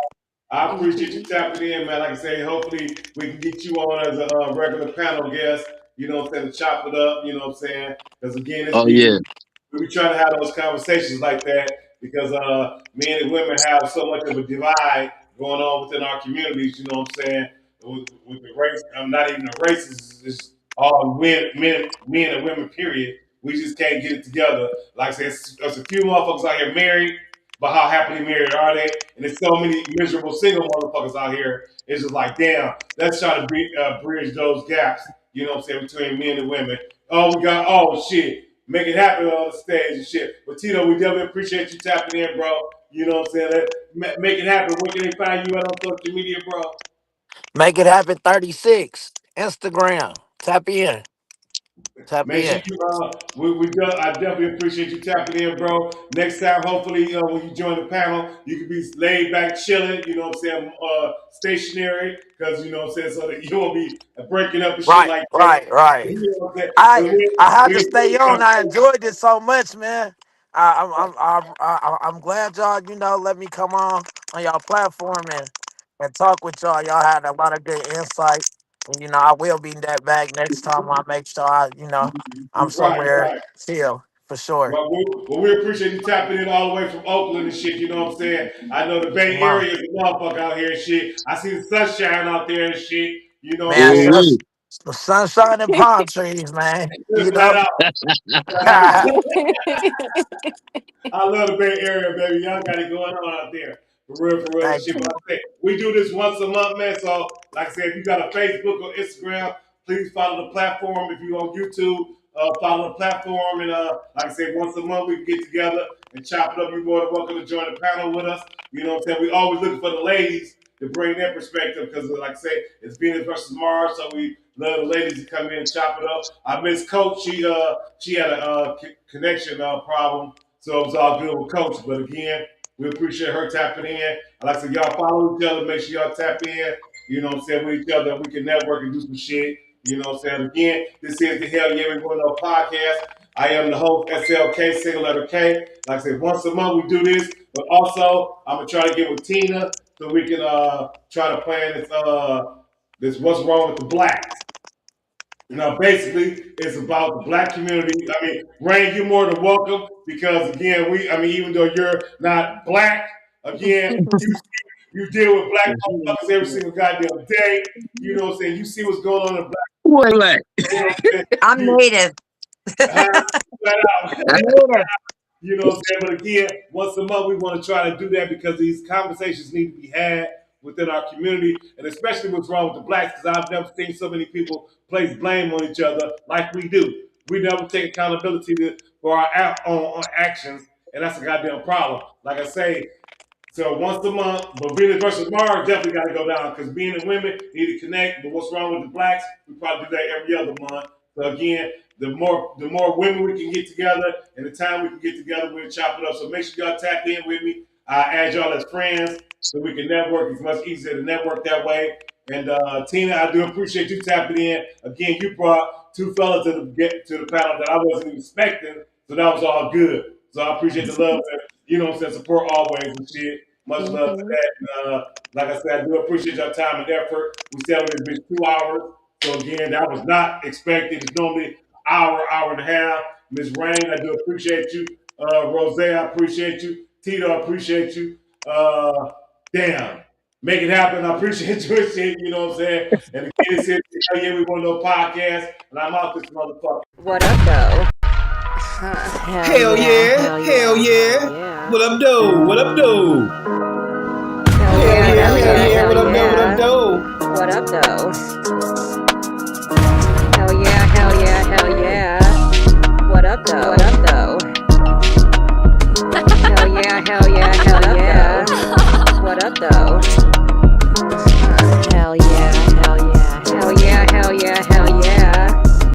I Me appreciate you too. tapping in, man. Like I say, hopefully we can get you on as a regular panel guest. You know what I'm saying? To chop it up. You know what I'm saying? Because again, Oh yeah. we try to have those conversations like that because men and women have so much of a divide going on within our communities. You know what I'm saying? With the race, I'm not even the races. It's all men and women. Period. We just can't get it together. Like I said, there's a few motherfuckers out here married, but how happily married are they? And there's so many miserable single motherfuckers out here. It's just like, damn, let's try to bridge those gaps. You know what I'm saying, between men and women. Oh, we got shit, make it happen on the stage and shit. But Tito, we definitely appreciate you tapping in, bro. You know what I'm saying? Make it happen. Where can they find you at on social media, bro? Make it happen 36. Instagram. Tap in. Tap Make sure in. you I definitely appreciate you tapping in, bro. Next time, hopefully, when you join the panel, you can be laid back, chilling. You know what I'm saying? Stationary, because you know what I'm saying, so that you won't be breaking up and shit Right, like that. right, right. You know what I'm saying? I 'Cause I had to we stay on. I enjoyed this so much, man. I'm glad y'all let me come on y'all platform and talk with y'all. Y'all had a lot of good insight, and I will be that back next time. I make sure I'm right, somewhere right. chill for sure. We appreciate you tapping in all the way from Oakland and shit. You know what I'm saying? I know the Bay Come on, Area is a motherfucker out here and shit. I see the sunshine out there and shit. You know what I'm man. saying? Ooh-wee. Sunshine and palm trees, man. Flat out. I love the Bay Area, baby. Y'all got it going on out there. For real Thank shit. But you, like I said, we do this once a month, man. So, like I said, if you got a Facebook or Instagram, please follow the platform. If you on YouTube, follow the platform. And like I said, once a month we can get together and chop it up. You're more than welcome to join the panel with us. You know what I'm saying? We always looking for the ladies to bring their perspective because, like I say, it's Venus versus Mars, so we love the ladies to come in and chop it up. I miss Coach. She had a connection problem, so it was all good with Coach. But again, we appreciate her tapping in. Like I said, y'all follow each other. Make sure y'all tap in. You know what I'm saying, with each other. We can network and do some shit. You know what I'm saying? Again, this is the Hell Yeah We Want to Know podcast. I am the host, SLK, single letter K. Like I said, once a month we do this, but also I'm gonna try to get with Tina so we can try to plan this what's wrong with the blacks. Now, basically, it's about the black community. I mean, Rain, you're more than welcome because again, even though you're not black, again, you deal with black motherfuckers every single goddamn day. You know what I'm saying? You see what's going on in black. Wait, like, You know what I'm saying? I'm native. Flat out. I'm native. You know what I'm saying? But again, once a month, we want to try to do that because these conversations need to be had within our community, and especially what's wrong with the blacks, because I've never seen so many people place blame on each other like we do. We never take accountability for our own actions, and that's a goddamn problem. Like I say, so once a month, but Venus versus Mars definitely got to go down because being and women need to connect. But what's wrong with the blacks? We probably do that every other month. So again, the more women we can get together and the time we can get together, we'll chop it up. So make sure y'all tap in with me. I add y'all as friends so we can network. It's much easier to network that way. And Tina, I do appreciate you tapping in. Again, you brought two fellas to the panel that I wasn't even expecting. So that was all good. So I appreciate the love and support always and shit. Much love to Mhm. that. And, like I said, I do appreciate your time and effort. We said it's been 2 hours. So again, that was not expected. It's normally hour and a half. Miss Rain, I do appreciate you. Rose, I appreciate you. Tito, I appreciate you. Damn. Make it happen. I appreciate you and shit, you know what I'm saying? And again, it's here. Hell Yeah, we want to know podcast. And I'm out this motherfucker. What up, though? Hell yeah. Hell yeah. What up, though? What up, though? Hell Hell yeah, yeah. hell Hell yeah, yeah. hell What up, though? What up, yeah. though? What up, though?